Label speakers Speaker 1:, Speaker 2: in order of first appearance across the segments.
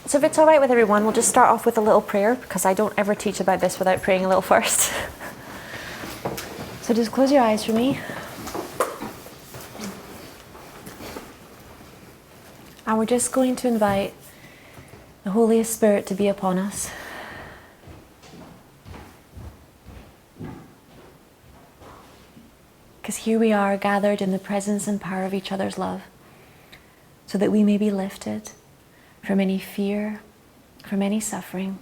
Speaker 1: So if it's all right with everyone, we'll just start off with a little prayer, because I don't ever teach about this without praying a little first. So just close your eyes for me. And we're just going to invite the Holy Spirit to be upon us. Because here we are gathered in the presence and power of each other's love, so that we may be lifted from any fear, from any suffering,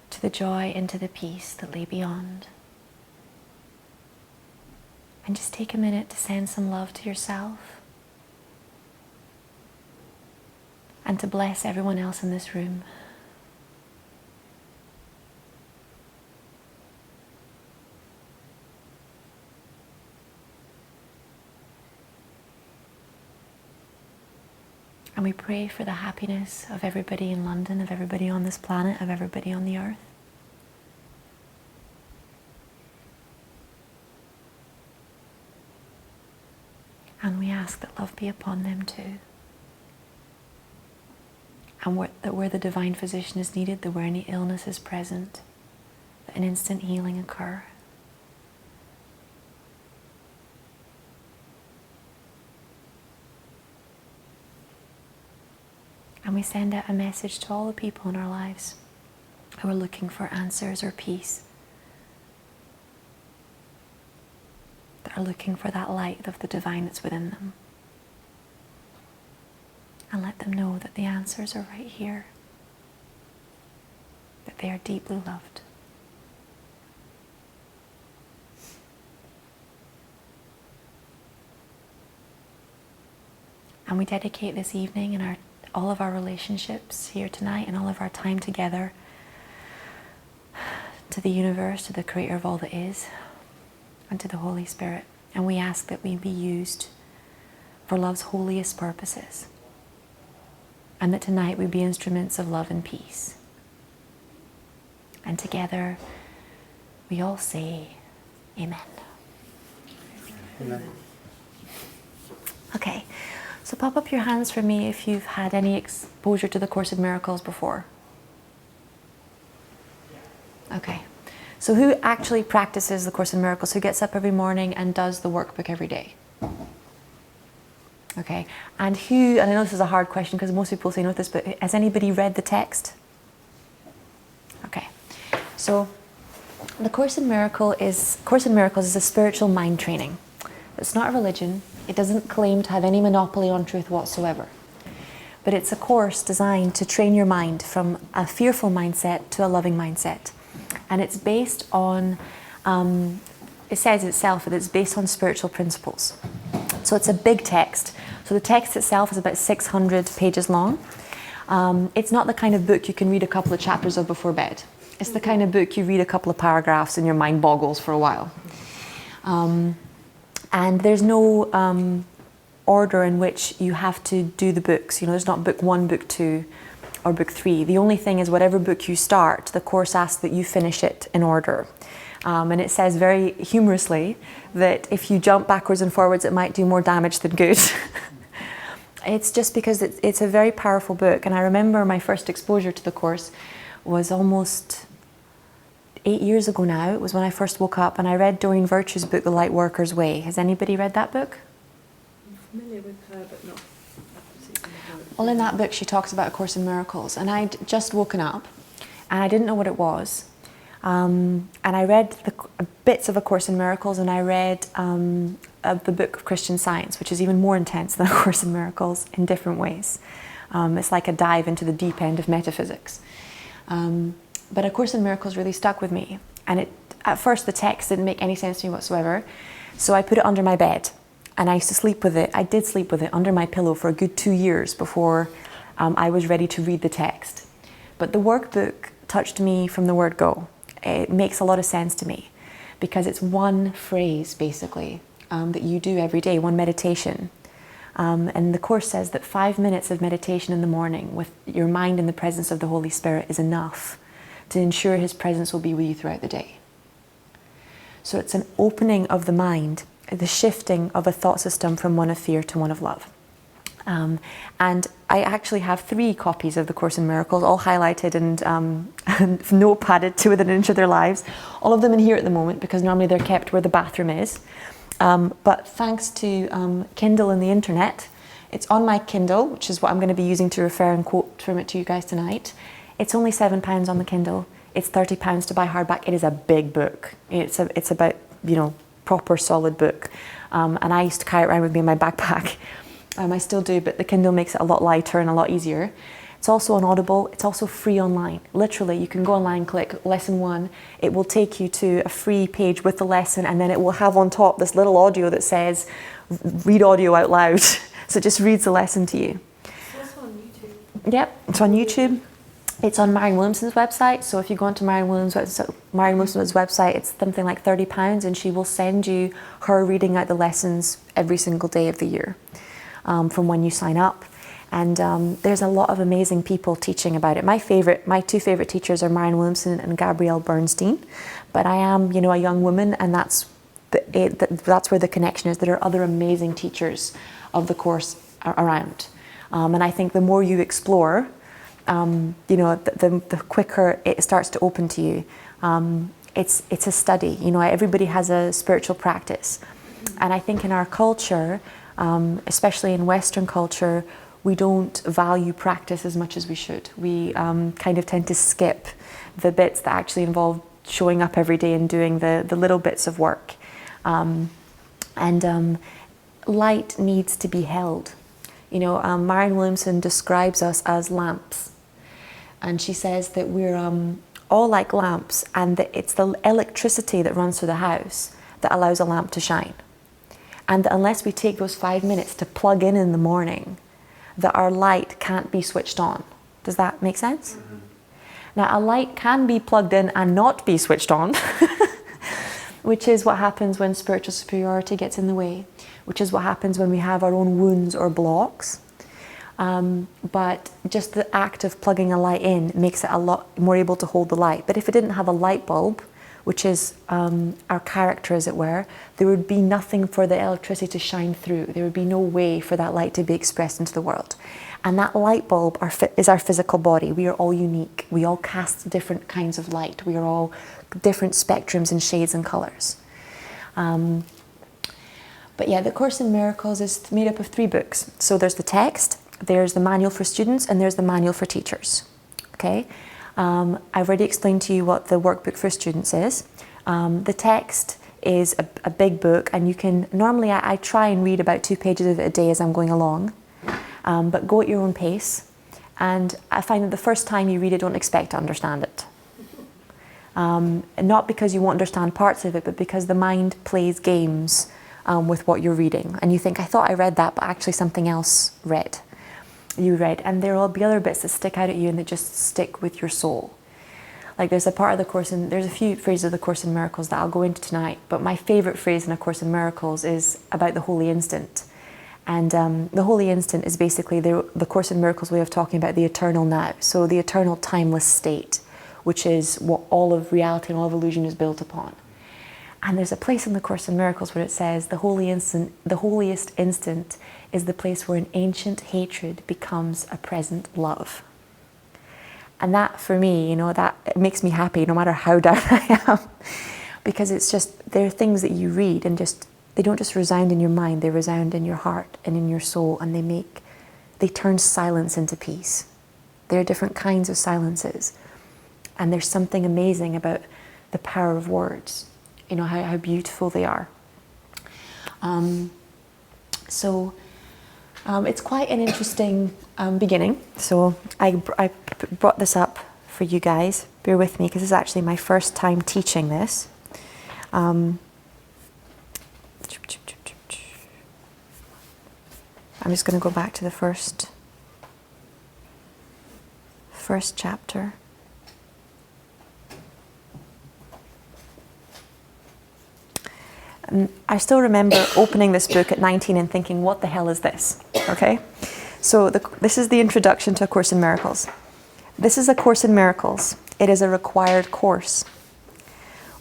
Speaker 1: to the joy and to the peace that lay beyond. And just take a minute to send some love to yourself and to bless everyone else in this room. And we pray for the happiness of everybody in London, of everybody on this planet, of everybody on the earth. And we ask that love be upon them too. And that where the divine physician is needed, that where any illness is present, that an instant healing occur. And we send out a message to all the people in our lives who are looking for answers or peace, that are looking for that light of the divine that's within them. And let them know that the answers are right here, that they are deeply loved. And we dedicate this evening and all of our relationships here tonight and all of our time together to the universe, to the creator of all that is, and to the Holy Spirit. And we ask that we be used for love's holiest purposes, and that tonight we be instruments of love and peace. And together we all say Amen.
Speaker 2: Amen.
Speaker 1: Okay. So pop up your hands for me if you've had any exposure to the Course in Miracles before. Okay. So who actually practices the Course in Miracles? Who gets up every morning and does the workbook every day? Okay. And who, and I know this is a hard question because most people say no to this, but has anybody read the text? Okay. So the Course in Miracles is a spiritual mind training. It's not a religion. It doesn't claim to have any monopoly on truth whatsoever. But it's a course designed to train your mind from a fearful mindset to a loving mindset. And it's based on, it says itself that it's based on spiritual principles. So it's a big text. So the text itself is about 600 pages long. It's not the kind of book you can read a couple of chapters of before bed. It's the kind of book you read a couple of paragraphs and your mind boggles for a while. And there's no order in which you have to do the books. You know, there's not book 1, book 2, or book 3. The only thing is whatever book you start, the course asks that you finish it in order. And it says very humorously that if you jump backwards and forwards, it might do more damage than good. It's just because it's a very powerful book. And I remember my first exposure to the course was almost 8 years ago now. It was when I first woke up and I read Doreen Virtue's book, The Light Worker's Way. Has anybody read that book?
Speaker 3: I'm familiar with her, but not particularly her.
Speaker 1: Well, in that book she talks about A Course in Miracles, and I'd just woken up and I didn't know what it was. And I read the bits of A Course in Miracles, and I read the book of Christian Science, which is even more intense than A Course in Miracles in different ways. It's like a dive into the deep end of metaphysics. But A Course in Miracles really stuck with me. And at first the text didn't make any sense to me whatsoever. So I put it under my bed. And I used to sleep with it. I did sleep with it under my pillow for a good 2 years before I was ready to read the text. But the workbook touched me from the word go. It makes a lot of sense to me because it's one phrase, basically, that you do every day, one meditation. And the Course says that 5 minutes of meditation in the morning with your mind in the presence of the Holy Spirit is enough to ensure His presence will be with you throughout the day. So it's an opening of the mind, the shifting of a thought system from one of fear to one of love. And I actually have 3 copies of the Course in Miracles, all highlighted and notepadded to within an inch of their lives. All of them in here at the moment, because normally they're kept where the bathroom is. But thanks to Kindle and the internet, it's on my Kindle, which is what I'm going to be using to refer and quote from it to you guys tonight. It's only £7 on the Kindle. It's £30 to buy hardback. It is a big book. It's about, proper solid book. And I used to carry it around with me in my backpack. I still do, but the Kindle makes it a lot lighter and a lot easier. It's also on Audible. It's also free online. Literally, you can go online, click lesson 1. It will take you to a free page with the lesson, and then it will have on top this little audio that says, read audio out loud. So it just reads the lesson to you.
Speaker 3: It's also on YouTube.
Speaker 1: Yep, it's on YouTube. It's on Marion Williamson's website. So if you go onto Marion Williamson's website, it's something like £30, and she will send you her reading out the lessons every single day of the year from when you sign up. And there's a lot of amazing people teaching about it. My 2 favorite teachers are Marion Williamson and Gabrielle Bernstein. But I am, a young woman, and that's where the connection is. There are other amazing teachers of the Course around. And I think the more you explore, the quicker it starts to open to you. It's a study. Everybody has a spiritual practice. And I think in our culture, especially in Western culture, we don't value practice as much as we should. We kind of tend to skip the bits that actually involve showing up every day and doing the little bits of work. Light needs to be held. Marion Williamson describes us as lamps. And she says that we're all like lamps, and that it's the electricity that runs through the house that allows a lamp to shine. And that unless we take those 5 minutes to plug in the morning, that our light can't be switched on. Does that make sense? Mm-hmm. Now, a light can be plugged in and not be switched on, which is what happens when spiritual superiority gets in the way, which is what happens when we have our own wounds or blocks. But just the act of plugging a light in makes it a lot more able to hold the light. But if it didn't have a light bulb, which is our character, as it were, there would be nothing for the electricity to shine through. There would be no way for that light to be expressed into the world. And that light bulb is our physical body. We are all unique. We all cast different kinds of light. We are all different spectrums and shades and colours. But yeah, the Course in Miracles is made up of 3 books. So there's the text, there's the manual for students, and there's the manual for teachers. Okay? I've already explained to you what the workbook for students is. The text is a big book, and you can, normally I try and read about 2 pages of it a day as I'm going along, but go at your own pace. And I find that the first time you read it, don't expect to understand it. Not because you won't understand parts of it, but because the mind plays games with what you're reading. And you think, I thought I read that, but actually something else you read, and there will be other bits that stick out at you and that just stick with your soul. Like there's a part of the Course there's a few phrases of the Course in Miracles that I'll go into tonight, but my favourite phrase in A Course in Miracles is about the Holy Instant. And the Holy Instant is basically the Course in Miracles way of talking about the eternal now, so the eternal timeless state, which is what all of reality and all of illusion is built upon. And there's a place in the Course in Miracles where it says the holiest instant is the place where an ancient hatred becomes a present love. And that, for me, that it makes me happy no matter how down I am. Because it's just, there are things that you read and they don't just resound in your mind, they resound in your heart and in your soul, and they turn silence into peace. There are different kinds of silences. And there's something amazing about the power of words. How beautiful they are. It's quite an interesting beginning. So I brought this up for you guys. Bear with me, because this is actually my first time teaching this. I'm just going to go back to the first chapter. I still remember opening this book at 19 and thinking, what the hell is this? Okay? So this is the introduction to A Course in Miracles. This is A Course in Miracles. It is a required course.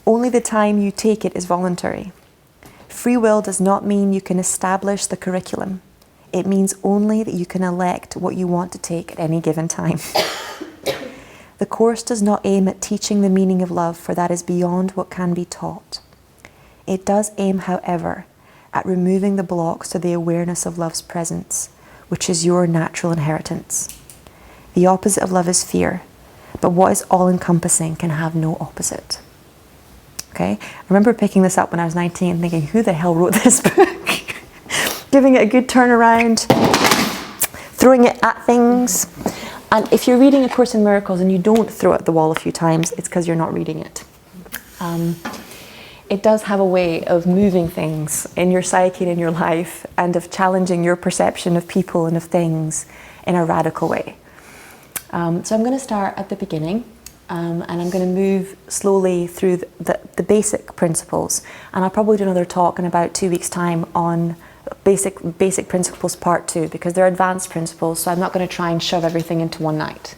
Speaker 1: Only the time you take it is voluntary. Free will does not mean you can establish the curriculum. It means only that you can elect what you want to take at any given time. The Course does not aim at teaching the meaning of love, for that is beyond what can be taught. It does aim, however, at removing the blocks to the awareness of love's presence, which is your natural inheritance. The opposite of love is fear, but what is all-encompassing can have no opposite. Okay? I remember picking this up when I was 19 and thinking, who the hell wrote this book? Giving it a good turnaround, throwing it at things. And if you're reading A Course in Miracles and you don't throw it at the wall a few times, it's because you're not reading it. It does have a way of moving things in your psyche and in your life, and of challenging your perception of people and of things in a radical way. So I'm going to start at the beginning, and I'm going to move slowly through the basic principles. And I'll probably do another talk in about 2 weeks' time on basic principles part 2, because they're advanced principles, so I'm not going to try and shove everything into one night.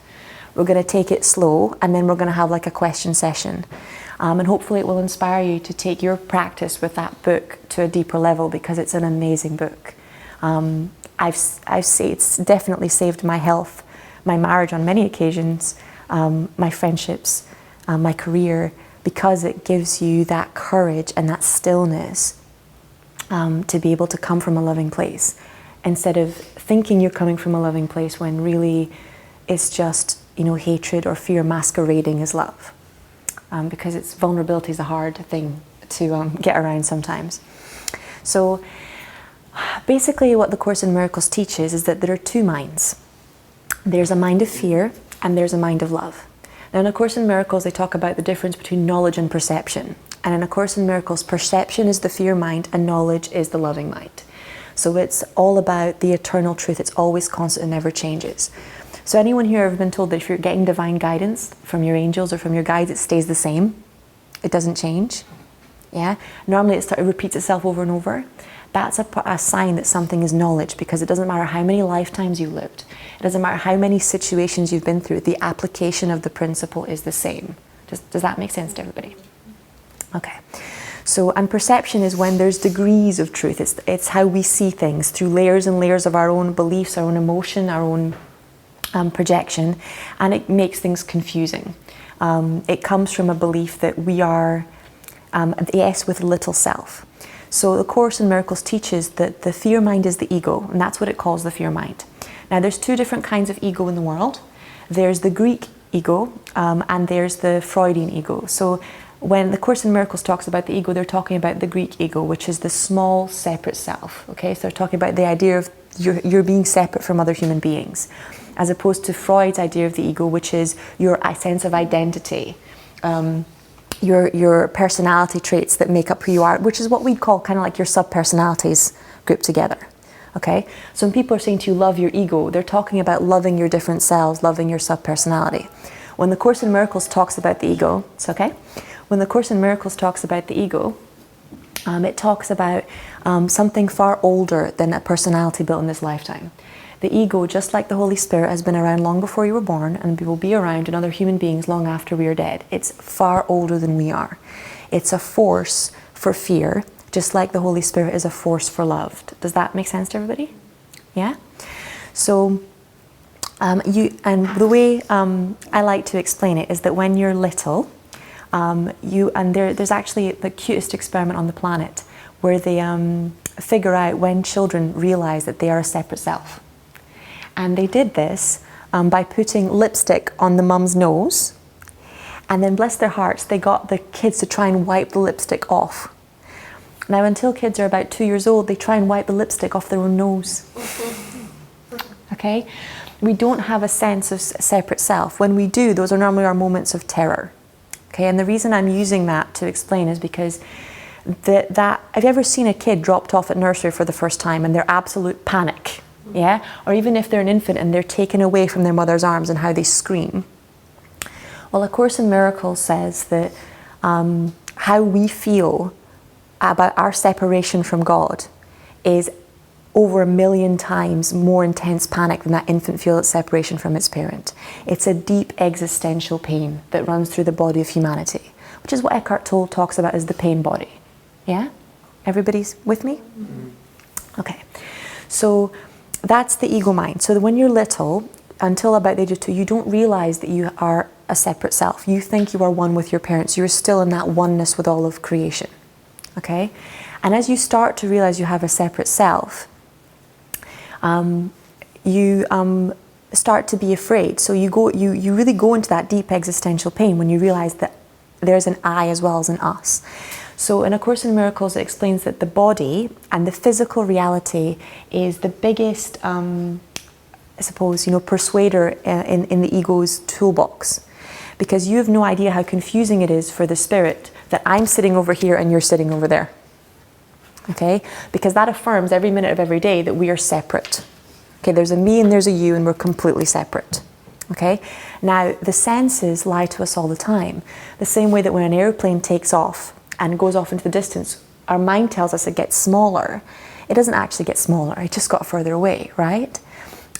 Speaker 1: We're going to take it slow, and then we're going to have like a question session. And hopefully it will inspire you to take your practice with that book to a deeper level, because it's an amazing book. It's definitely saved my health, my marriage on many occasions, my friendships, my career, because it gives you that courage and that stillness to be able to come from a loving place, instead of thinking you're coming from a loving place when really it's just, hatred or fear masquerading as love. Because vulnerability is a hard thing to get around sometimes. So basically what the Course in Miracles teaches is that there are two minds. There's a mind of fear and there's a mind of love. Now in A Course in Miracles they talk about the difference between knowledge and perception. And in A Course in Miracles, perception is the fear mind and knowledge is the loving mind. So it's all about the eternal truth. It's always constant and never changes. So anyone here ever been told that if you're getting divine guidance from your angels or from your guides, it stays the same? It doesn't change? Yeah? Normally it repeats itself over and over. That's a sign that something is knowledge, because it doesn't matter how many lifetimes you lived. It doesn't matter how many situations you've been through. The application of the principle is the same. Does that make sense to everybody? Okay. So, and perception is when there's degrees of truth. It's how we see things through layers and layers of our own beliefs, our own emotion, our own projection, and it makes things confusing. It comes from a belief that we are the S with little self. So the Course in Miracles teaches that the fear mind is the ego, and that's what it calls the fear mind. Now there's two different kinds of ego in the world. There's the Greek ego and there's the Freudian ego. So when the Course in Miracles talks about the ego, they're talking about the Greek ego, which is the small separate self. Okay, so they're talking about the idea of you're being separate from other human beings, as opposed to Freud's idea of the ego, which is your sense of identity, your personality traits that make up who you are, which is what we'd call kind of like your sub-personalities grouped together. Okay, so when people are saying to you, love your ego, they're talking about loving your different selves, loving your sub-personality. When the Course in Miracles talks about the ego, it's okay? When the Course in Miracles talks about the ego, it talks about something far older than a personality built in this lifetime. The ego, just like the Holy Spirit, has been around long before you were born and will be around in other human beings long after we are dead. It's far older than we are. It's a force for fear, just like the Holy Spirit is a force for love. Does that make sense to everybody? Yeah? So, the way I like to explain it is that when you're little, there's actually the cutest experiment on the planet where they figure out when children realize that they are a separate self. And they did this by putting lipstick on the mum's nose, and then bless their hearts, they got the kids to try and wipe the lipstick off. Now until kids are about 2 years old, they try and wipe the lipstick off their own nose. Okay? We don't have a sense of separate self. When we do, those are normally our moments of terror. Okay, and the reason I'm using that to explain is because have you ever seen a kid dropped off at nursery for the first time and their absolute panic? Yeah? Or even if they're an infant and they're taken away from their mother's arms and how they scream. Well, A Course in Miracles says that how we feel about our separation from God is over 1 million times more intense panic than that infant feels its separation from its parent. It's a deep existential pain that runs through the body of humanity, which is what Eckhart Tolle talks about as the pain body. Yeah? Everybody's with me? Mm-hmm. Okay. So that's the ego mind. So that when you're little, until about the age of 2, you don't realize that you are a separate self. You think you are one with your parents. You're still in that oneness with all of creation. Okay? And as you start to realize you have a separate self, you start to be afraid. So you really go into that deep existential pain when you realize that there's an I as well as an us. So in A Course in Miracles, it explains that the body and the physical reality is the biggest, I suppose, persuader in the ego's toolbox. Because you have no idea how confusing it is for the spirit that I'm sitting over here and you're sitting over there. Okay? Because that affirms every minute of every day that we are separate. Okay, there's a me and there's a you and we're completely separate. Okay? Now, the senses lie to us all the time. The same way that when an airplane takes off and goes off into the distance, our mind tells us it gets smaller. It doesn't actually get smaller, it just got further away, right?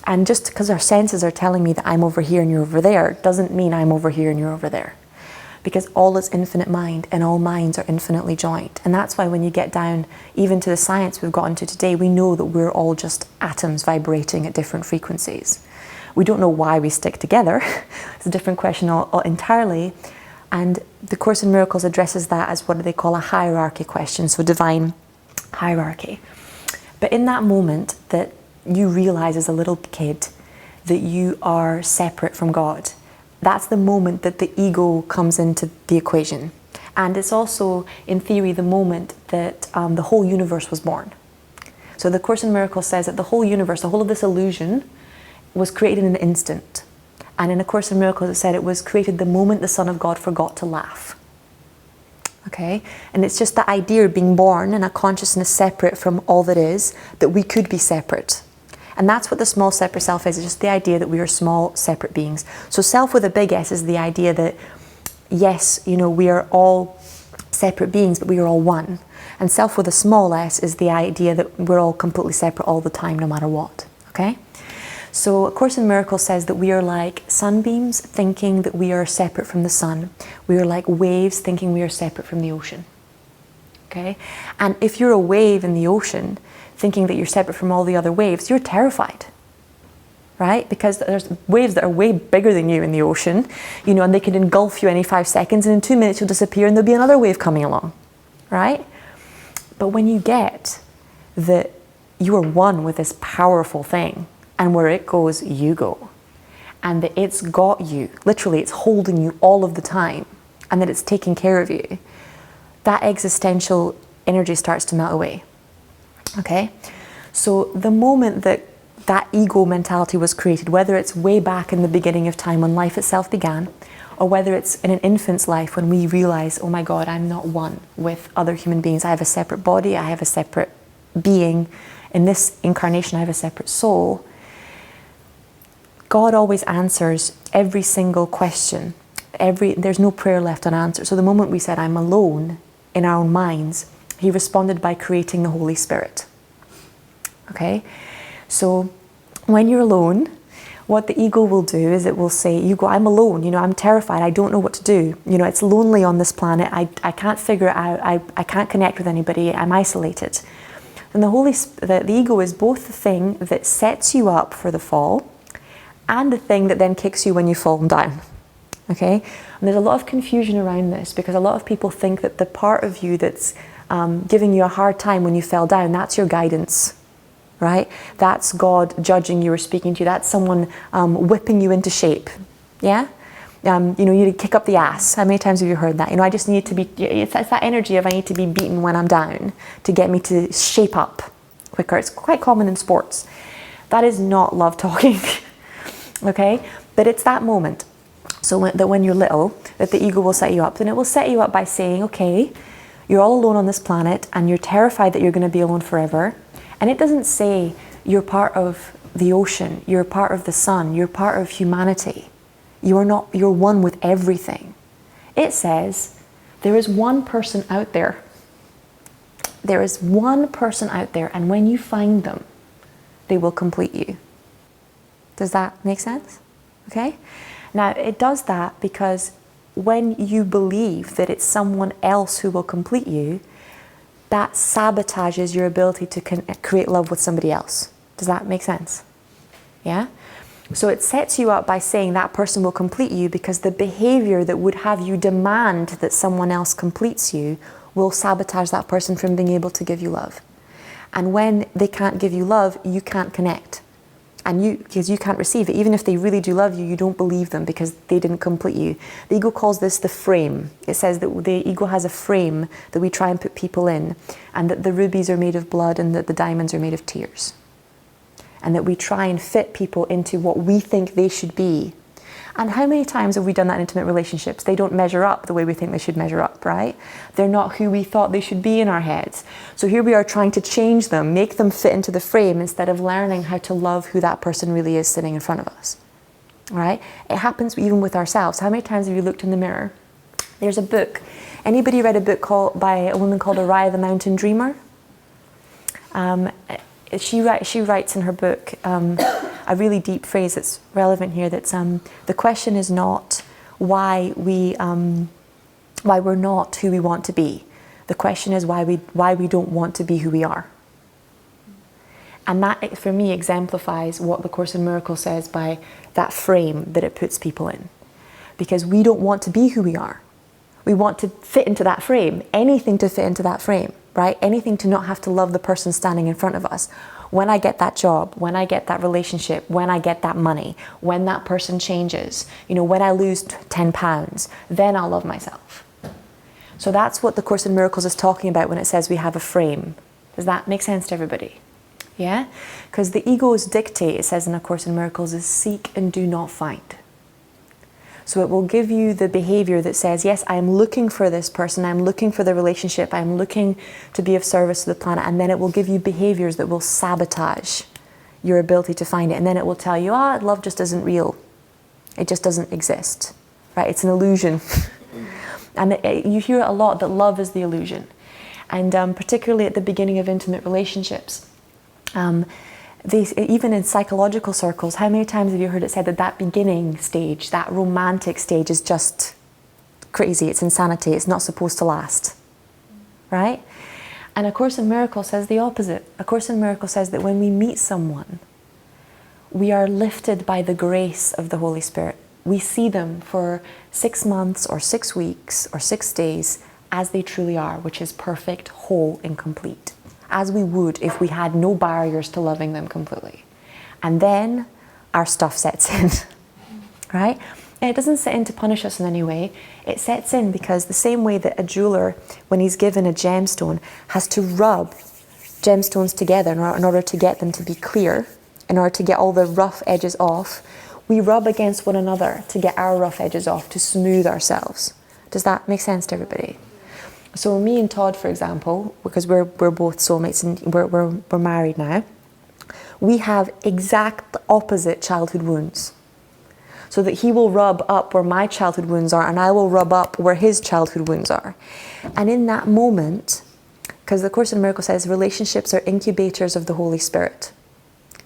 Speaker 1: And just because our senses are telling me that I'm over here and you're over there, doesn't mean I'm over here and you're over there. Because all is infinite mind and all minds are infinitely joined. And that's why when you get down even to the science we've gotten to today, we know that we're all just atoms vibrating at different frequencies. We don't know why we stick together. It's a different question entirely. And the Course in Miracles addresses that as what they call a hierarchy question, so divine hierarchy. But in that moment that you realize as a little kid that you are separate from God, that's the moment that the ego comes into the equation. And it's also, in theory, the moment that the whole universe was born. So the Course in Miracles says that the whole universe, the whole of this illusion, was created in an instant. And in A Course in Miracles, it said it was created the moment the Son of God forgot to laugh. Okay? And it's just the idea of being born in a consciousness separate from all that is, that we could be separate. And that's what the small separate self is. It's just the idea that we are small separate beings. So self with a big S is the idea that, yes, we are all separate beings, but we are all one. And self with a small s is the idea that we're all completely separate all the time, no matter what. Okay? So A Course in Miracles says that we are like sunbeams thinking that we are separate from the sun. We are like waves thinking we are separate from the ocean. Okay? And if you're a wave in the ocean, thinking that you're separate from all the other waves, you're terrified. Right? Because there's waves that are way bigger than you in the ocean, and they can engulf you any 5 seconds, and in 2 minutes you'll disappear and there'll be another wave coming along. Right? But when you get that you are one with this powerful thing, and where it goes, you go. And that it's got you, literally it's holding you all of the time, and that it's taking care of you, that existential energy starts to melt away. Okay? So the moment that ego mentality was created, whether it's way back in the beginning of time when life itself began, or whether it's in an infant's life when we realize, oh my God, I'm not one with other human beings. I have a separate body, I have a separate being. In this incarnation, I have a separate soul. God always answers every single question. There's no prayer left unanswered. So the moment we said, I'm alone in our own minds, He responded by creating the Holy Spirit. Okay? So when you're alone, what the ego will do is it will say, you go, I'm alone, I'm terrified, I don't know what to do. It's lonely on this planet, I can't figure it out, I can't connect with anybody, I'm isolated. And the ego is both the thing that sets you up for the fall and the thing that then kicks you when you fall down. Okay? And there's a lot of confusion around this because a lot of people think that the part of you that's giving you a hard time when you fell down, that's your guidance. Right? That's God judging you or speaking to you. That's someone whipping you into shape. Yeah? You need to kick up the ass. How many times have you heard that? I just need to be, it's that energy of I need to be beaten when I'm down to get me to shape up quicker. It's quite common in sports. That is not love talking. Okay? But it's that moment. So when you're little, that the ego will set you up. And it will set you up by saying, okay, you're all alone on this planet and you're terrified that you're going to be alone forever. And it doesn't say you're part of the ocean, you're part of the sun, you're part of humanity. You're one with everything. It says there is one person out there. There is one person out there, and when you find them, they will complete you. Does that make sense? Okay? Now, it does that because when you believe that it's someone else who will complete you, that sabotages your ability to create love with somebody else. Does that make sense? Yeah? So it sets you up by saying that person will complete you, because the behavior that would have you demand that someone else completes you will sabotage that person from being able to give you love. And when they can't give you love, you can't connect. And because you can't receive it. Even if they really do love you, you don't believe them because they didn't complete you. The ego calls this the frame. It says that the ego has a frame that we try and put people in, and that the rubies are made of blood and that the diamonds are made of tears. And that we try and fit people into what we think they should be. And how many times have we done that in intimate relationships? They don't measure up the way we think they should measure up, right? They're not who we thought they should be in our heads. So here we are trying to change them, make them fit into the frame, instead of learning how to love who that person really is sitting in front of us, right? It happens even with ourselves. How many times have you looked in the mirror? There's a book. Anybody read a book by a woman called Araya the Mountain Dreamer? She writes in her book a really deep phrase that's relevant here. That's the question is not why we're not who we want to be. The question is why we don't want to be who we are. And that, for me, exemplifies what the Course in Miracles says by that frame that it puts people in. Because we don't want to be who we are. We want to fit into that frame. Anything to fit into that frame, right? Anything to not have to love the person standing in front of us. When I get that job, when I get that relationship, when I get that money, when that person changes, when I lose 10 pounds, then I'll love myself. So that's what the Course in Miracles is talking about when it says we have a frame. Does that make sense to everybody? Yeah? Because the ego's dictate, it says in A Course in Miracles, is seek and do not find. So it will give you the behavior that says, yes, I'm looking for this person, I'm looking for the relationship, I'm looking to be of service to the planet, and then it will give you behaviors that will sabotage your ability to find it. And then it will tell you, love just isn't real. It just doesn't exist, right? It's an illusion. And you hear a lot that love is the illusion. And particularly at the beginning of intimate relationships, even in psychological circles, how many times have you heard it said that beginning stage, that romantic stage, is just crazy, it's insanity, it's not supposed to last, right? And A Course in Miracles says the opposite. A Course in Miracles says that when we meet someone, we are lifted by the grace of the Holy Spirit. We see them for 6 months or 6 weeks or 6 days as they truly are, which is perfect, whole, and complete. As we would if we had no barriers to loving them completely. And then our stuff sets in, right? And it doesn't set in to punish us in any way. It sets in because the same way that a jeweler, when he's given a gemstone, has to rub gemstones together in order to get them to be clear, in order to get all the rough edges off, we rub against one another to get our rough edges off, to smooth ourselves. Does that make sense to everybody? So me and Todd, for example, because we're both soulmates and we're married now, we have exact opposite childhood wounds. So that he will rub up where my childhood wounds are, and I will rub up where his childhood wounds are. And in that moment, because the Course in Miracles says relationships are incubators of the Holy Spirit.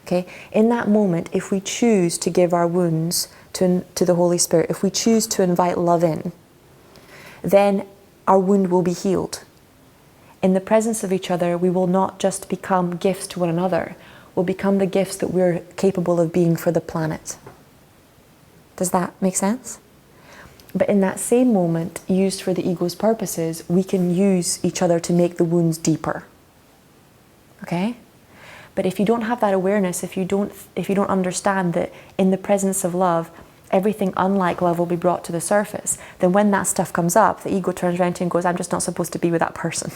Speaker 1: Okay? In that moment, if we choose to give our wounds to the Holy Spirit, if we choose to invite love in, then our wound will be healed. In the presence of each other, we will not just become gifts to one another, we'll become the gifts that we're capable of being for the planet. Does that make sense? But in that same moment, used for the ego's purposes, we can use each other to make the wounds deeper. Okay? But if you don't have that awareness, if you don't understand that in the presence of love, everything unlike love will be brought to the surface, then when that stuff comes up, the ego turns around to you and goes, I'm just not supposed to be with that person.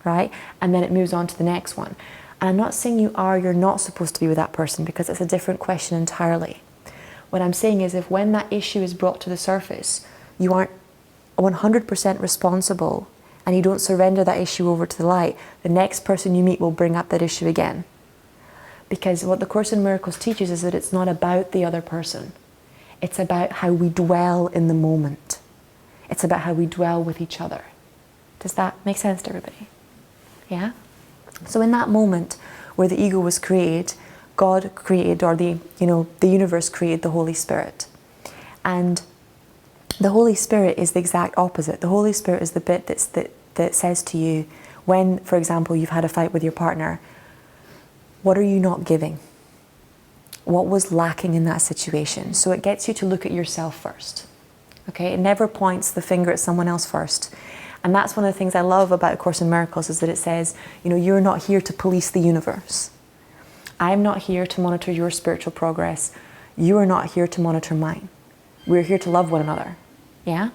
Speaker 1: Right? And then it moves on to the next one. And I'm not saying you're not supposed to be with that person, because it's a different question entirely. What I'm saying is, if when that issue is brought to the surface, you aren't 100% responsible and you don't surrender that issue over to the light, the next person you meet will bring up that issue again. Because what the Course in Miracles teaches is that it's not about the other person. It's about how we dwell in the moment. It's about how we dwell with each other. Does that make sense to everybody? Yeah? So in that moment where the ego was created, God created, or the universe created the Holy Spirit. And the Holy Spirit is the exact opposite. The Holy Spirit is the bit that says to you, when, for example, you've had a fight with your partner, What are you not giving? What was lacking in that situation? So it gets you to look at yourself first. Okay, it never points the finger at someone else first. And that's one of the things I love about A Course in Miracles, is that it says, you're not here to police the universe. I'm not here to monitor your spiritual progress. You are not here to monitor mine. We're here to love one another. Yeah?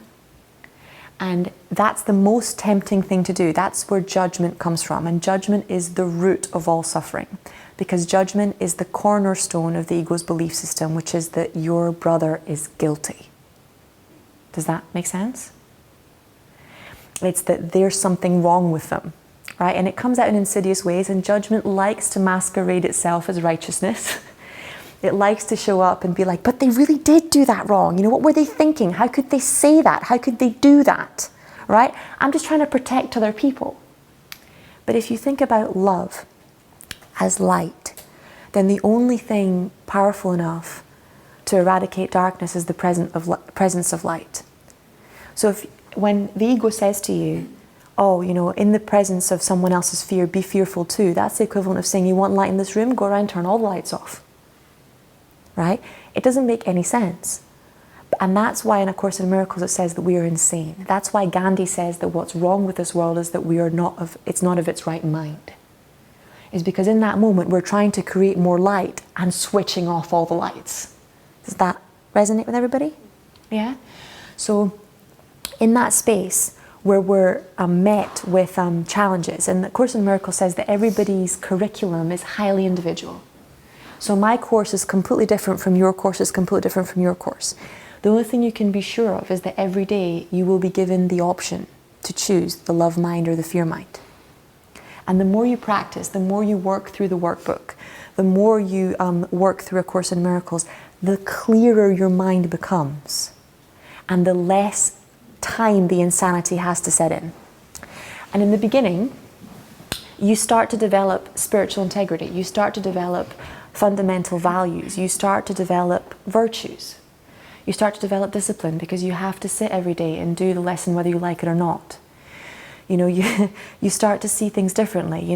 Speaker 1: And that's the most tempting thing to do. That's where judgment comes from. And judgment is the root of all suffering. Because judgment is the cornerstone of the ego's belief system, which is that your brother is guilty. Does that make sense? It's that there's something wrong with them, right? And it comes out in insidious ways, and judgment likes to masquerade itself as righteousness. It likes to show up and be like, but they really did do that wrong. What were they thinking? How could they say that? How could they do that? Right? I'm just trying to protect other people. But if you think about love as light, then the only thing powerful enough to eradicate darkness is the presence of light. So when the ego says to you, in the presence of someone else's fear, be fearful too, that's the equivalent of saying, you want light in this room, go around, turn all the lights off. Right? It doesn't make any sense. And that's why in A Course in Miracles it says that we are insane. That's why Gandhi says that what's wrong with this world is that it's not of its right mind. Is because in that moment we're trying to create more light and switching off all the lights. Does that resonate with everybody? Yeah? So in that space where we're met with challenges, and the Course in Miracles says that everybody's curriculum is highly individual. So my course is completely different from your course, is completely different from your course. The only thing you can be sure of is that every day you will be given the option to choose the love mind or the fear mind. And the more you practice, the more you work through the workbook, the more you work through A Course in Miracles, the clearer your mind becomes. And the less time the insanity has to set in. And in the beginning, you start to develop spiritual integrity. You start to develop fundamental values. You start to develop virtues. You start to develop discipline because you have to sit every day and do the lesson whether you like it or not. You start to see things differently.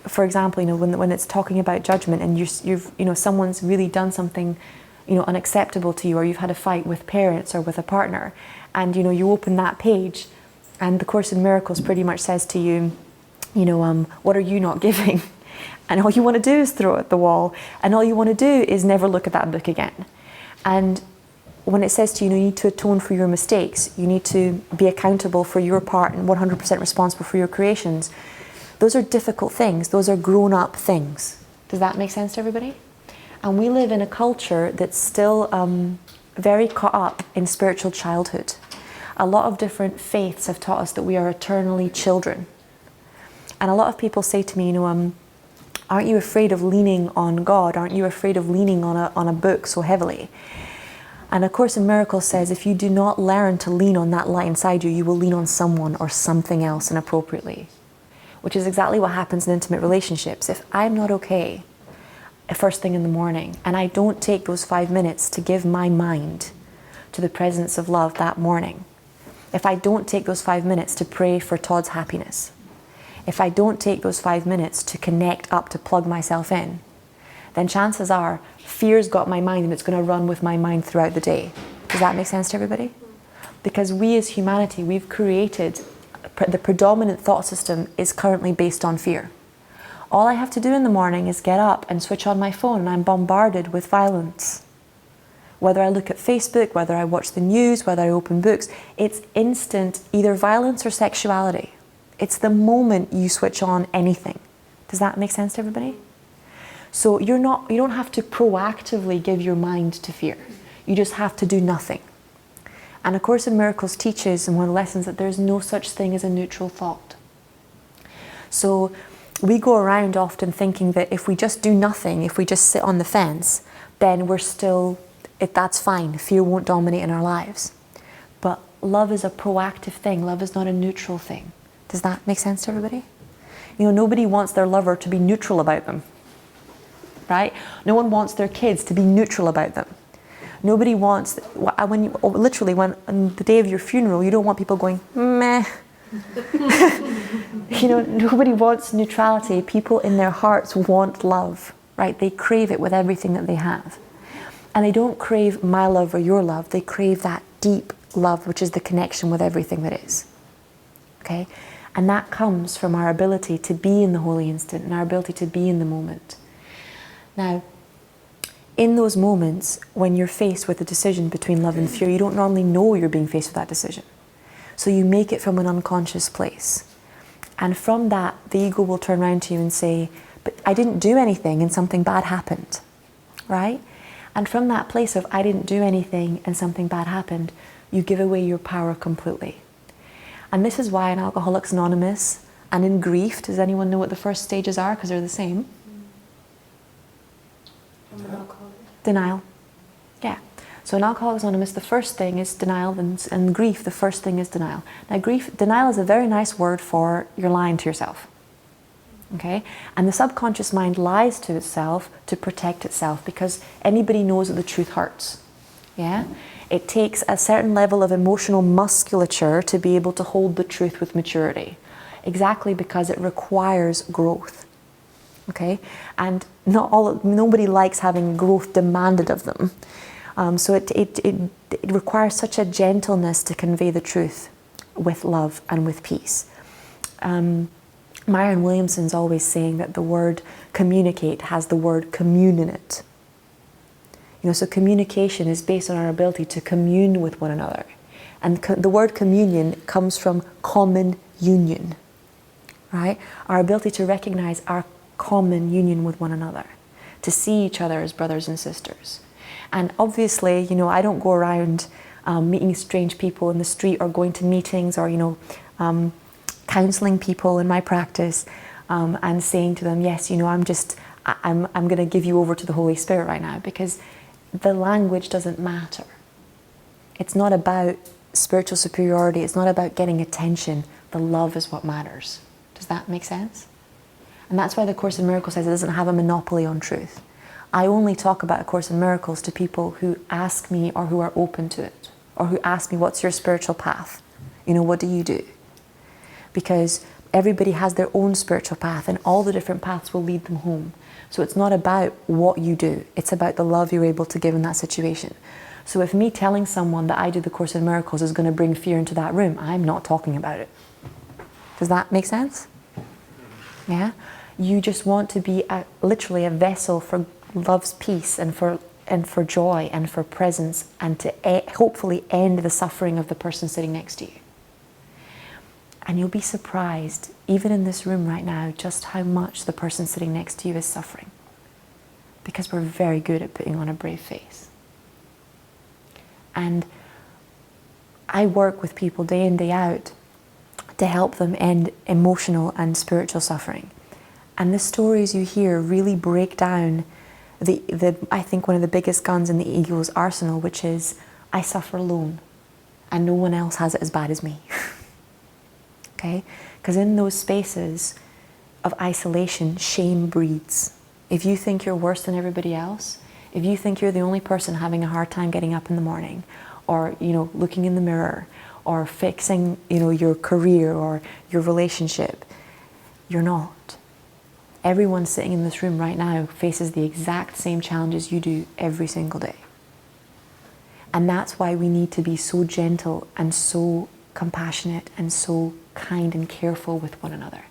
Speaker 1: For example, when it's talking about judgment and you've someone's really done something unacceptable to you, or you've had a fight with parents or with a partner, and you open that page and the Course in Miracles pretty much says to you, what are you not giving? And all you want to do is throw it at the wall, and all you want to do is never look at that book again. And when it says to you, you need to atone for your mistakes, you need to be accountable for your part and 100% responsible for your creations, those are difficult things. Those are grown-up things. Does that make sense to everybody? And we live in a culture that's still very caught up in spiritual childhood. A lot of different faiths have taught us that we are eternally children. And a lot of people say to me, aren't you afraid of leaning on God? Aren't you afraid of leaning on a book so heavily? And A Course in Miracles says if you do not learn to lean on that light inside you, you will lean on someone or something else inappropriately. Which is exactly what happens in intimate relationships. If I'm not okay first thing in the morning, and I don't take those 5 minutes to give my mind to the presence of love that morning, if I don't take those 5 minutes to pray for Todd's happiness, if I don't take those 5 minutes to connect up, to plug myself in, then chances are fear's got my mind and it's going to run with my mind throughout the day. Does that make sense to everybody? Because we as humanity, we've created, the predominant thought system is currently based on fear. All I have to do in the morning is get up and switch on my phone and I'm bombarded with violence. Whether I look at Facebook, whether I watch the news, whether I open books, it's instant either violence or sexuality. It's the moment you switch on anything. Does that make sense to everybody? So you don't have to proactively give your mind to fear. You just have to do nothing. And A Course in Miracles teaches in one of the lessons that there's no such thing as a neutral thought. So we go around often thinking that if we just do nothing, if we just sit on the fence, then that's fine. Fear won't dominate in our lives. But love is a proactive thing. Love is not a neutral thing. Does that make sense to everybody? Nobody wants their lover to be neutral about them. Right? No one wants their kids to be neutral about them. Nobody wants, literally, when on the day of your funeral, you don't want people going, meh. You know, nobody wants neutrality. People in their hearts want love, right? They crave it with everything that they have. And they don't crave my love or your love. They crave that deep love, which is the connection with everything that is. Okay? And that comes from our ability to be in the holy instant and our ability to be in the moment. Now, in those moments when you're faced with a decision between love and fear, you don't normally know you're being faced with that decision. So you make it from an unconscious place. And from that, the ego will turn around to you and say, but I didn't do anything and something bad happened, right? And from that place of I didn't do anything and something bad happened, you give away your power completely. And this is why in Alcoholics Anonymous and in grief, does anyone know what the first stages are? Because they're the same. Denial. Yeah. So in Alcoholics Anonymous, the first thing is denial, and grief, the first thing is denial. Now, denial is a very nice word for you're lying to yourself. Okay? And the subconscious mind lies to itself to protect itself because anybody knows that the truth hurts. Yeah? It takes a certain level of emotional musculature to be able to hold the truth with maturity. Exactly because it requires growth. Okay? And nobody likes having growth demanded of them. So it requires such a gentleness to convey the truth with love and with peace. Marianne Williamson's always saying that the word communicate has the word commune in it. You know, so communication is based on our ability to commune with one another. And the word communion comes from common union, right? Our ability to recognize our common union with one another, to see each other as brothers and sisters. And obviously, you know, I don't go around meeting strange people in the street or going to meetings or, you know, counseling people in my practice and saying to them, yes, you know, I'm going to give you over to the Holy Spirit right now, because the language doesn't matter. It's not about spiritual superiority. It's not about getting attention. The love is what matters. Does that make sense? And that's why the Course in Miracles says it doesn't have a monopoly on truth. I only talk about A Course in Miracles to people who ask me or who are open to it, or who ask me, what's your spiritual path? You know, what do you do? Because everybody has their own spiritual path and all the different paths will lead them home. So it's not about what you do, it's about the love you're able to give in that situation. So if me telling someone that I do the Course in Miracles is going to bring fear into that room, I'm not talking about it. Does that make sense? Yeah? You just want to be literally a vessel for love's peace and for joy and for presence, and to hopefully end the suffering of the person sitting next to you. And you'll be surprised, even in this room right now, just how much the person sitting next to you is suffering. Because we're very good at putting on a brave face. And I work with people day in, day out to help them end emotional and spiritual suffering. And the stories you hear really break down I think one of the biggest guns in the ego's arsenal, which is, I suffer alone and no one else has it as bad as me. Okay? Because in those spaces of isolation, shame breeds. If you think you're worse than everybody else, if you think you're the only person having a hard time getting up in the morning, or, you know, looking in the mirror, or fixing, you know, your career or your relationship, you're not. Everyone sitting in this room right now faces the exact same challenges you do every single day. And that's why we need to be so gentle and so compassionate and so kind and careful with one another.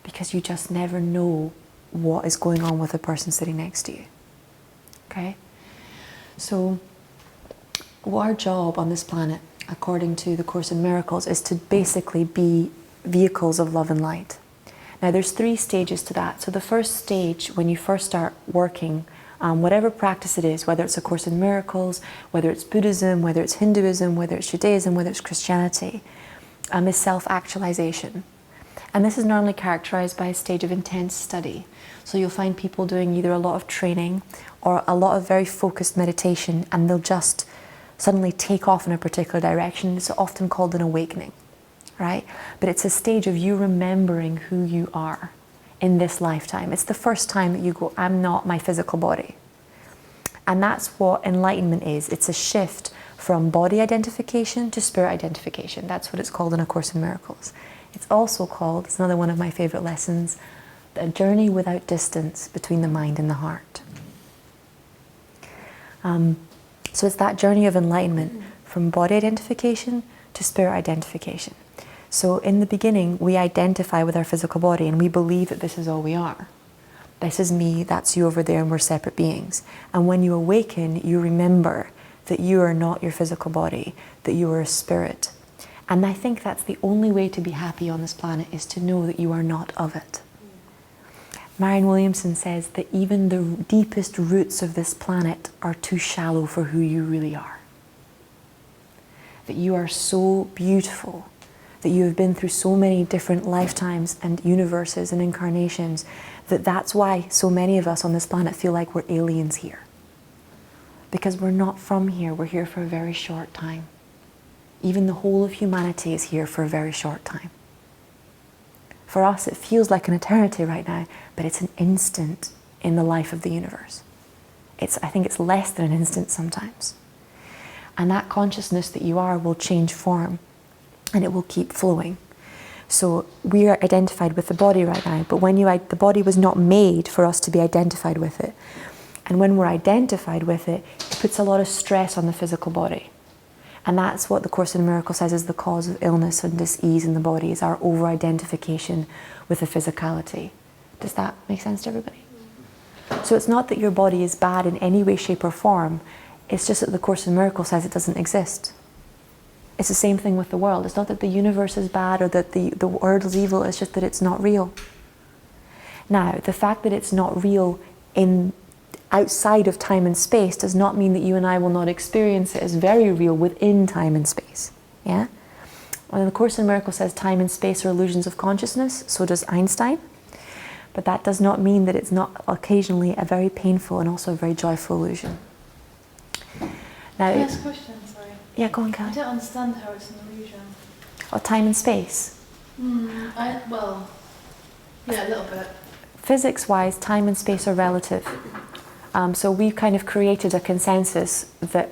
Speaker 1: Because you just never know what is going on with the person sitting next to you. Okay? So, our job on this planet, according to the Course in Miracles, is to basically be vehicles of love and light. Now there's 3 stages to that. So the first stage, when you first start working, whatever practice it is, whether it's A Course in Miracles, whether it's Buddhism, whether it's Hinduism, whether it's Judaism, whether it's Christianity, is self-actualization. And this is normally characterized by a stage of intense study. So you'll find people doing either a lot of training or a lot of very focused meditation, and they'll just suddenly take off in a particular direction. It's often called an awakening. Right? But it's a stage of you remembering who you are in this lifetime. It's the first time that you go, I'm not my physical body. And that's what enlightenment is. It's a shift from body identification to spirit identification. That's what it's called in A Course in Miracles. It's also called, it's another one of my favourite lessons, a journey without distance between the mind and the heart. So it's that journey of enlightenment from body identification to spirit identification. So in the beginning, we identify with our physical body and we believe that this is all we are. This is me, that's you over there, and we're separate beings. And when you awaken, you remember that you are not your physical body, that you are a spirit. And I think that's the only way to be happy on this planet, is to know that you are not of it. Marianne Williamson says that even the deepest roots of this planet are too shallow for who you really are. That you are so beautiful, that you have been through so many different lifetimes and universes and incarnations, that that's why so many of us on this planet feel like we're aliens here. Because we're not from here, we're here for a very short time. Even the whole of humanity is here for a very short time. For us, it feels like an eternity right now, but it's an instant in the life of the universe. I think it's less than an instant sometimes. And that consciousness that you are will change form, and it will keep flowing. So we are identified with the body right now, but the body was not made for us to be identified with it. And when we're identified with it, it puts a lot of stress on the physical body. And that's what the Course in Miracles says is the cause of illness and dis-ease in the body, is our over-identification with the physicality. Does that make sense to everybody? So it's not that your body is bad in any way, shape or form. It's just that the Course in Miracles says it doesn't exist. It's the same thing with the world. It's not that the universe is bad or that the world is evil, it's just that it's not real. Now, the fact that it's not real outside of time and space does not mean that you and I will not experience it as very real within time and space. Yeah? When the Course in Miracles says time and space are illusions of consciousness, so does Einstein. But that does not mean that it's not occasionally a very painful and also a very joyful illusion. Now,
Speaker 4: First question, sorry.
Speaker 1: Yeah, go on,
Speaker 4: I
Speaker 1: Kelly.
Speaker 4: don't understand how it's an illusion.
Speaker 1: Or time and space.
Speaker 4: Well, yeah, a little bit.
Speaker 1: Physics-wise, time and space are relative. So we've kind of created a consensus that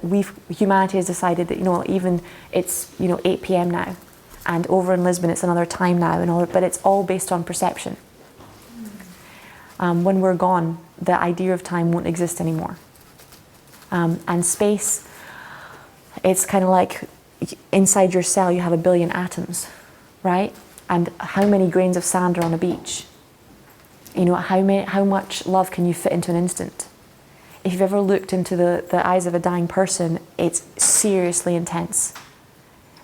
Speaker 1: humanity has decided that, even it's, 8 p.m. now, and over in Lisbon it's another time now, but it's all based on perception. When we're gone, the idea of time won't exist anymore. And space, it's kind of like inside your cell you have 1 billion atoms, right? And how many grains of sand are on a beach? How much love can you fit into an instant? If you've ever looked into the eyes of a dying person, it's seriously intense.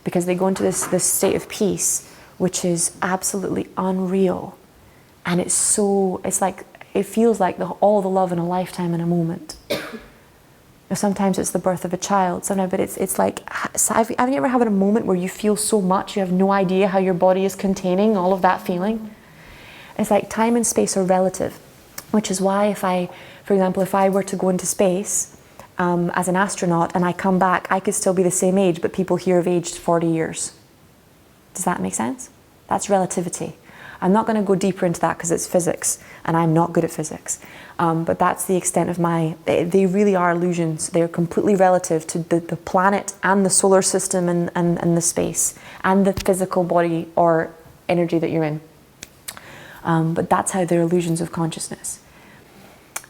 Speaker 1: Because they go into this state of peace, which is absolutely unreal. And it feels like all the love in a lifetime in a moment. Sometimes it's the birth of a child, but it's like, have you ever had a moment where you feel so much, you have no idea how your body is containing all of that feeling? It's like time and space are relative, which is why for example, if I were to go into space as an astronaut and I come back, I could still be the same age, but people here have aged 40 years. Does that make sense? That's relativity. I'm not going to go deeper into that because it's physics, and I'm not good at physics. But that's the extent of they really are illusions. They're completely relative to the planet and the solar system and the space and the physical body or energy that you're in. But that's how they're illusions of consciousness.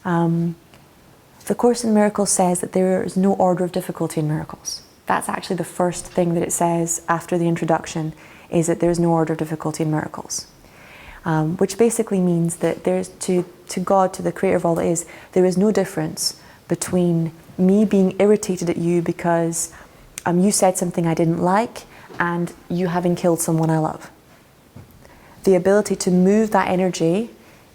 Speaker 1: The Course in Miracles says that there is no order of difficulty in miracles. That's actually the first thing that it says after the introduction, is that there's no order of difficulty in miracles. Which basically means that there's to God, to the creator of all that is, there is no difference between me being irritated at you because you said something I didn't like and you having killed someone I love. The ability to move that energy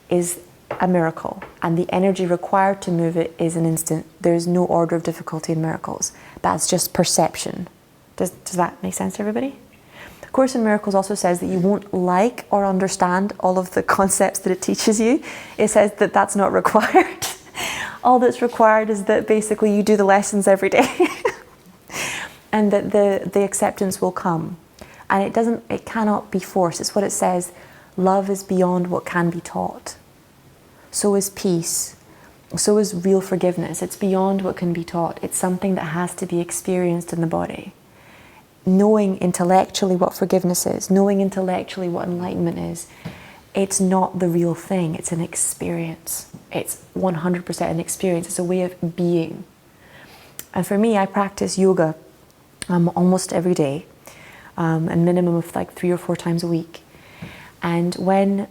Speaker 1: is a miracle, and the energy required to move it is an instant. There's no order of difficulty in miracles. That's just perception. Does that make sense to everybody? The Course in Miracles also says that you won't like or understand all of the concepts that it teaches you. It says that that's not required. All that's required is that basically you do the lessons every day and that the acceptance will come. And it cannot be forced. It's what it says, love is beyond what can be taught. So is peace. So is real forgiveness. It's beyond what can be taught. It's something that has to be experienced in the body. knowing intellectually what forgiveness is, knowing intellectually what enlightenment is, it's not the real thing. It's an experience. It's 100% an experience. It's a way of being. And for me, I practice yoga almost every day, a minimum of like 3 or 4 times a week. And when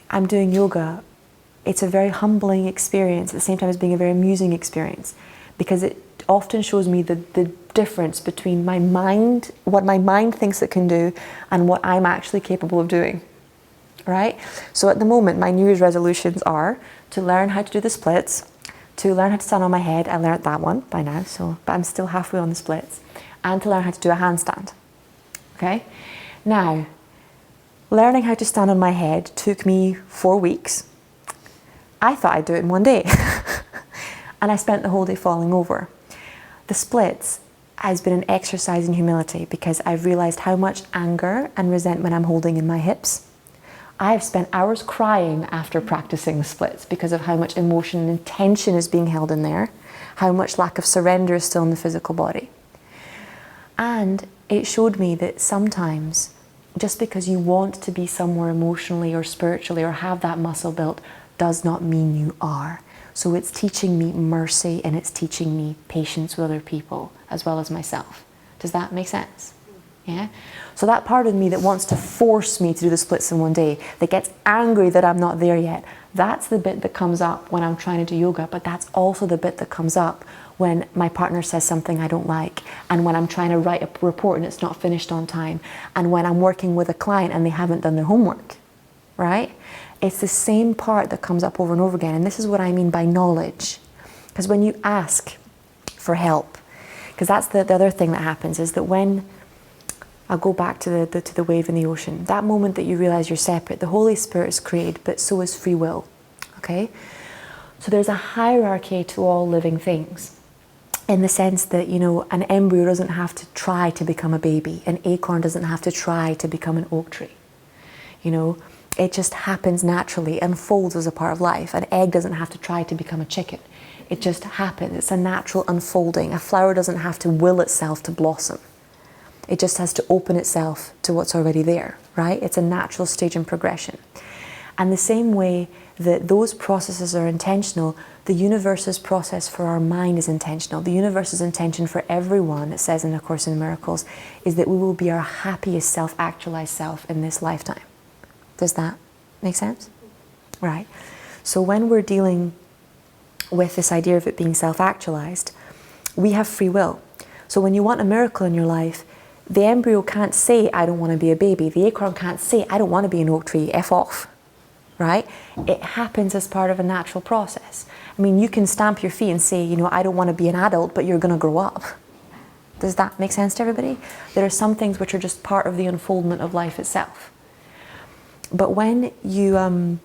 Speaker 1: I'm doing yoga, it's a very humbling experience at the same time as being a very amusing experience, because it often shows me the difference between my mind, what my mind thinks it can do, and what I'm actually capable of doing. Right? So at the moment, my New Year's resolutions are to learn how to do the splits, to learn how to stand on my head. I learned that one by now, but I'm still halfway on the splits, and to learn how to do a handstand. Okay? Now, learning how to stand on my head took me 4 weeks. I thought I'd do it in 1 day. And I spent the whole day falling over. The splits has been an exercise in humility, because I've realized how much anger and resentment I'm holding in my hips. I've spent hours crying after practicing the splits because of how much emotion and intention is being held in there, how much lack of surrender is still in the physical body. And it showed me that sometimes, just because you want to be somewhere emotionally or spiritually or have that muscle built, does not mean you are. So it's teaching me mercy, and it's teaching me patience with other people as well as myself. Does that make sense? Yeah? So that part of me that wants to force me to do the splits in 1 day, that gets angry that I'm not there yet, that's the bit that comes up when I'm trying to do yoga, but that's also the bit that comes up when my partner says something I don't like, and when I'm trying to write a report and it's not finished on time, and when I'm working with a client and they haven't done their homework, right? It's the same part that comes up over and over again, and this is what I mean by knowledge. Because when you ask for help, because that's the other thing that happens, is that when I'll go back to the wave in the ocean. That moment that you realize you're separate, the Holy Spirit is created, but so is free will. Okay? So there's a hierarchy to all living things, in the sense that, you know, an embryo doesn't have to try to become a baby. An acorn doesn't have to try to become an oak tree. You know, it just happens naturally, unfolds as a part of life. An egg doesn't have to try to become a chicken. It just happens. It's a natural unfolding. A flower doesn't have to will itself to blossom. It just has to open itself to what's already there, right? It's a natural stage in progression. And the same way that those processes are intentional, the universe's process for our mind is intentional. The universe's intention for everyone, it says in A Course in Miracles, is that we will be our happiest self-actualized self in this lifetime. Does that make sense? Right. So when we're dealing with this idea of it being self-actualized, we have free will. So when you want a miracle in your life, the embryo can't say, I don't want to be a baby. The acorn can't say, I don't want to be an oak tree, F off, right? It happens as part of a natural process. I mean, you can stamp your feet and say, you know, I don't want to be an adult, but you're going to grow up. Does that make sense to everybody? There are some things which are just part of the unfoldment of life itself. But when you,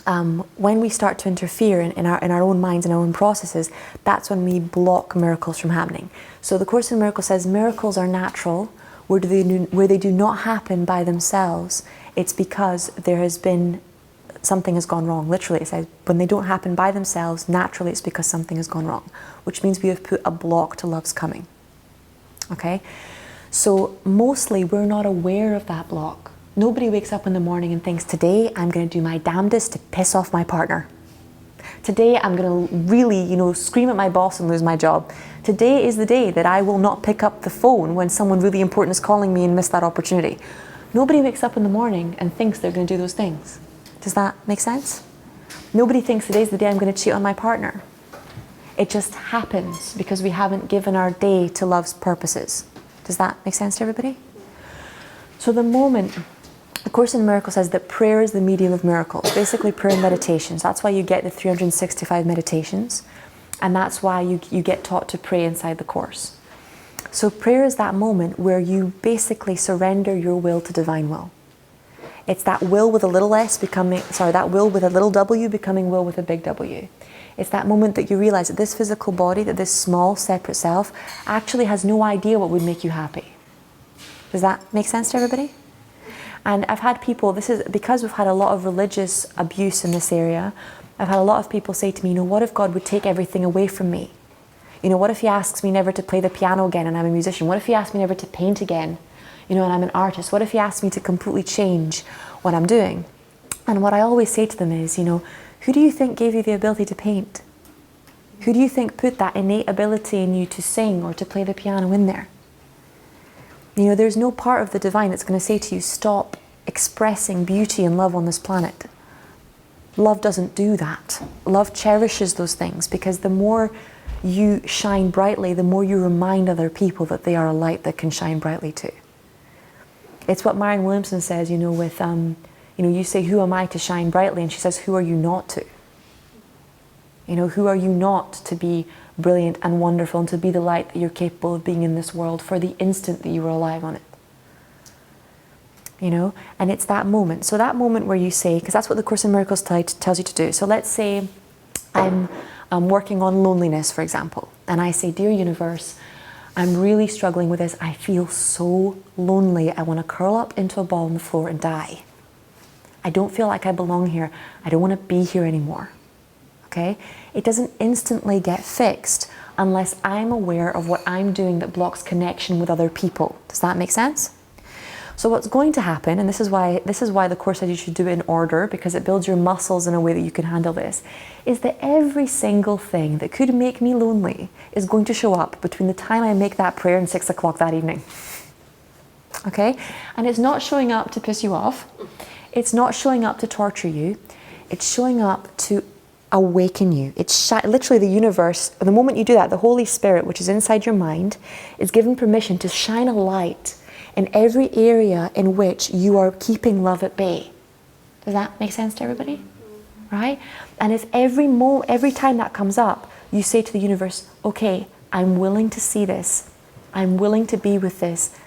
Speaker 1: when we start to interfere in our own minds and our own processes, that's when we block miracles from happening. So the Course in Miracles says miracles are natural, where they do not happen by themselves. It's because there has been, something has gone wrong. Literally, it says when they don't happen by themselves, naturally it's because something has gone wrong, which means we have put a block to love's coming. Okay? So mostly we're not aware of that block. Nobody wakes up in the morning and thinks, today I'm going to do my damnedest to piss off my partner. Today I'm going to really, you know, scream at my boss and lose my job. Today is the day that I will not pick up the phone when someone really important is calling me and miss that opportunity. Nobody wakes up in the morning and thinks they're going to do those things. Does that make sense? Nobody thinks today's the day I'm going to cheat on my partner. It just happens because we haven't given our day to love's purposes. Does that make sense to everybody? So the moment, the Course in Miracles says that prayer is the medium of miracles. Basically prayer and meditations. That's why you get the 365 meditations. And that's why you get taught to pray inside the Course. So prayer is that moment where you basically surrender your will to divine will. It's that will with a little s becoming, that will with a little w becoming will with a big W. It's that moment that you realize that this physical body, that this small separate self actually has no idea what would make you happy. Does that make sense to everybody? And I've had people, this is because we've had a lot of religious abuse in this area, I've had a lot of people say to me, you know, what if God would take everything away from me? You know, what if he asks me never to play the piano again and I'm a musician? What if he asks me never to paint again, you know, and I'm an artist? What if he asks me to completely change what I'm doing? And what I always say to them is, you know, who do you think gave you the ability to paint? Who do you think put that innate ability in you to sing or to play the piano in there? You know, there's no part of the divine that's going to say to you, stop expressing beauty and love on this planet. Love doesn't do that. Love cherishes those things, because the more you shine brightly, the more you remind other people that they are a light that can shine brightly too. It's what Marianne Williamson says, you know, with, you know, you say, who am I to shine brightly? And she says, who are you not to? You know, who are you not to be brilliant and wonderful and to be the light that you're capable of being in this world for the instant that you were alive on it? You know, and it's that moment. So that moment where you say, because that's what the Course in Miracles tells you to do. So let's say I'm working on loneliness, for example, and I say, dear universe, I'm really struggling with this. I feel so lonely. I want to curl up into a ball on the floor and die. I don't feel like I belong here. I don't want to be here anymore. Okay? It doesn't instantly get fixed unless I'm aware of what I'm doing that blocks connection with other people. Does that make sense? So what's going to happen, and this is why the Course says you should do it in order, because it builds your muscles in a way that you can handle this, is that every single thing that could make me lonely is going to show up between the time I make that prayer and 6 o'clock that evening. Okay? And it's not showing up to piss you off. It's not showing up to torture you. It's showing up to awaken you. It's literally the universe. The moment you do that, the Holy Spirit, which is inside your mind, is given permission to shine a light in every area in which you are keeping love at bay. Does that make sense to everybody? Right? And if every time that comes up, you say to the universe, okay, I'm willing to see this. I'm willing to be with this.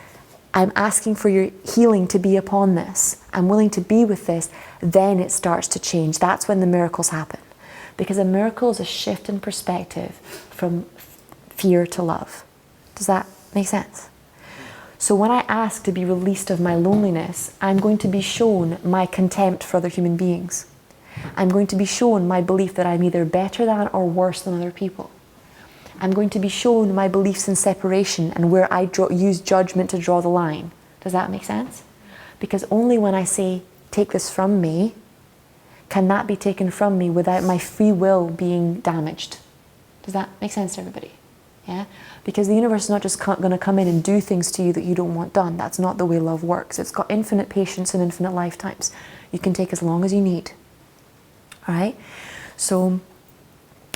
Speaker 1: I'm asking for your healing to be upon this. I'm willing to be with this. Then it starts to change. That's when the miracles happen. Because a miracle is a shift in perspective from fear to love. Does that make sense? So when I ask to be released of my loneliness, I'm going to be shown my contempt for other human beings. I'm going to be shown my belief that I'm either better than or worse than other people. I'm going to be shown my beliefs in separation and where I use judgment to draw the line. Does that make sense? Because only when I say, take this from me, can that be taken from me without my free will being damaged. Does that make sense to everybody? Yeah? Because the universe is not just going to come in and do things to you that you don't want done. That's not the way love works. It's got infinite patience and infinite lifetimes. You can take as long as you need. All right? So,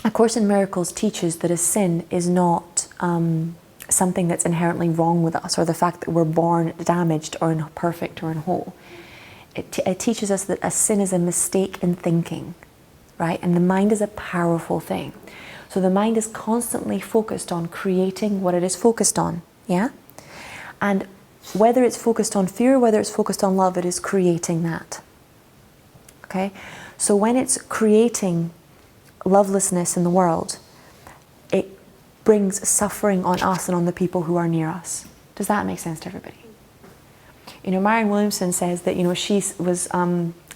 Speaker 1: A Course in Miracles teaches that a sin is not something that's inherently wrong with us, or the fact that we're born damaged or imperfect or whole. It teaches us that a sin is a mistake in thinking, right? And the mind is a powerful thing. So the mind is constantly focused on creating what it is focused on, yeah? And whether it's focused on fear, whether it's focused on love, it is creating that, okay? So when it's creating lovelessness in the world, it brings suffering on us and on the people who are near us. Does that make sense to everybody? You know, Marianne Williamson says that, you know, she was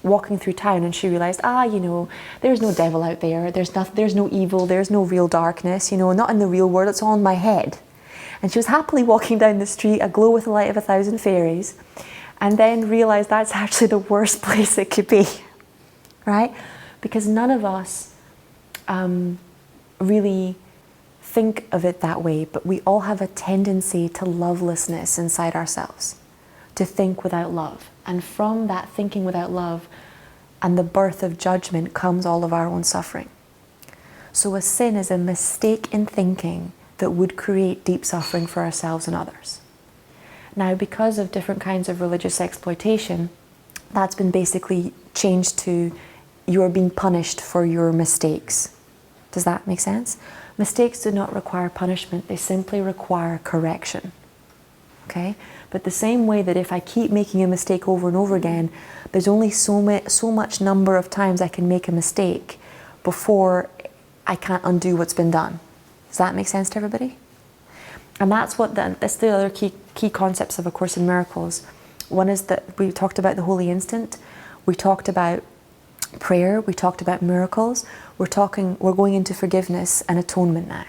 Speaker 1: walking through town and she realized, you know, there's no devil out there, there's no evil, there's no real darkness, you know, not in the real world, it's all in my head. And she was happily walking down the street, aglow with the light of 1,000 fairies, and then realized that's actually the worst place it could be, right? Because none of us really think of it that way, but we all have a tendency to lovelessness inside ourselves, to think without love. And from that thinking without love and the birth of judgment comes all of our own suffering. So a sin is a mistake in thinking that would create deep suffering for ourselves and others. Now, because of different kinds of religious exploitation, that's been basically changed to you are being punished for your mistakes. Does that make sense? Mistakes do not require punishment, they simply require correction. Okay? But the same way that if I keep making a mistake over and over again, there's only so much number of times I can make a mistake before I can't undo what's been done. Does that make sense to everybody? And that's the other key concepts of A Course in Miracles. One is that we talked about the holy instant, we talked about prayer, we talked about miracles, we're going into forgiveness and atonement now.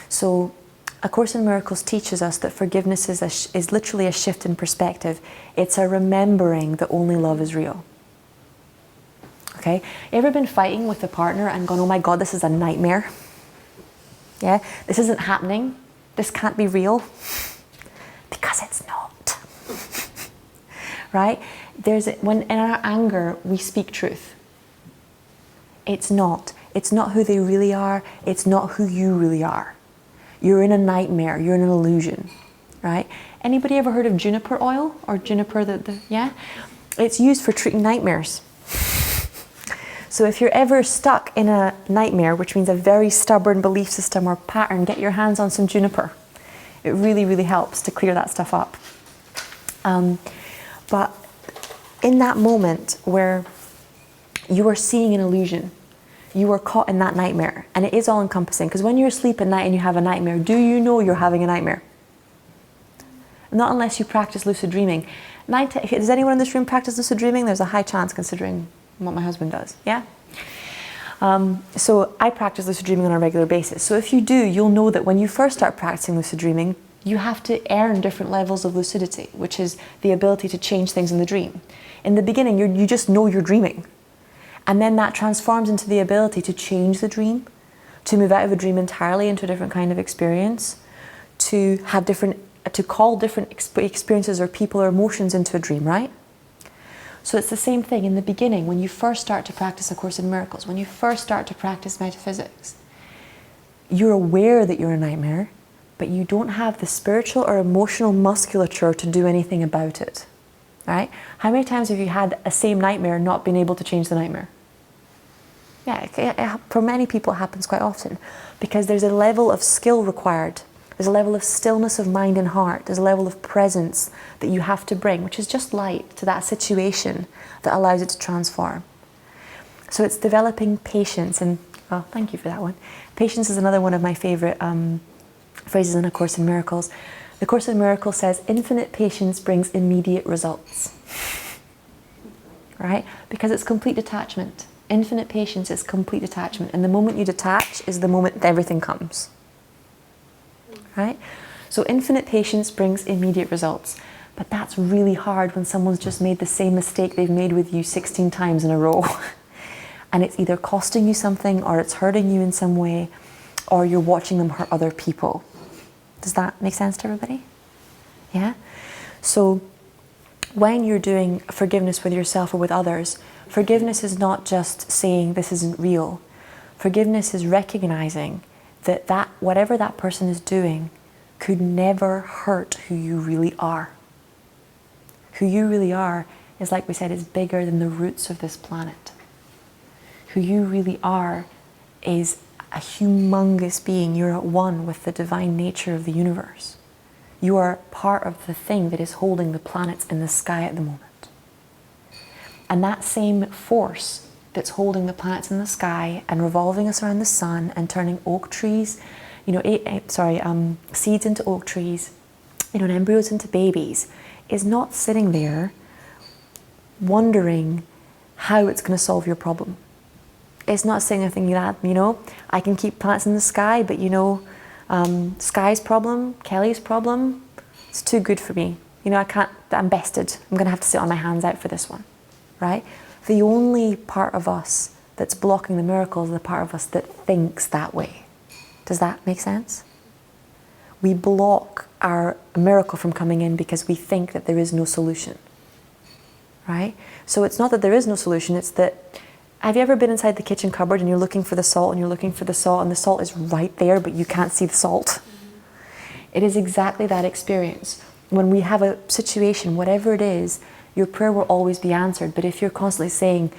Speaker 1: So A Course in Miracles teaches us that forgiveness is literally a shift in perspective. It's a remembering that only love is real. Okay? Ever been fighting with a partner and gone, oh my God, this is a nightmare? Yeah? This isn't happening. This can't be real. Because it's not. Right? When in our anger, we speak truth. It's not. It's not who they really are. It's not who you really are. You're in a nightmare. You're in an illusion. Right? Anybody ever heard of juniper oil? Or juniper, yeah? It's used for treating nightmares. So if you're ever stuck in a nightmare, which means a very stubborn belief system or pattern, get your hands on some juniper. It really, really helps to clear that stuff up. But in that moment where you are seeing an illusion, you are caught in that nightmare, and it is all encompassing, because when you're asleep at night and you have a nightmare, do you know you're having a nightmare? Not unless you practice lucid dreaming. Does anyone in this room practice lucid dreaming? There's a high chance considering what my husband does, yeah? So I practice lucid dreaming on a regular basis. So if you do, you'll know that when you first start practicing lucid dreaming, you have to earn different levels of lucidity, which is the ability to change things in the dream. In the beginning, you just know you're dreaming. And then that transforms into the ability to change the dream, to move out of a dream entirely into a different kind of experience, to call different experiences or people or emotions into a dream, right? So it's the same thing in the beginning when you first start to practice A Course in Miracles, when you first start to practice metaphysics. You're aware that you're a nightmare, but you don't have the spiritual or emotional musculature to do anything about it, right? How many times have you had a same nightmare and not been able to change the nightmare? Yeah, for many people it happens quite often because there's a level of skill required. There's a level of stillness of mind and heart. There's a level of presence that you have to bring, which is just light to that situation that allows it to transform. So it's developing patience, and well, thank you for that one. Patience is another one of my favorite phrases in A Course in Miracles. The Course in Miracles says, infinite patience brings immediate results. Right? Because it's complete detachment. Infinite patience is complete detachment. And the moment you detach is the moment everything comes. Right? So infinite patience brings immediate results. But that's really hard when someone's just made the same mistake they've made with you 16 times in a row. And it's either costing you something, or it's hurting you in some way, or you're watching them hurt other people. Does that make sense to everybody? Yeah? So when you're doing forgiveness with yourself or with others, forgiveness is not just saying this isn't real. Forgiveness is recognizing that whatever that person is doing could never hurt who you really are. Who you really are is, like we said, is bigger than the roots of this planet. Who you really are is a humongous being. You're at one with the divine nature of the universe. You are part of the thing that is holding the planets in the sky at the moment. And that same force that's holding the planets in the sky and revolving us around the sun and turning oak trees, seeds into oak trees, and embryos into babies, is not sitting there wondering how it's going to solve your problem. It's not saying anything like that, I can keep planets in the sky, but Sky's problem, Kelly's problem, it's too good for me. I can't, I'm bested. I'm going to have to sit on my hands out for this one, right? The only part of us that's blocking the miracle is the part of us that thinks that way. Does that make sense? We block our miracle from coming in because we think that there is no solution, right? So it's not that there is no solution, it's that, have you ever been inside the kitchen cupboard and you're looking for the salt and you're looking for the salt and the salt is right there but you can't see the salt? It is exactly that experience. When we have a situation, whatever it is, your prayer will always be answered. But if you're constantly saying,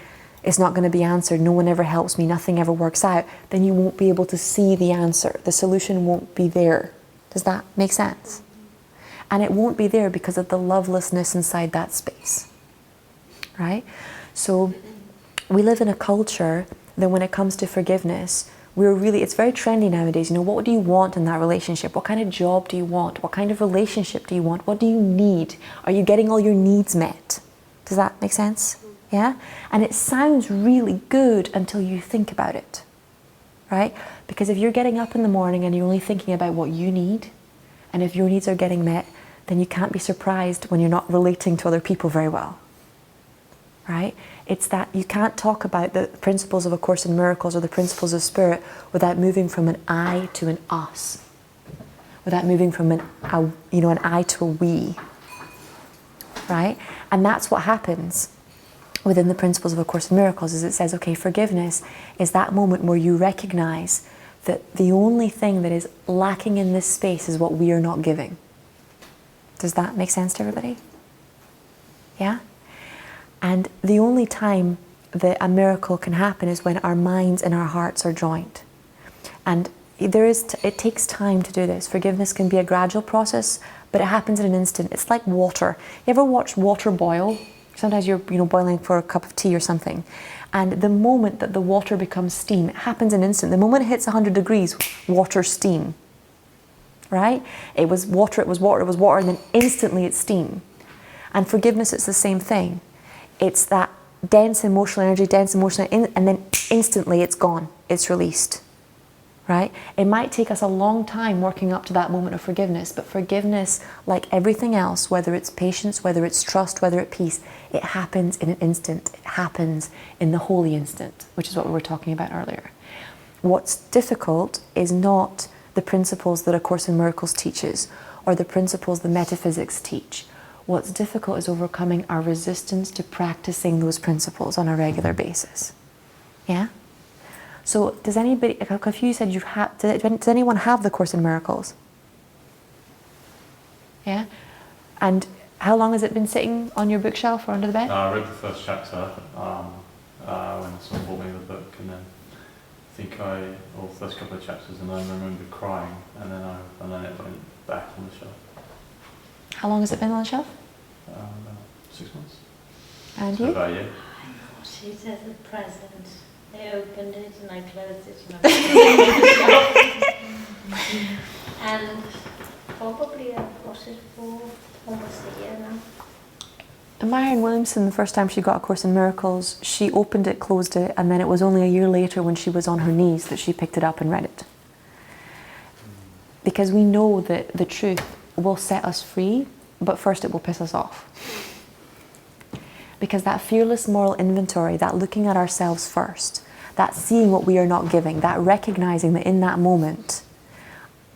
Speaker 1: it's not going to be answered, no one ever helps me, nothing ever works out, then you won't be able to see the answer. The solution won't be there. Does that make sense? And it won't be there because of the lovelessness inside that space. Right? So we live in a culture that when it comes to forgiveness, it's very trendy nowadays. What do you want in that relationship? What kind of job do you want? What kind of relationship do you want? What do you need? Are you getting all your needs met? Does that make sense? Yeah? And it sounds really good until you think about it. right? Because if you're getting up in the morning and you're only thinking about what you need, and if your needs are getting met, then you can't be surprised when you're not relating to other people very well, right? It's that you can't talk about the principles of A Course in Miracles or the principles of Spirit without moving from an I to an us, without moving from an I to a we, right? And that's what happens within the principles of A Course in Miracles. Is it says, okay, forgiveness is that moment where you recognize that the only thing that is lacking in this space is what we are not giving. Does that make sense to everybody? Yeah? And the only time that a miracle can happen is when our minds and our hearts are joined. And it takes time to do this. Forgiveness can be a gradual process, but it happens in an instant. It's like water. You ever watch water boil? Sometimes you're boiling for a cup of tea or something. And the moment that the water becomes steam, it happens in an instant. The moment it hits 100 degrees, water, steam. Right? It was water, and then instantly it's steam. And forgiveness, it's the same thing. It's that dense emotional energy, and then instantly it's gone. It's released. Right? It might take us a long time working up to that moment of forgiveness, but forgiveness, like everything else, whether it's patience, whether it's trust, whether it's peace, it happens in an instant. It happens in the holy instant, which is what we were talking about earlier. What's difficult is not the principles that A Course in Miracles teaches, or the principles the metaphysics teach. What's difficult is overcoming our resistance to practicing those principles on a regular basis. Yeah? So does anybody, if you said does anyone have the Course in Miracles? Yeah? And how long has it been sitting on your bookshelf or under the bed?
Speaker 2: I read the first chapter when someone bought me the book, and then I think the first couple of chapters, and I remember crying, and then it went back on the shelf.
Speaker 1: How long has it been on the shelf?
Speaker 2: About 6 months.
Speaker 1: And
Speaker 2: So
Speaker 1: you?
Speaker 2: about a year.
Speaker 5: She says a present. I opened it and I closed it and I and probably I've got it for almost a year now.
Speaker 1: Marianne Williamson, the first time she got A Course in Miracles, she opened it, closed it, and then it was only a year later when she was on her knees that she picked it up and read it. Because we know that the truth will set us free, but first it will piss us off. Because that fearless moral inventory, that looking at ourselves first, that seeing what we are not giving, that recognizing that in that moment,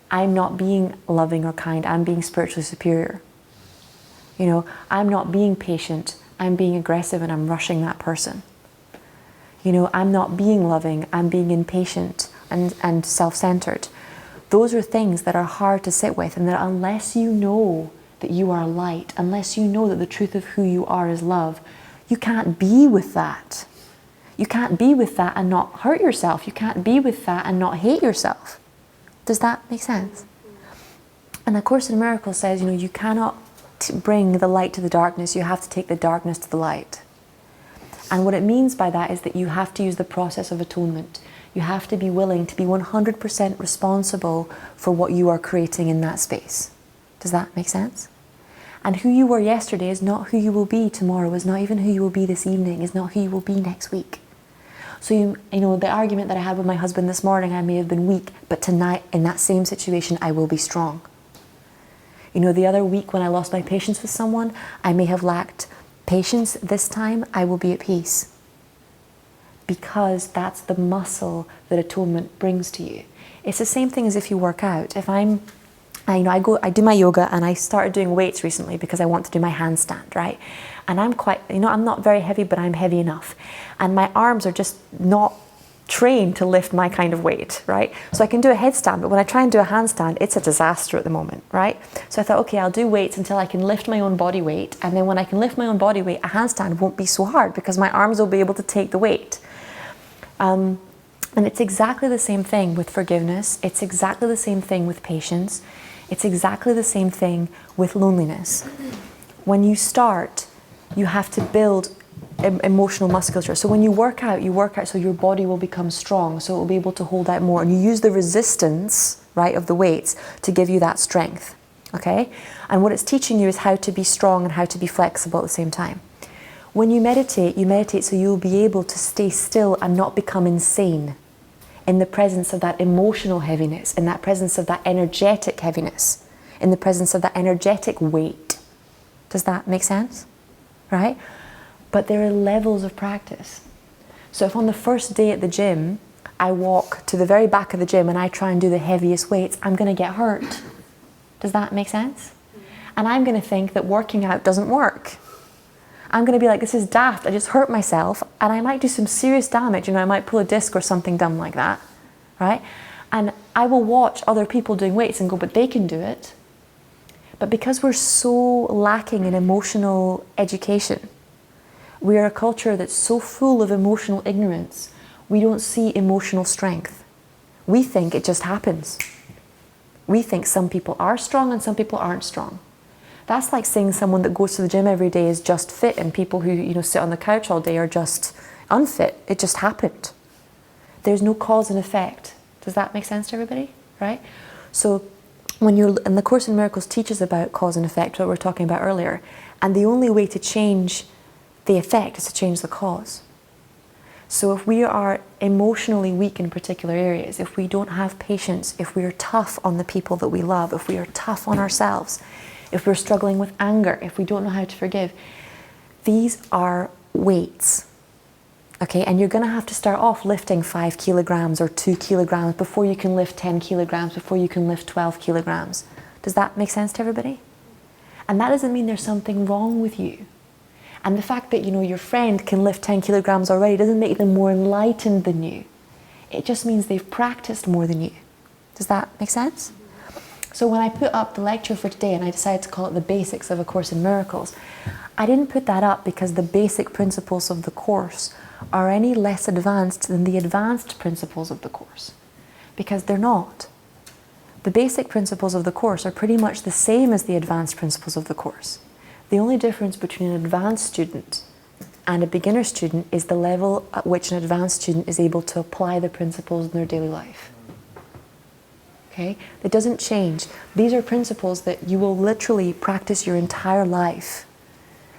Speaker 1: I'm not being loving or kind, I'm being spiritually superior. I'm not being patient, I'm being aggressive and I'm rushing that person. I'm not being loving, I'm being impatient and self-centered. Those are things that are hard to sit with, and that unless you know that you are light, unless you know that the truth of who you are is love, you can't be with that. You can't be with that and not hurt yourself. You can't be with that and not hate yourself. Does that make sense? And A Course in Miracles says, you cannot bring the light to the darkness. You have to take the darkness to the light. And what it means by that is that you have to use the process of atonement. You have to be willing to be 100% responsible for what you are creating in that space. Does that make sense? And who you were yesterday is not who you will be tomorrow, is not even who you will be this evening, is not who you will be next week. So the argument that I had with my husband this morning, I may have been weak, but tonight in that same situation, I will be strong. The other week when I lost my patience with someone, I may have lacked patience. This time, I will be at peace. Because that's the muscle that atonement brings to you. It's the same thing as if you work out. If I do my yoga, and I started doing weights recently because I want to do my handstand, right? And I'm quite, I'm not very heavy, but I'm heavy enough. And my arms are just not trained to lift my kind of weight, right? So I can do a headstand, but when I try and do a handstand, it's a disaster at the moment, right? So I thought, okay, I'll do weights until I can lift my own body weight. And then when I can lift my own body weight, a handstand won't be so hard because my arms will be able to take the weight. And it's exactly the same thing with forgiveness. It's exactly the same thing with patience. It's exactly the same thing with loneliness. When you start, you have to build emotional musculature. So when you work out so your body will become strong, so it will be able to hold out more. And you use the resistance, right, of the weights to give you that strength, okay? And what it's teaching you is how to be strong and how to be flexible at the same time. When you meditate so you'll be able to stay still and not become insane. in the presence of that emotional heaviness, in that presence of that energetic heaviness, in the presence of that energetic weight. Does that make sense? Right? But there are levels of practice. So if on the first day at the gym, I walk to the very back of the gym and I try and do the heaviest weights, I'm going to get hurt. Does that make sense? And I'm going to think that working out doesn't work. I'm going to be like, this is daft, I just hurt myself, and I might do some serious damage, I might pull a disc or something dumb like that, right? And I will watch other people doing weights and go, but they can do it. But because we're so lacking in emotional education, we are a culture that's so full of emotional ignorance, we don't see emotional strength. We think it just happens. We think some people are strong and some people aren't strong. That's like saying someone that goes to the gym every day is just fit, and people who sit on the couch all day are just unfit. It just happened. There's no cause and effect. Does that make sense to everybody? Right? So when and the Course in Miracles teaches about cause and effect, what we were talking about earlier, and the only way to change the effect is to change the cause. So if we are emotionally weak in particular areas, if we don't have patience, if we are tough on the people that we love, if we are tough on ourselves, if we're struggling with anger, if we don't know how to forgive, these are weights. Okay, and you're going to have to start off lifting 5 kilograms or 2 kilograms before you can lift 10 kilograms, before you can lift 12 kilograms. Does that make sense to everybody? And that doesn't mean there's something wrong with you. And the fact that, your friend can lift 10 kilograms already doesn't make them more enlightened than you. It just means they've practiced more than you. Does that make sense? So when I put up the lecture for today and I decided to call it The Basics of A Course in Miracles, I didn't put that up because the basic principles of the Course are any less advanced than the advanced principles of the Course. Because they're not. The basic principles of the Course are pretty much the same as the advanced principles of the Course. The only difference between an advanced student and a beginner student is the level at which an advanced student is able to apply the principles in their daily life. Okay? It doesn't change. These are principles that you will literally practice your entire life.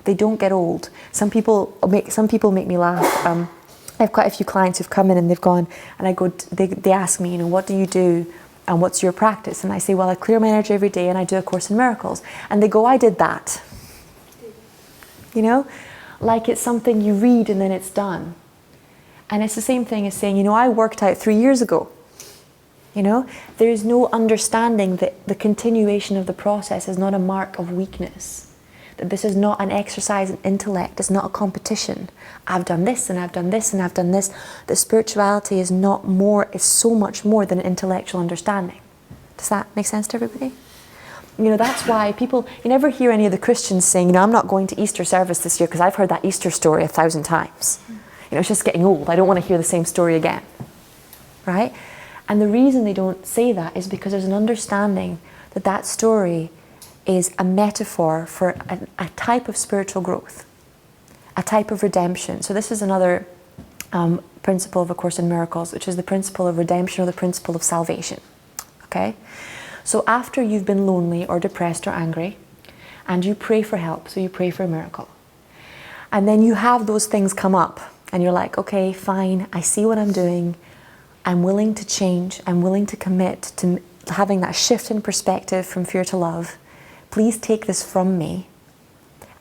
Speaker 1: They don't get old. Some people make me laugh. I have quite a few clients who've come in and they've gone, and I go, they ask me, what do you do and what's your practice? And I say, well, I clear my energy every day and I do A Course in Miracles. And they go, I did that. Like it's something you read and then it's done. And it's the same thing as saying, I worked out 3 years ago. There is no understanding that the continuation of the process is not a mark of weakness. That this is not an exercise in intellect, it's not a competition. I've done this and I've done this and I've done this. That spirituality is so much more than an intellectual understanding. Does that make sense to everybody? That's why you never hear any of the Christians saying, I'm not going to Easter service this year because I've heard that Easter story 1,000 times. It's just getting old. I don't want to hear the same story again. Right? And the reason they don't say that is because there's an understanding that that story is a metaphor for a type of spiritual growth, a type of redemption. So this is another principle of A Course in Miracles, which is the principle of redemption or the principle of salvation. Okay? So after you've been lonely or depressed or angry, and you pray for help, so you pray for a miracle, and then you have those things come up, and you're like, okay, fine, I see what I'm doing, I'm willing to change, I'm willing to commit to having that shift in perspective from fear to love. Please take this from me.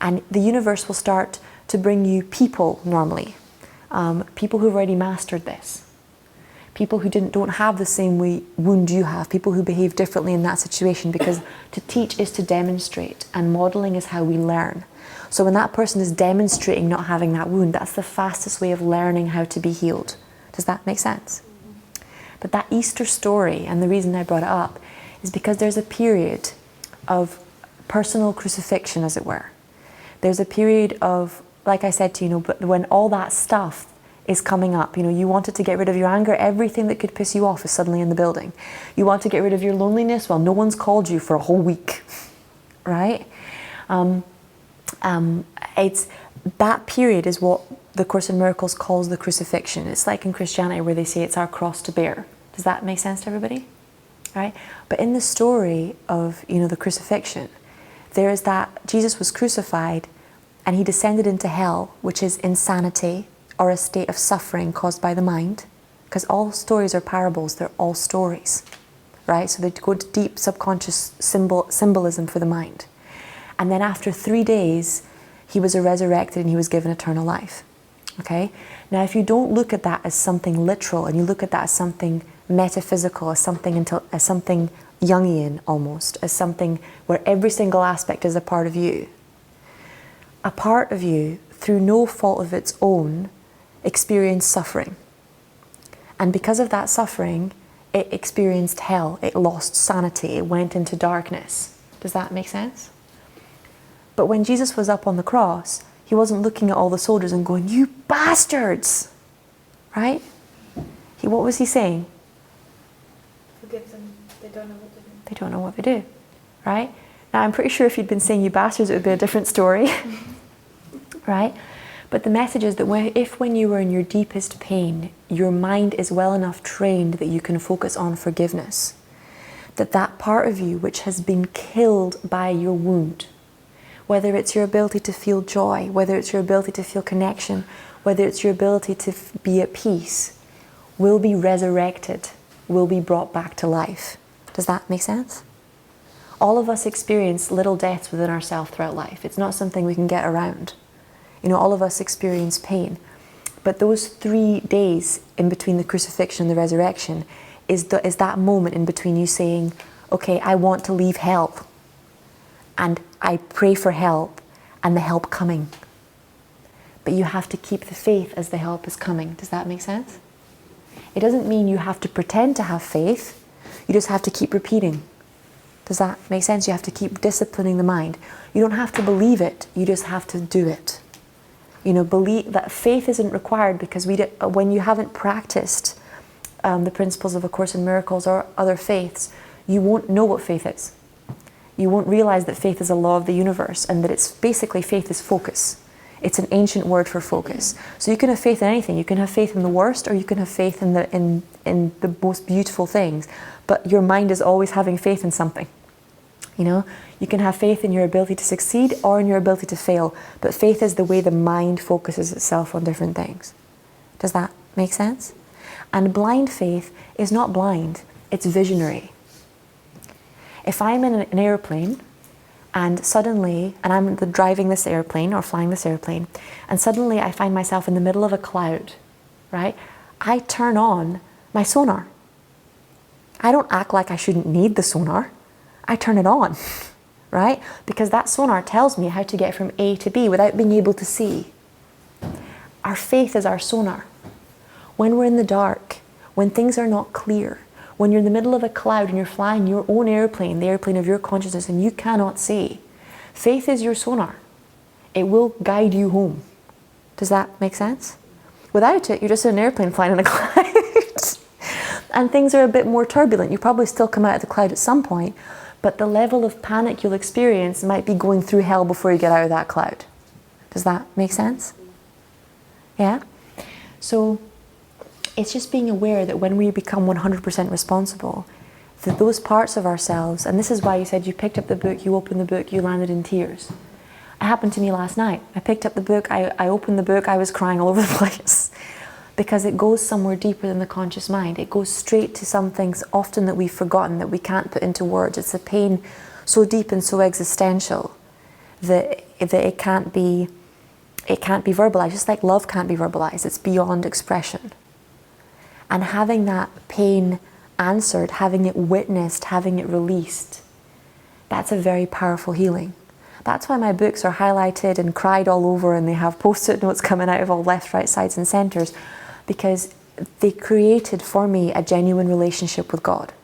Speaker 1: And the universe will start to bring you people normally, people who've already mastered this. People who don't have the same wound you have, people who behave differently in that situation, because to teach is to demonstrate, and modeling is how we learn. So when that person is demonstrating not having that wound, that's the fastest way of learning how to be healed. Does that make sense? But that Easter story, and the reason I brought it up, is because there's a period of personal crucifixion, as it were. There's a period of, like I said to you, but when all that stuff is coming up. You wanted to get rid of your anger, everything that could piss you off is suddenly in the building. You want to get rid of your loneliness, well, no one's called you for a whole week, right? It's that period is what the Course in Miracles calls the crucifixion. It's like in Christianity where they say it's our cross to bear. Does that make sense to everybody? Right? But in the story of, the crucifixion, there is that Jesus was crucified and he descended into hell, which is insanity, or a state of suffering caused by the mind. because all stories are parables, they're all stories, right? So they go to deep subconscious symbolism for the mind. And then after 3 days, he was resurrected and he was given eternal life. Okay? Now, if you don't look at that as something literal, and you look at that as something metaphysical, as something Jungian almost, as something where every single aspect is a part of you, through no fault of its own, experienced suffering. And because of that suffering, it experienced hell, it lost sanity, it went into darkness. Does that make sense? But when Jesus was up on the cross, he wasn't looking at all the soldiers and going, "You bastards!" Right? What was he saying?
Speaker 3: Forgive them, they don't know what to do.
Speaker 1: They don't know what they do. Right? Now, I'm pretty sure if he'd been saying "you bastards," it would be a different story. Right? But the message is that when you were in your deepest pain, your mind is well enough trained that you can focus on forgiveness. That part of you which has been killed by your wound, whether it's your ability to feel joy, whether it's your ability to feel connection, whether it's your ability to be at peace, will be resurrected, will be brought back to life. Does that make sense? All of us experience little deaths within ourselves throughout life. It's not something we can get around. All of us experience pain. But those 3 days in between the crucifixion and the resurrection is that moment in between you saying, okay, I want to leave hell. And I pray for help and the help coming. But you have to keep the faith as the help is coming. Does that make sense? It doesn't mean you have to pretend to have faith. You just have to keep repeating. Does that make sense? You have to keep disciplining the mind. You don't have to believe it. You just have to do it. Believe that faith isn't required, because when you haven't practiced the principles of A Course in Miracles or other faiths, you won't know what faith is. You won't realize that faith is a law of the universe, and that it's basically faith is focus. It's an ancient word for focus. So you can have faith in anything. You can have faith in the worst, or you can have faith in the most beautiful things. But your mind is always having faith in something. You can have faith in your ability to succeed or in your ability to fail. But faith is the way the mind focuses itself on different things. Does that make sense? And blind faith is not blind. It's visionary. If I'm in an airplane and I'm driving this airplane or flying this airplane, and suddenly I find myself in the middle of a cloud, right? I turn on my sonar. I don't act like I shouldn't need the sonar. I turn it on, right? Because that sonar tells me how to get from A to B without being able to see. Our faith is our sonar. When we're in the dark, when things are not clear, when you're in the middle of a cloud and you're flying your own airplane, the airplane of your consciousness, and you cannot see, faith is your sonar. It will guide you home. Does that make sense? Without it, you're just in an airplane flying in a cloud. And things are a bit more turbulent. You probably still come out of the cloud at some point, but the level of panic you'll experience might be going through hell before you get out of that cloud. Does that make sense? Yeah? So it's just being aware that when we become 100% responsible, that those parts of ourselves, and this is why you said you picked up the book, you opened the book, you landed in tears. It happened to me last night. I picked up the book, I opened the book, I was crying all over the place. Because it goes somewhere deeper than the conscious mind. It goes straight to some things often that we've forgotten, that we can't put into words. It's a pain so deep and so existential that it can't be verbalized. Just like love can't be verbalized. It's beyond expression. And having that pain answered, having it witnessed, having it released, that's a very powerful healing. That's why my books are highlighted and cried all over, and they have post-it notes coming out of all left, right, sides and centres, because they created for me a genuine relationship with God.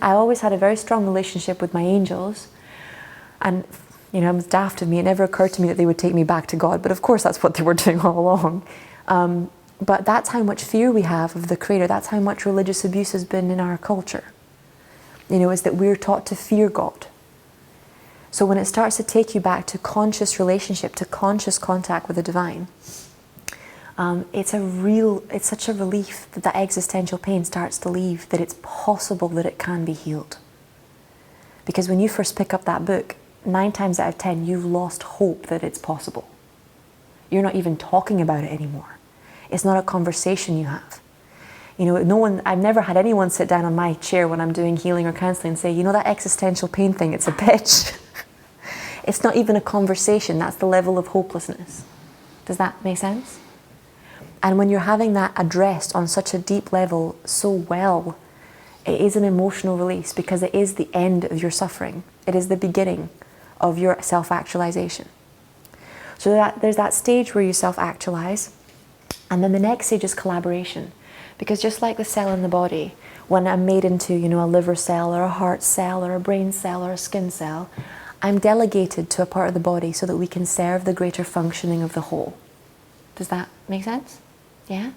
Speaker 1: I always had a very strong relationship with my angels, and it was daft of me. It never occurred to me that they would take me back to God, but of course that's what they were doing all along. But that's how much fear we have of the Creator. That's how much religious abuse has been in our culture. Is that we're taught to fear God. So when it starts to take you back to conscious relationship, to conscious contact with the divine, it's such a relief that existential pain starts to leave, that it's possible that it can be healed. Because when you first pick up that book, 9 times out of 10, you've lost hope that it's possible. You're not even talking about it anymore. It's not a conversation you have. You know, I've never had anyone sit down on my chair when I'm doing healing or counseling and say, you know, that existential pain thing, it's a bitch. It's not even a conversation. That's the level of hopelessness. Does that make sense? And when you're having that addressed on such a deep level so well, it is an emotional release, because it is the end of your suffering. It is the beginning of your self-actualization. So there's that stage where you self-actualize, and then the next stage is collaboration. Because just like the cell in the body, when I'm made into, you know, a liver cell or a heart cell or a brain cell or a skin cell, I'm delegated to a part of the body so that we can serve the greater functioning of the whole. Does that make sense? Yeah?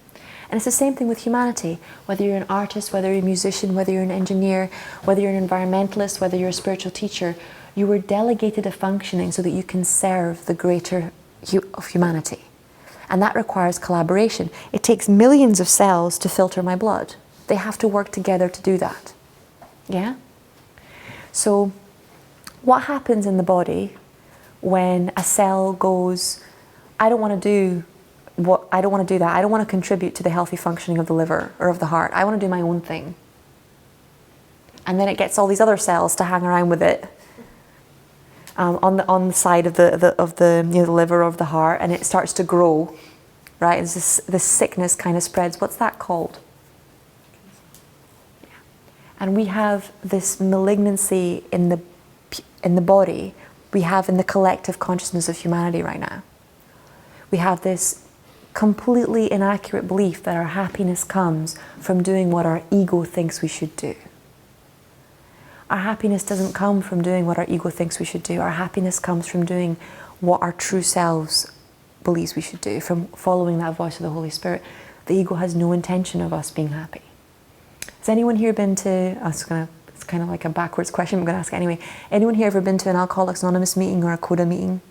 Speaker 1: And it's the same thing with humanity. Whether you're an artist, whether you're a musician, whether you're an engineer, whether you're an environmentalist, whether you're a spiritual teacher, you were delegated a functioning so that you can serve the greater of humanity. And that requires collaboration. It takes millions of cells to filter my blood. They have to work together to do that. Yeah? So what happens in the body when a cell goes, I don't want to do that. I don't want to contribute to the healthy functioning of the liver or of the heart. I want to do my own thing. And then it gets all these other cells to hang around with it on the side of the you know, the liver or of the heart, and it starts to grow, right? And this sickness kind of spreads. What's that called? Yeah. And we have this malignancy in the body. We have in the collective consciousness of humanity right now. We have this completely inaccurate belief that our happiness comes from doing what our ego thinks we should do. Our happiness doesn't come from doing what our ego thinks we should do. Our happiness comes from doing what our true selves believes we should do, from following that voice of the Holy Spirit. The ego has no intention of us being happy. Has anyone here been to, it's kind of like a backwards question, I'm going to ask it anyway. Anyone here ever been to an Alcoholics Anonymous meeting or a CODA meeting?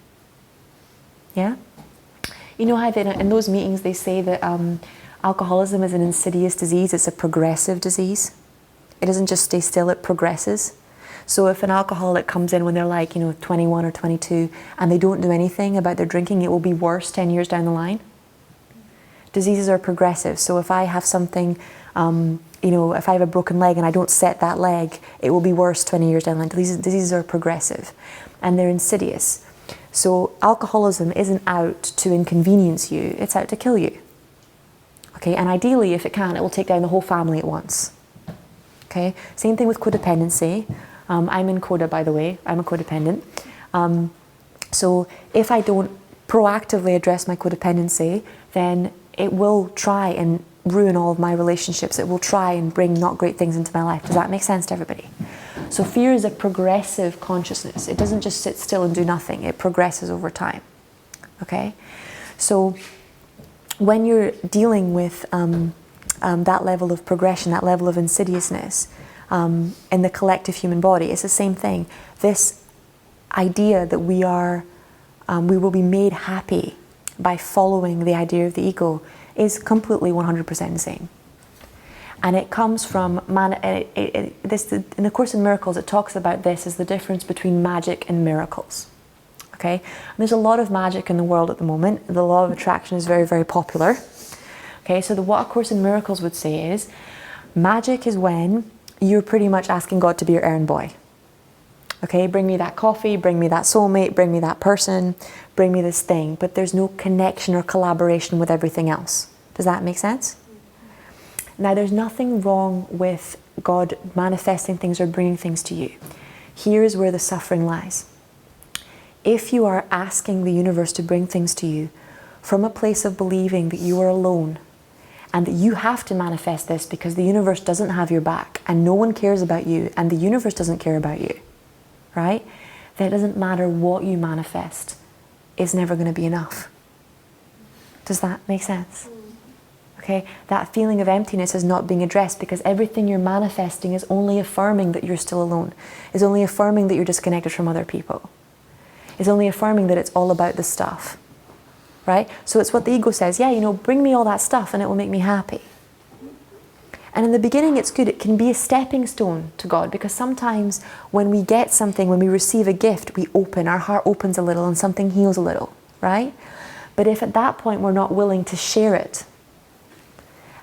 Speaker 1: Yeah? You know how in those meetings they say that alcoholism is an insidious disease, it's a progressive disease. It doesn't just stay still, it progresses. So if an alcoholic comes in when they're like, you know, 21 or 22 and they don't do anything about their drinking, it will be worse 10 years down the line. Diseases are progressive. So if I have something, you know, if I have a broken leg and I don't set that leg, it will be worse 20 years down the line. Diseases are progressive and they're insidious. So alcoholism isn't out to inconvenience you, it's out to kill you. Okay, and ideally, if it can, it will take down the whole family at once. Okay, same thing with codependency. I'm in CODA, by the way. I'm a codependent. So if I don't proactively address my codependency, then it will try and ruin all of my relationships. It will try and bring not great things into my life. Does that make sense to everybody? So fear is a progressive consciousness. It doesn't just sit still and do nothing. It progresses over time. Okay? So when you're dealing with that level of progression, that level of insidiousness in the collective human body, it's the same thing. This idea that we will be made happy by following the idea of the ego is completely 100% insane. And it comes from, in the Course in Miracles, it talks about this as the difference between magic and miracles. Okay? And there's a lot of magic in the world at the moment. The law of attraction is very, very popular. Okay, so what A Course in Miracles would say is, magic is when you're pretty much asking God to be your errand boy. Okay, bring me that coffee, bring me that soulmate, bring me that person, bring me this thing, but there's no connection or collaboration with everything else. Does that make sense? Now, there's nothing wrong with God manifesting things or bringing things to you. Here is where the suffering lies. If you are asking the universe to bring things to you from a place of believing that you are alone and that you have to manifest this because the universe doesn't have your back and no one cares about you and the universe doesn't care about you, right? Then it doesn't matter what you manifest. It's never going to be enough. Does that make sense? Okay, that feeling of emptiness is not being addressed because everything you're manifesting is only affirming that you're still alone, is only affirming that you're disconnected from other people, is only affirming that it's all about the stuff, right? So it's what the ego says, yeah, you know, bring me all that stuff and it will make me happy. And in the beginning it's good, it can be a stepping stone to God, because sometimes when we get something, when we receive a gift, we open, our heart opens a little and something heals a little, right? But if at that point we're not willing to share it,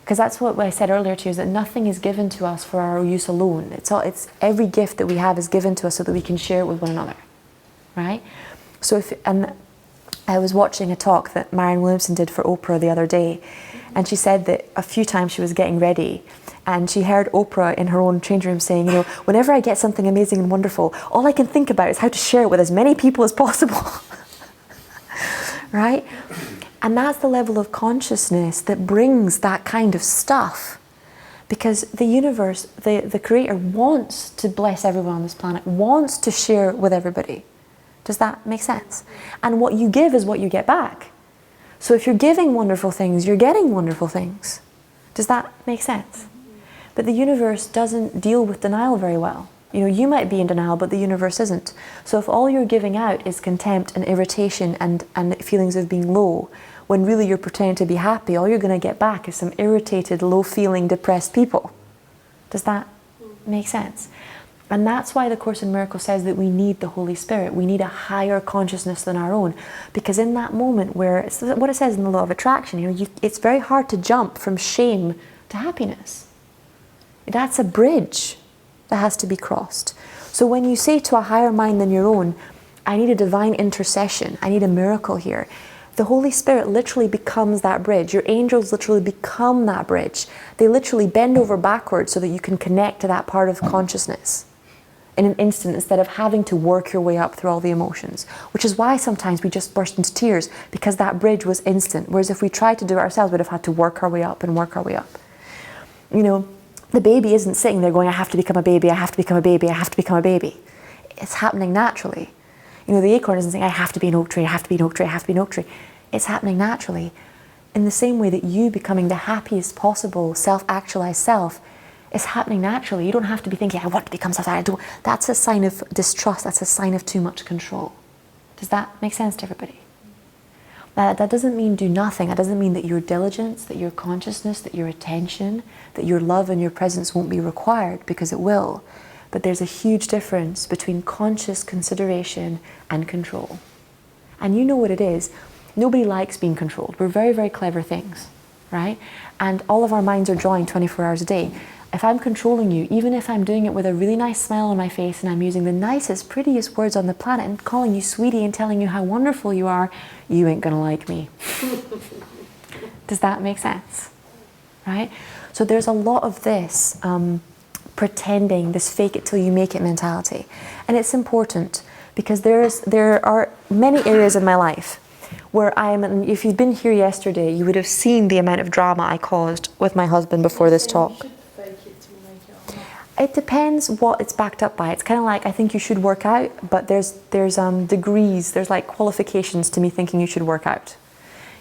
Speaker 1: Because that's what I said earlier to you, is that nothing is given to us for our use alone. It's every gift that we have is given to us so that we can share it with one another, right? So and I was watching a talk that Marianne Williamson did for Oprah the other day, and she said that a few times she was getting ready, and she heard Oprah in her own change room saying, whenever I get something amazing and wonderful, all I can think about is how to share it with as many people as possible, right? And that's the level of consciousness that brings that kind of stuff. Because the universe, the creator wants to bless everyone on this planet, wants to share with everybody. Does that make sense? And what you give is what you get back. So if you're giving wonderful things, you're getting wonderful things. Does that make sense? But the universe doesn't deal with denial very well. You might be in denial, but the universe isn't. So if all you're giving out is contempt and irritation and feelings of being low, when really you're pretending to be happy, all you're going to get back is some irritated, low-feeling, depressed people. Does that make sense? And that's why the Course in Miracles says that we need the Holy Spirit. We need a higher consciousness than our own. Because in that moment where, it's what it says in the law of attraction, it's very hard to jump from shame to happiness. That's a bridge that has to be crossed. So when you say to a higher mind than your own, I need a divine intercession, I need a miracle here, the Holy Spirit literally becomes that bridge. Your angels literally become that bridge. They literally bend over backwards so that you can connect to that part of consciousness in an instant, instead of having to work your way up through all the emotions. Which is why sometimes we just burst into tears, because that bridge was instant. Whereas if we tried to do it ourselves, we'd have had to work our way up and work our way up. The baby isn't sitting there going, I have to become a baby, I have to become a baby, I have to become a baby. It's happening naturally. The acorn isn't saying, I have to be an oak tree, I have to be an oak tree, I have to be an oak tree. It's happening naturally. In the same way that you becoming the happiest possible self-actualized self is happening naturally. You don't have to be thinking, I want to become self-actualized. That's a sign of distrust. That's a sign of too much control. Does that make sense to everybody? That doesn't mean do nothing. That doesn't mean that your diligence, that your consciousness, that your attention, that your love and your presence won't be required, because it will. But there's a huge difference between conscious consideration and control. And you know what it is. Nobody likes being controlled. We're very, very clever things, right? And all of our minds are drawing 24 hours a day. If I'm controlling you, even if I'm doing it with a really nice smile on my face and I'm using the nicest, prettiest words on the planet and calling you sweetie and telling you how wonderful you are, you ain't gonna like me. Does that make sense? Right? So there's a lot of this pretending, this fake it till you make it mentality. And it's important because there are many areas in my life where if you'd been here yesterday, you would have seen the amount of drama I caused with my husband before this talk. It depends what it's backed up by. It's kind of like, I think you should work out, but there's degrees, there's like qualifications to me thinking you should work out.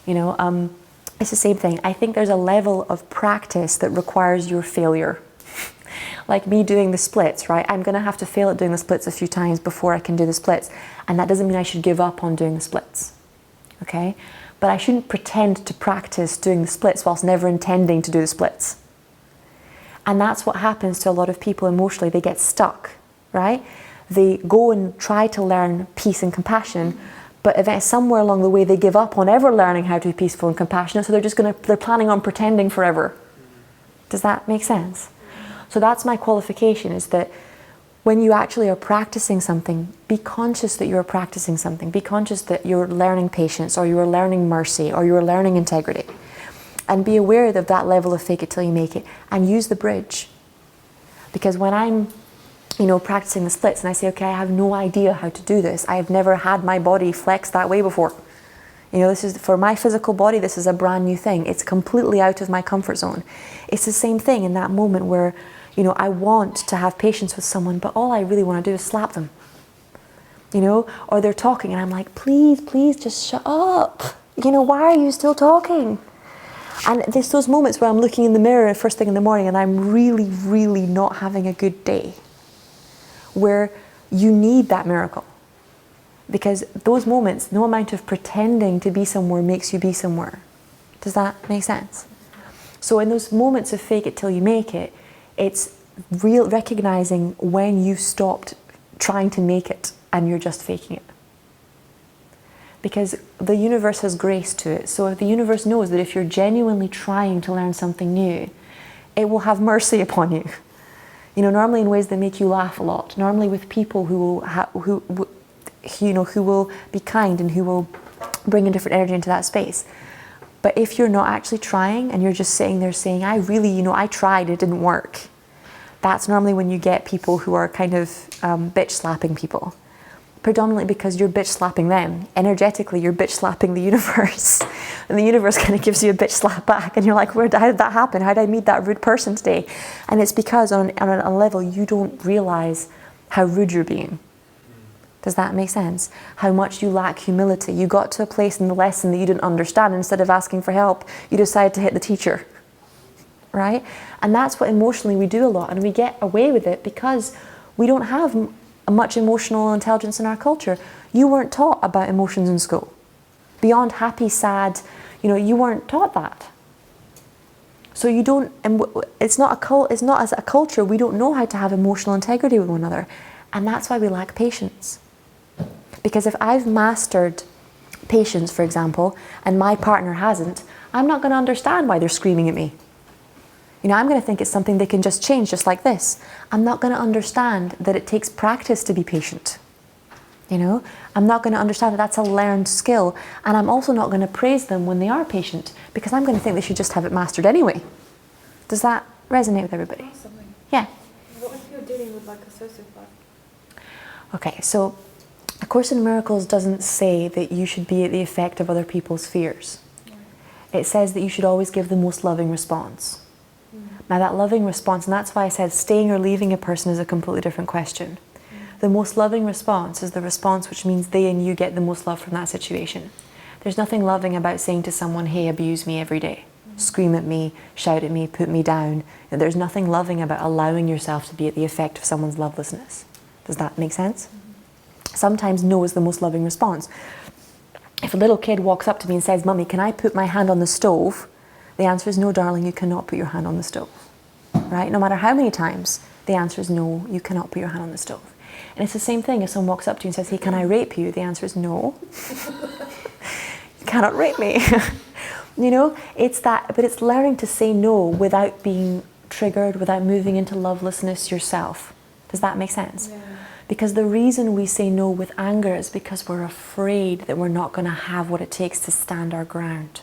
Speaker 1: It's the same thing. I think there's a level of practice that requires your failure. Like me doing the splits, right? I'm going to have to fail at doing the splits a few times before I can do the splits. And that doesn't mean I should give up on doing the splits. Okay? But I shouldn't pretend to practice doing the splits whilst never intending to do the splits. And that's what happens to a lot of people emotionally. They get stuck, right? They go and try to learn peace and compassion, but somewhere along the way they give up on ever learning how to be peaceful and compassionate, so they're planning on pretending forever. Does that make sense? So that's my qualification, is that when you actually are practicing something, be conscious that you're practicing something. Be conscious that you're learning patience, or you're learning mercy, or you're learning integrity. And be aware of that level of fake it till you make it, and use the bridge. Because when I'm, practicing the splits and I say, okay, I have no idea how to do this. I have never had my body flex that way before. This is, for my physical body, this is a brand new thing. It's completely out of my comfort zone. It's the same thing in that moment where, I want to have patience with someone, but all I really want to do is slap them. Or they're talking and I'm like, please, just shut up. Why are you still talking? And there's those moments where I'm looking in the mirror first thing in the morning and I'm really, really not having a good day, where you need that miracle. Because those moments, no amount of pretending to be somewhere makes you be somewhere. Does that make sense? So in those moments of fake it till you make it, it's recognizing when you stopped trying to make it and you're just faking it. because the universe has grace to it. So if the universe knows that if you're genuinely trying to learn something new, it will have mercy upon you. You know, normally in ways that make you laugh a lot. Normally with people who will be kind and who will bring a different energy into that space. But if you're not actually trying and you're just sitting there saying, I really, I tried, it didn't work. That's normally when you get people who are kind of bitch slapping people. Predominantly because you're bitch slapping them. Energetically, you're bitch slapping the universe. And the universe kind of gives you a bitch slap back. And you're like, how did that happen? How did I meet that rude person today? And it's because on a level you don't realize how rude you're being. Does that make sense? How much you lack humility. You got to a place in the lesson that you didn't understand. Instead of asking for help, you decided to hit the teacher. Right? And that's what emotionally we do a lot. And we get away with it because we don't have much emotional intelligence in our culture. You weren't taught about emotions in school. Beyond happy, sad, you weren't taught that. So you don't, and it's not as a culture, we don't know how to have emotional integrity with one another. And that's why we lack patience. Because if I've mastered patience, for example, and my partner hasn't, I'm not going to understand why they're screaming at me. I'm going to think it's something they can just change, just like this. I'm not going to understand that it takes practice to be patient. I'm not going to understand that that's a learned skill. And I'm also not going to praise them when they are patient, because I'm going to think they should just have it mastered anyway. Does that resonate with everybody?
Speaker 3: Something.
Speaker 1: Yeah.
Speaker 3: What if you're dealing with like a sociopath?
Speaker 1: Okay, so A Course in Miracles doesn't say that you should be at the effect of other people's fears. It says that you should always give the most loving response. Now that loving response, and that's why I said staying or leaving a person is a completely different question. The most loving response is the response which means they and you get the most love from that situation. There's nothing loving about saying to someone, hey, abuse me every day. Scream at me, shout at me, put me down. There's nothing loving about allowing yourself to be at the effect of someone's lovelessness. Does that make sense? Sometimes no is the most loving response. If a little kid walks up to me and says, Mummy, can I put my hand on the stove? The answer is no, darling, you cannot put your hand on the stove. Right? No matter how many times, the answer is no, you cannot put your hand on the stove. And it's the same thing if someone walks up to you and says, hey, can I rape you? The answer is no. You cannot rape me. It's that, but it's learning to say no without being triggered, without moving into lovelessness yourself. Does that make sense?
Speaker 3: Yeah.
Speaker 1: Because the reason we say no with anger is because we're afraid that we're not going to have what it takes to stand our ground.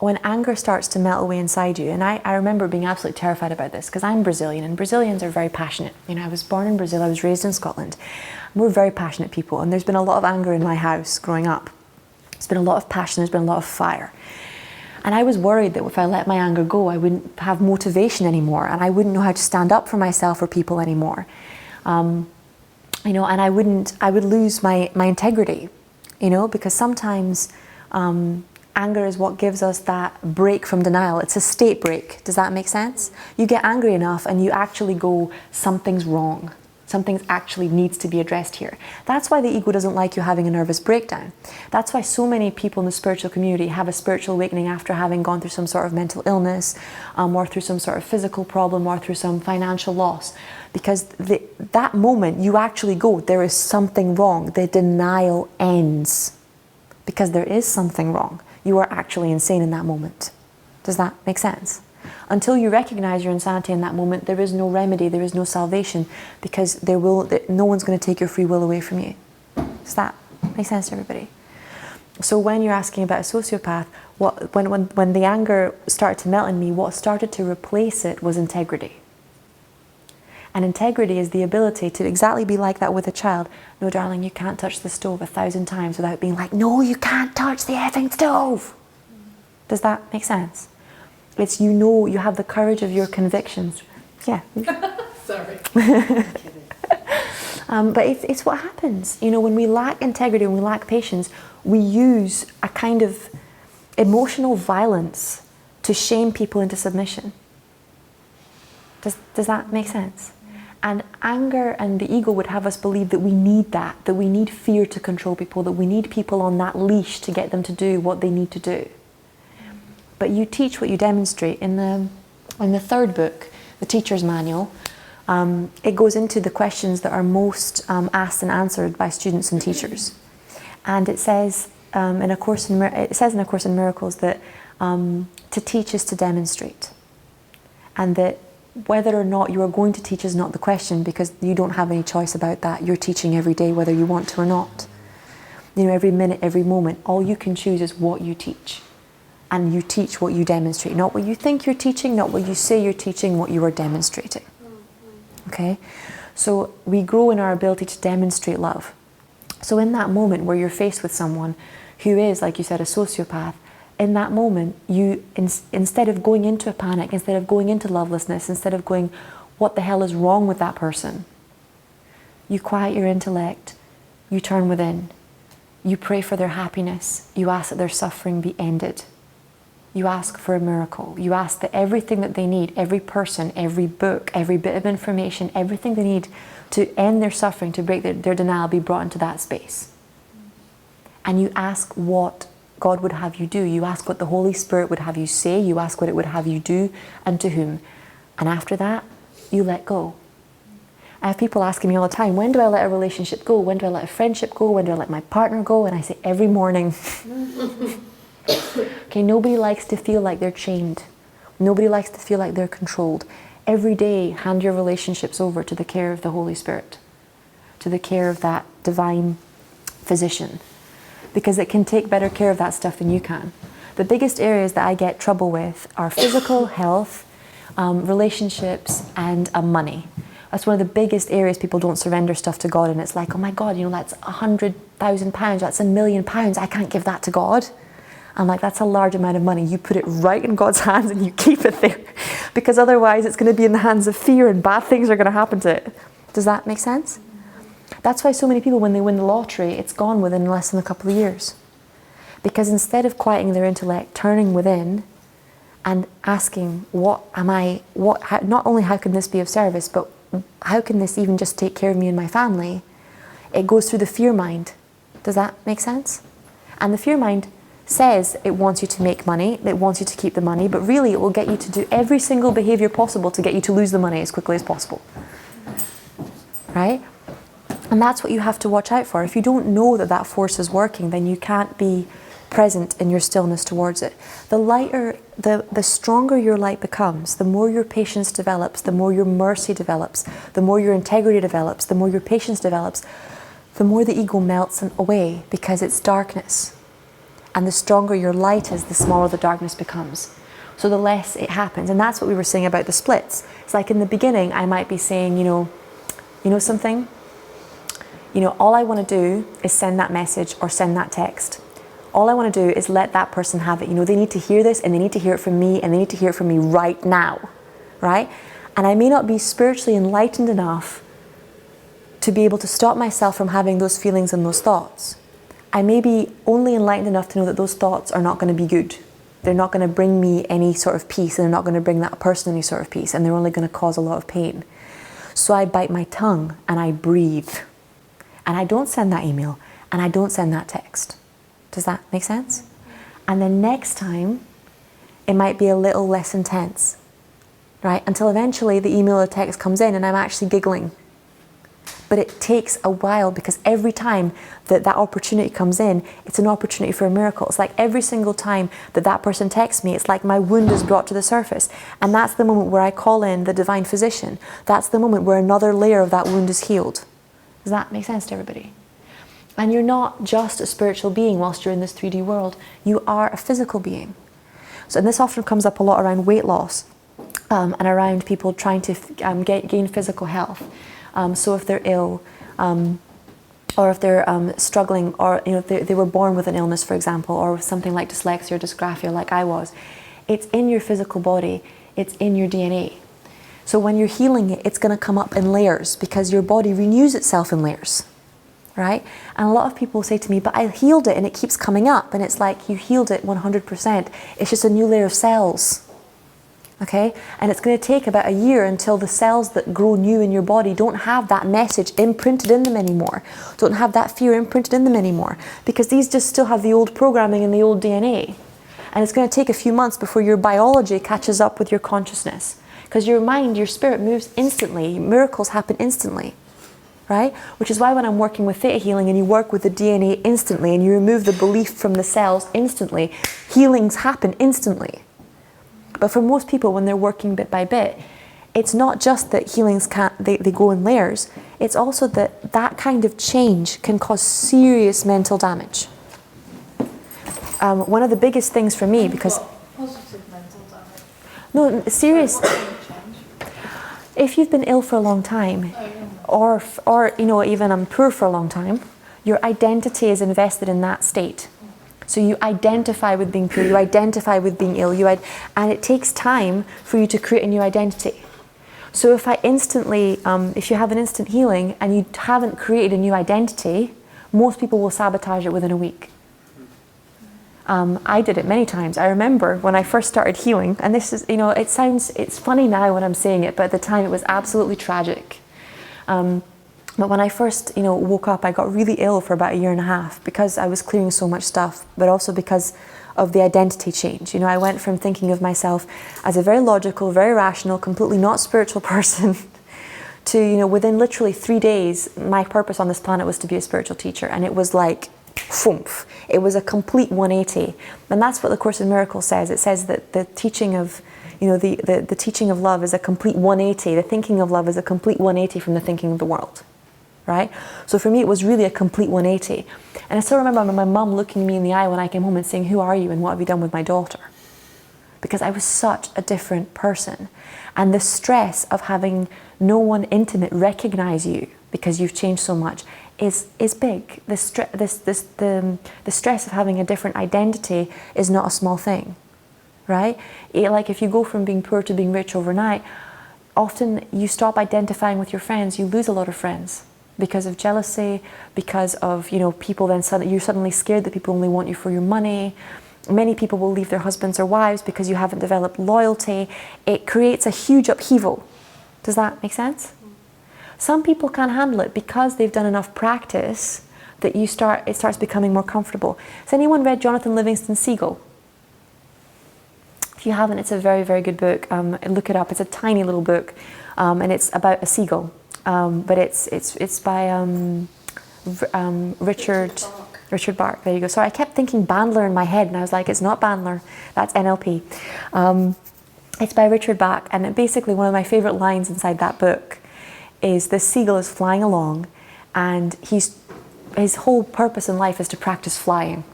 Speaker 1: When anger starts to melt away inside you, and I remember being absolutely terrified about this because I'm Brazilian and Brazilians are very passionate. I was born in Brazil, I was raised in Scotland. We're very passionate people, and there's been a lot of anger in my house growing up. There's been a lot of passion, there's been a lot of fire. And I was worried that if I let my anger go, I wouldn't have motivation anymore, and I wouldn't know how to stand up for myself or people anymore. And I would lose my integrity, because sometimes anger is what gives us that break from denial. It's a state break. Does that make sense? You get angry enough and you actually go, something's wrong. Something actually needs to be addressed here. That's why the ego doesn't like you having a nervous breakdown. That's why so many people in the spiritual community have a spiritual awakening after having gone through some sort of mental illness, or through some sort of physical problem, or through some financial loss. Because that moment you actually go, there is something wrong. The denial ends. Because there is something wrong. You are actually insane in that moment. Does that make sense? Until you recognize your insanity in that moment, there is no remedy, there is no salvation, because no one's going to take your free will away from you. Does that make sense to everybody? So when you're asking about a sociopath, when the anger started to melt in me, what started to replace it was integrity. And integrity is the ability to exactly be like that with a child. No, darling, you can't touch the stove 1,000 times without being like, no, you can't touch the effing stove. Does that make sense? It's you have the courage of your convictions. Yeah.
Speaker 4: Sorry.
Speaker 1: But it's what happens. When we lack integrity, when we lack patience, we use a kind of emotional violence to shame people into submission. Does that make sense? And anger and the ego would have us believe that we need that we need fear to control people, that we need people on that leash to get them to do what they need to do. But you teach what you demonstrate. In the third book, the Teacher's Manual, it goes into the questions that are most asked and answered by students and teachers. And it says in A Course in Miracles that to teach is to demonstrate, and that whether or not you are going to teach is not the question, because you don't have any choice about that. You're teaching every day whether you want to or not. You know, every minute, every moment, all you can choose is what you teach. And you teach what you demonstrate, not what you think you're teaching, not what you say you're teaching, what you are demonstrating. Okay? So we grow in our ability to demonstrate love. So in that moment where you're faced with someone who is, like you said, a sociopath, in that moment, you, instead of going into a panic, instead of going into lovelessness, instead of going, what the hell is wrong with that person? You quiet your intellect, you turn within, you pray for their happiness, you ask that their suffering be ended. You ask for a miracle. You ask that everything that they need, every person, every book, every bit of information, everything they need to end their suffering, to break their denial, be brought into that space. And you ask what God would have you do. You ask what the Holy Spirit would have you say. You ask what it would have you do and to whom. And after that, you let go. I have people asking me all the time, when do I let a relationship go? When do I let a friendship go? When do I let my partner go? And I say, every morning. Okay, nobody likes to feel like they're chained. Nobody likes to feel like they're controlled. Every day, hand your relationships over to the care of the Holy Spirit, to the care of that divine physician, because it can take better care of that stuff than you can. The biggest areas that I get trouble with are physical health, relationships, and money. That's one of the biggest areas people don't surrender stuff to God, and it's like, oh my God, you know, that's £100,000, that's £1,000,000, I can't give that to God. I'm like, that's a large amount of money. You put it right in God's hands and you keep it there, because otherwise it's going to be in the hands of fear and bad things are going to happen to it. Does that make sense? That's why so many people, when they win the lottery, it's gone within less than a couple of years. Because instead of quieting their intellect, turning within and asking, not only how can this be of service, but how can this even just take care of me and my family, it goes through the fear mind. Does that make sense? And the fear mind says it wants you to make money, it wants you to keep the money, but really it will get you to do every single behavior possible to get you to lose the money as quickly as possible. Right? And that's what you have to watch out for. If you don't know that that force is working, then you can't be present in your stillness towards it. The lighter, the stronger your light becomes, the more your patience develops, the more your mercy develops, the more your integrity develops, the more your patience develops, the more the ego melts away, because it's darkness. And the stronger your light is, the smaller the darkness becomes. So the less it happens. And that's what we were saying about the splits. It's like in the beginning, I might be saying, you know something? You know, all I want to do is send that message or send that text. All I want to do is let that person have it. You know, they need to hear this, and they need to hear it from me, and they need to hear it from me right now. Right? And I may not be spiritually enlightened enough to be able to stop myself from having those feelings and those thoughts. I may be only enlightened enough to know that those thoughts are not going to be good. They're not going to bring me any sort of peace, and they're not going to bring that person any sort of peace, and they're only going to cause a lot of pain. So I bite my tongue and I breathe. And I don't send that email, and I don't send that text. Does that make sense? And then next time, it might be a little less intense, right? Until eventually the email or text comes in and I'm actually giggling. But it takes a while, because every time that opportunity comes in, it's an opportunity for a miracle. It's like every single time that person texts me, it's like my wound is brought to the surface. And that's the moment where I call in the divine physician. That's the moment where another layer of that wound is healed. Does that make sense to everybody? And you're not just a spiritual being whilst you're in this 3D world. You are a physical being. So, and this often comes up a lot around weight loss and around people trying to gain physical health. So if they're ill, or if they're struggling, or if they were born with an illness, for example, or with something like dyslexia or dysgraphia, like I was, it's in your physical body, it's in your DNA. So when you're healing it, it's going to come up in layers, because your body renews itself in layers, right? And a lot of people say to me, but I healed it and it keeps coming up. And it's like, you healed it 100%. It's just a new layer of cells. Okay? And it's going to take about a year until the cells that grow new in your body don't have that message imprinted in them anymore, don't have that fear imprinted in them anymore, because these just still have the old programming and the old DNA. And it's going to take a few months before your biology catches up with your consciousness, because your mind, your spirit moves instantly. Miracles happen instantly. right? Which is why when I'm working with theta healing and you work with the DNA instantly and you remove the belief from the cells instantly, healings happen instantly. But for most people, when they're working bit by bit, it's not just that healings they go in layers, it's also that that kind of change can cause serious mental damage. One of the biggest things for me, because...
Speaker 4: Positive mental damage.
Speaker 1: No, serious...
Speaker 4: What kind of change?
Speaker 1: If you've been ill for a long time, or you know, even poor for a long time, your identity is invested in that state. So you identify with being poor, you identify with being ill, and it takes time for you to create a new identity. So if if you have an instant healing and you haven't created a new identity, most people will sabotage it within a week. I did it many times. I remember when I first started healing, and this is, you know, it's funny now when I'm saying it, but at the time it was absolutely tragic. But when I first, you know, woke up, I got really ill for about 1.5 years because I was clearing so much stuff, but also because of the identity change. You know, I went from thinking of myself as a very logical, very rational, completely not spiritual person to, you know, within literally 3 days, my purpose on this planet was to be a spiritual teacher. And it was like, poof, it was a complete 180. And that's what the Course in Miracles says. It says that the teaching of, you know, the teaching of love is a complete 180. The thinking of love is a complete 180 from the thinking of the world. Right? So for me, it was really a complete 180. And I still remember my mum looking me in the eye when I came home and saying, "Who are you and what have you done with my daughter?" Because I was such a different person. And the stress of having no one intimate recognize you because you've changed so much is big. The stress of having a different identity is not a small thing. Right? Like if you go from being poor to being rich overnight, often you stop identifying with your friends, you lose a lot of friends. Because of jealousy, because of, you know, people then you're suddenly scared that people only want you for your money. Many people will leave their husbands or wives because you haven't developed loyalty. It creates a huge upheaval. Does that make sense? Some people can't handle it because they've done enough practice that it starts becoming more comfortable. Has anyone read Jonathan Livingston Seagull? If you haven't, it's a very, very good book. Look it up. It's a tiny little book, and it's about a seagull. But it's by Richard Bach. There you go. Sorry, I kept thinking Bandler in my head, and I was like, it's not Bandler. That's NLP. It's by Richard Bach, and basically one of my favorite lines inside that book is this seagull is flying along, and his whole purpose in life is to practice flying,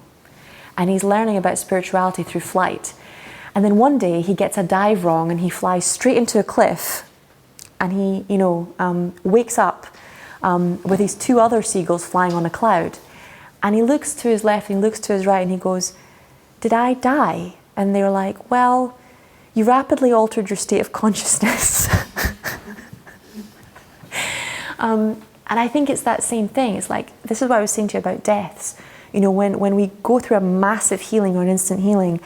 Speaker 1: and he's learning about spirituality through flight. And then one day he gets a dive wrong, and he flies straight into a cliff. And he, you know, wakes up with these 2 other seagulls flying on a cloud. And he looks to his left and he looks to his right and he goes, "Did I die?" And they were like, "Well, you rapidly altered your state of consciousness." And I think it's that same thing. It's like, this is what I was saying to you about deaths. You know, when we go through a massive healing or an instant healing,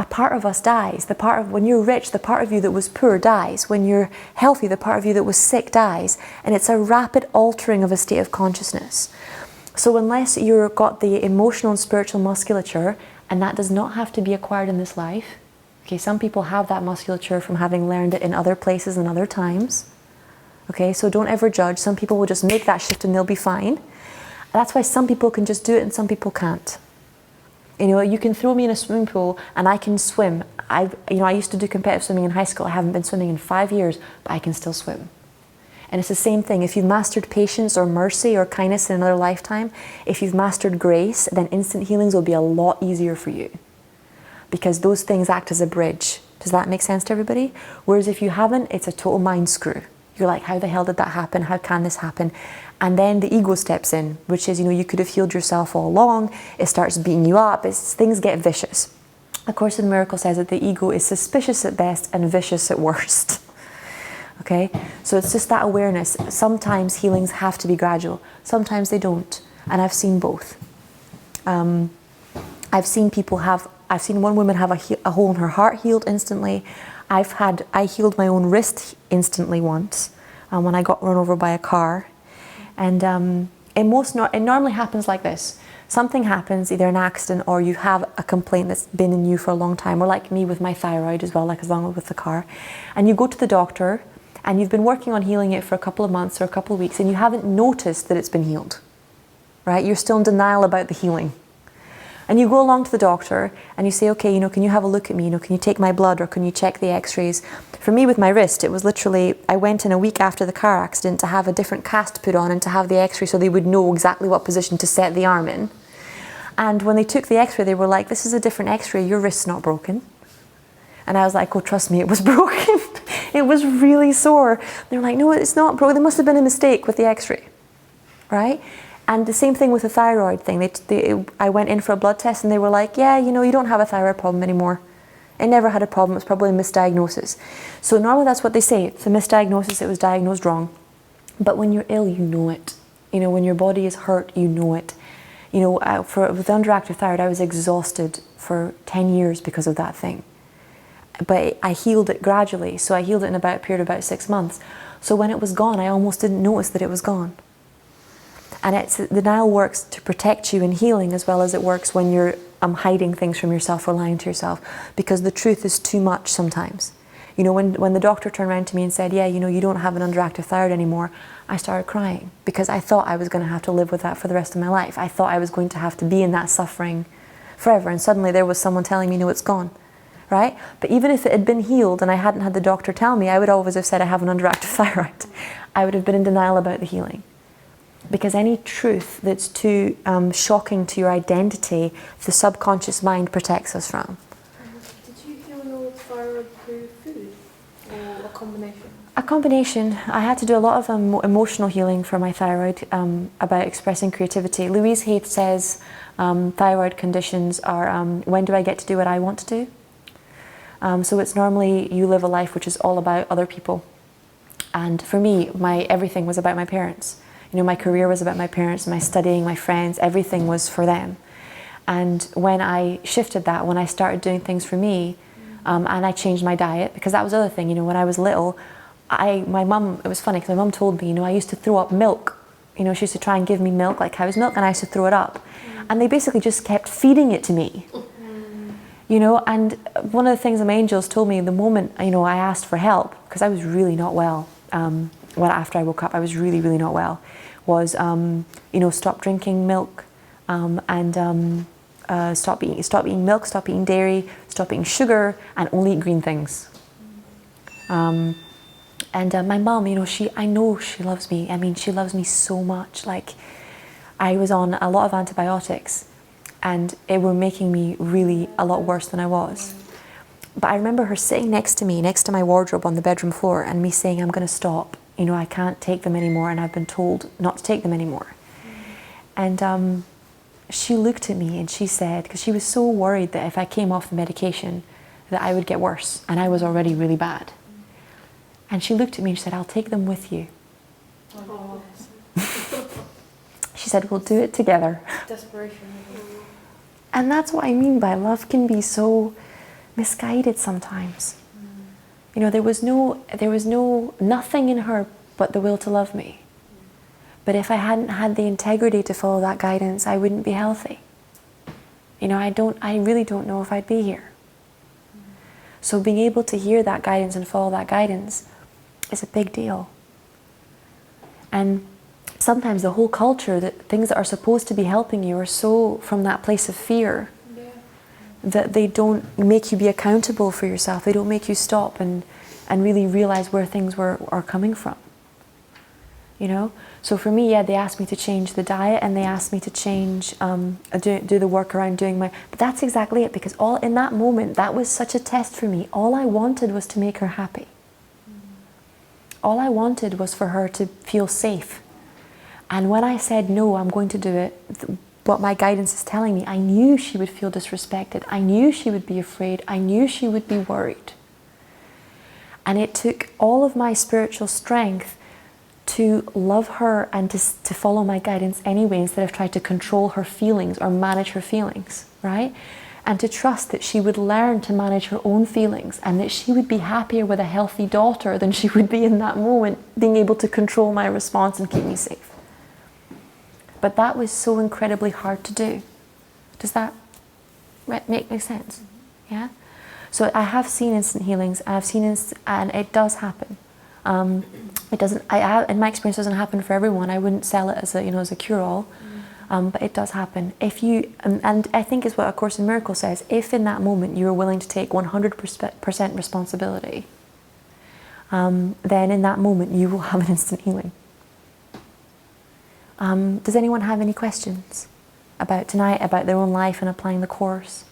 Speaker 1: a part of us dies. When you're rich, the part of you that was poor dies. When you're healthy, the part of you that was sick dies. And it's a rapid altering of a state of consciousness. So unless you've got the emotional and spiritual musculature, and that does not have to be acquired in this life. Okay, some people have that musculature from having learned it in other places and other times. Okay, so don't ever judge. Some people will just make that shift and they'll be fine. That's why some people can just do it and some people can't. You know, you can throw me in a swimming pool and I can swim. I used to do competitive swimming in high school. I haven't been swimming in 5 years, but I can still swim. And it's the same thing. If you've mastered patience or mercy or kindness in another lifetime, if you've mastered grace, then instant healings will be a lot easier for you. Because those things act as a bridge. Does that make sense to everybody? Whereas if you haven't, it's a total mind screw. You're like, how the hell did that happen? How can this happen? And then the ego steps in, which is, you could have healed yourself all along. It starts beating you up. Things get vicious. A Course in Miracles says that the ego is suspicious at best and vicious at worst. Okay? So it's just that awareness. Sometimes healings have to be gradual. Sometimes they don't. And I've seen both. I've seen one woman have a hole in her heart healed instantly. I healed my own wrist instantly once when I got run over by a car. And it normally happens like this. Something happens, either an accident or you have a complaint that's been in you for a long time, or like me with my thyroid as well, like as long as with the car. And you go to the doctor and you've been working on healing it for a couple of months or a couple of weeks, and you haven't noticed that it's been healed, right? You're still in denial about the healing. And you go along to the doctor and you say, okay, can you have a look at me? Can you take my blood, or can you check the x-rays? For me with my wrist, it was literally, I went in a week after the car accident to have a different cast put on and to have the x-ray so they would know exactly what position to set the arm in. And when they took the x-ray, they were like, this is a different x-ray, your wrist's not broken. And I was like, oh, trust me, it was broken. It was really sore. They were like, no, it's not broken. There must have been a mistake with the x-ray, right? And the same thing with the thyroid thing. I went in for a blood test and they were like, yeah, you don't have a thyroid problem anymore. It never had a problem, it's probably a misdiagnosis. So normally that's what they say. It's a misdiagnosis, it was diagnosed wrong. But when you're ill, you know it. When your body is hurt, you know it. With underactive thyroid, I was exhausted for 10 years because of that thing. But I healed it gradually. So I healed it in a period of about 6 months. So when it was gone, I almost didn't notice that it was gone. And denial works to protect you in healing as well as it works when you're hiding things from yourself or lying to yourself, because the truth is too much sometimes. When the doctor turned around to me and said, yeah, you don't have an underactive thyroid anymore, I started crying because I thought I was going to have to live with that for the rest of my life. I thought I was going to have to be in that suffering forever, and suddenly there was someone telling me, no, it's gone, right? But even if it had been healed and I hadn't had the doctor tell me, I would always have said I have an underactive thyroid. I would have been in denial about the healing. Because any truth that's too shocking to your identity, the subconscious mind protects us from.
Speaker 3: Did you heal your thyroid through food, or a combination?
Speaker 1: A combination. I had to do a lot of emotional healing for my thyroid, about expressing creativity. Louise Hay says thyroid conditions are when do I get to do what I want to do? So it's normally you live a life which is all about other people. And for me, everything was about my parents. My career was about my parents, my studying, my friends, everything was for them. And when I shifted that, when I started doing things for me, and I changed my diet, because that was the other thing, when I was little, my mum, it was funny because my mum told me, I used to throw up milk. She used to try and give me milk, like cow's milk, and I used to throw it up. And they basically just kept feeding it to me. And one of the things my angels told me the moment, I asked for help, because I was really not well, after I woke up, I was really, really not well, was, stop drinking milk, and stop eating milk, stop eating dairy, stop eating sugar, and only eat green things. And my mum, I know she loves me. I mean, she loves me so much. Like, I was on a lot of antibiotics, and it were making me really a lot worse than I was. But I remember her sitting next to me, next to my wardrobe on the bedroom floor, and me saying, I'm going to stop. I can't take them anymore, and I've been told not to take them anymore. And she looked at me and she said, because she was so worried that if I came off the medication, that I would get worse, and I was already really bad. And she looked at me and she said, I'll take them with you.
Speaker 3: Oh,
Speaker 1: She said, we'll do it together.
Speaker 3: desperation.
Speaker 1: And that's what I mean by love can be so misguided sometimes. There was nothing in her but the will to love me. But if I hadn't had the integrity to follow that guidance, I wouldn't be healthy. I really don't know if I'd be here. So being able to hear that guidance and follow that guidance is a big deal. And sometimes the whole culture, that things that are supposed to be helping you are so from that place of fear, that they don't make you be accountable for yourself. They don't make you stop and really realize where things are coming from. So for me, they asked me to change the diet, and they asked me to change, do the work around doing but that's exactly it, because in that moment, that was such a test for me. All I wanted was to make her happy. All I wanted was for her to feel safe. And when I said, no, I'm going to do it, what my guidance is telling me, I knew she would feel disrespected. I knew she would be afraid. I knew she would be worried. And it took all of my spiritual strength to love her and to follow my guidance anyway, instead of trying to control her feelings or manage her feelings, right? And to trust that she would learn to manage her own feelings, and that she would be happier with a healthy daughter than she would be in that moment, being able to control my response and keep me safe. But that was so incredibly hard to do. Does that make sense? Yeah? So I have seen instant healings, and it does happen. It doesn't. In my experience, it doesn't happen for everyone. I wouldn't sell it as a as a cure-all, but it does happen. If you and I think is what A Course in Miracles says. If in that moment you are willing to take 100% responsibility, then in that moment you will have an instant healing. Does anyone have any questions about tonight, about their own life and applying the Course?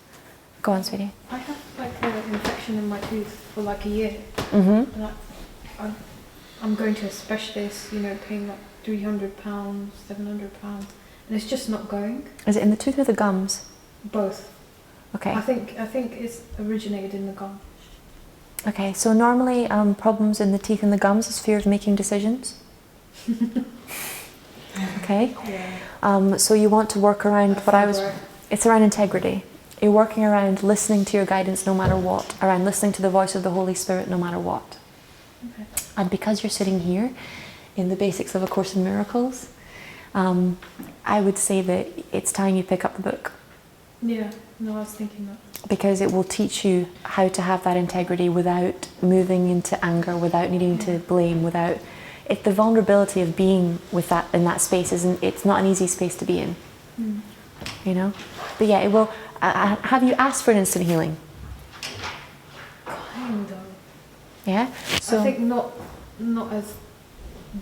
Speaker 1: Go on, sweetie.
Speaker 3: I had like an infection in my tooth for like a year.
Speaker 1: Mm-hmm.
Speaker 3: And I'm going to a specialist, paying like £300, £700, and it's just not going.
Speaker 1: Is it in the tooth or the gums?
Speaker 3: Both.
Speaker 1: Okay.
Speaker 3: I think it's originated in the gum.
Speaker 1: Okay, so normally problems in the teeth and the gums is fear of making decisions. Okay.
Speaker 3: Yeah.
Speaker 1: So you want to work around
Speaker 3: Right.
Speaker 1: it's around integrity. You're working around listening to your guidance no matter what, around listening to the voice of the Holy Spirit no matter what.
Speaker 3: Okay.
Speaker 1: And because you're sitting here in the basics of A Course in Miracles, I would say that it's time you pick up the book.
Speaker 3: Yeah, no, I was thinking that.
Speaker 1: Because it will teach you how to have that integrity without moving into anger, without needing to blame, without... the vulnerability of being with that in that space it's not an easy space to be in. But yeah, it will... have you asked for an instant healing?
Speaker 3: Kind of.
Speaker 1: Yeah? So,
Speaker 3: I think not as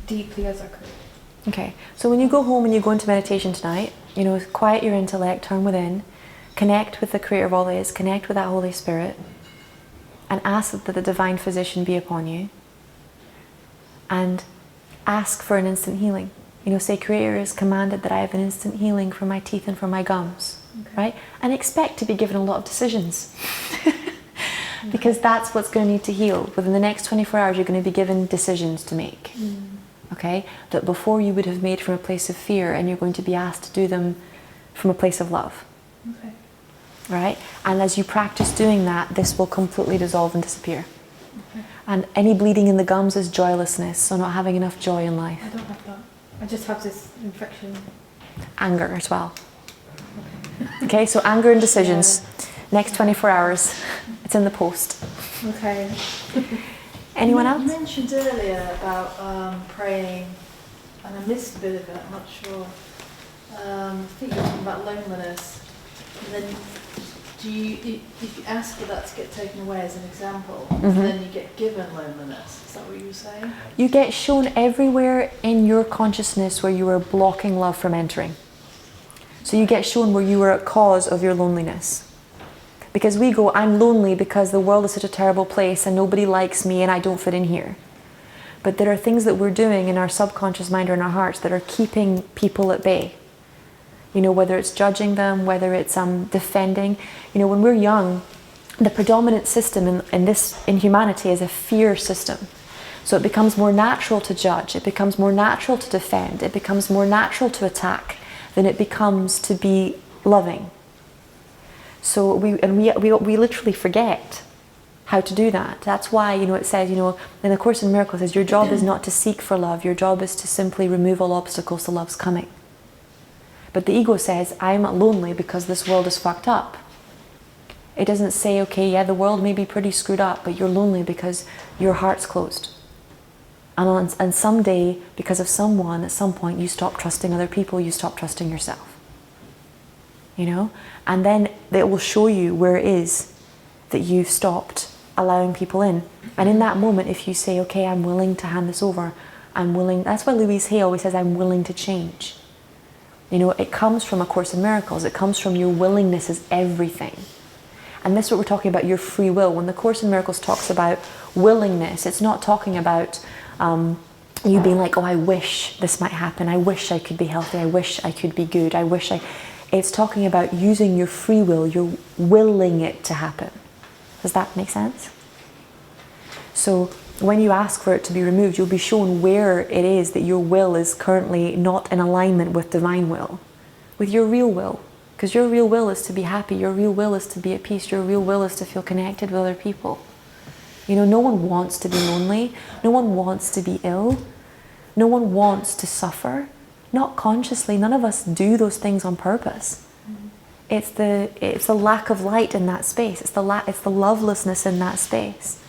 Speaker 3: deeply as I could.
Speaker 1: okay, so when you go home and you go into meditation tonight, quiet your intellect, turn within, connect with the Creator of all that is, connect with that Holy Spirit, and ask that the Divine Physician be upon you, and ask for an instant healing. Say, Creator has commanded that I have an instant healing for my teeth and for my gums, right? And expect to be given a lot of decisions. Because that's what's going to need to heal. Within the next 24 hours, you're going to be given decisions to make. Okay? That before you would have made from a place of fear, and you're going to be asked to do them from a place of love.
Speaker 3: Okay.
Speaker 1: Right? And as you practice doing that, this will completely dissolve and disappear.
Speaker 3: Okay.
Speaker 1: And any bleeding in the gums is joylessness, so not having enough joy in life.
Speaker 3: I don't have that. I just have this infection.
Speaker 1: Anger as well. Okay, so anger and decisions. Next 24 hours. It's in the post.
Speaker 3: Okay.
Speaker 1: Anyone
Speaker 6: You
Speaker 1: else?
Speaker 6: mentioned earlier about praying, and I missed a bit of it, I'm not sure. I think you were talking about loneliness. And then if you ask for that to get taken away as an example, then you get given loneliness. Is that what you were saying?
Speaker 1: You get shown everywhere in your consciousness where you are blocking love from entering. So you get shown where you are a cause of your loneliness. Because we go, I'm lonely because the world is such a terrible place and nobody likes me and I don't fit in here. But there are things that we're doing in our subconscious mind or in our hearts that are keeping people at bay. Whether it's judging them, whether it's defending. When we're young, the predominant system in humanity is a fear system. So it becomes more natural to judge, it becomes more natural to defend, it becomes more natural to attack than it becomes to be loving. So we literally forget how to do that. That's why, it says, in the Course in Miracles, it says your job is not to seek for love, your job is to simply remove all obstacles to love's coming. But the ego says, I'm lonely because this world is fucked up. It doesn't say, okay, yeah, the world may be pretty screwed up, but you're lonely because your heart's closed. And someday, because of someone, at some point, you stop trusting other people, you stop trusting yourself. And then it will show you where it is that you've stopped allowing people in. And in that moment, if you say, okay, I'm willing to hand this over, I'm willing, that's why Louise Hay always says, I'm willing to change. It comes from A Course in Miracles. It comes from your willingness is everything. And this is what we're talking about, your free will. When the Course in Miracles talks about willingness, it's not talking about you being like, oh, I wish this might happen. I wish I could be healthy. I wish I could be good. It's talking about using your free will. You're willing it to happen. Does that make sense? So when you ask for it to be removed, you'll be shown where it is that your will is currently not in alignment with divine will, with your real will. Because your real will is to be happy, your real will is to be at peace, your real will is to feel connected with other people. No one wants to be lonely, no one wants to be ill, no one wants to suffer. Not consciously, none of us do those things on purpose. It's the lack of light in that space, it's the lovelessness in that space.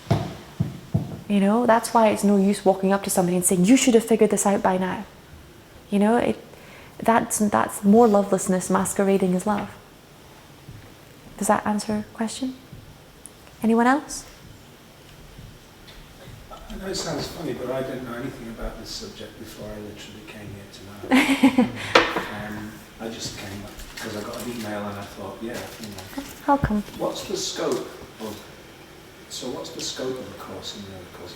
Speaker 1: You know, that's why it's no use walking up to somebody and saying, you should have figured this out by now. You know, that's more lovelessness masquerading as love. Does that answer your question? Anyone else?
Speaker 7: I know it sounds funny, but I didn't know anything about this subject before I literally came here tonight. I just came up because I got an email and I thought, yeah, you know.
Speaker 1: How come?
Speaker 7: What's the scope of the Course in Miracles?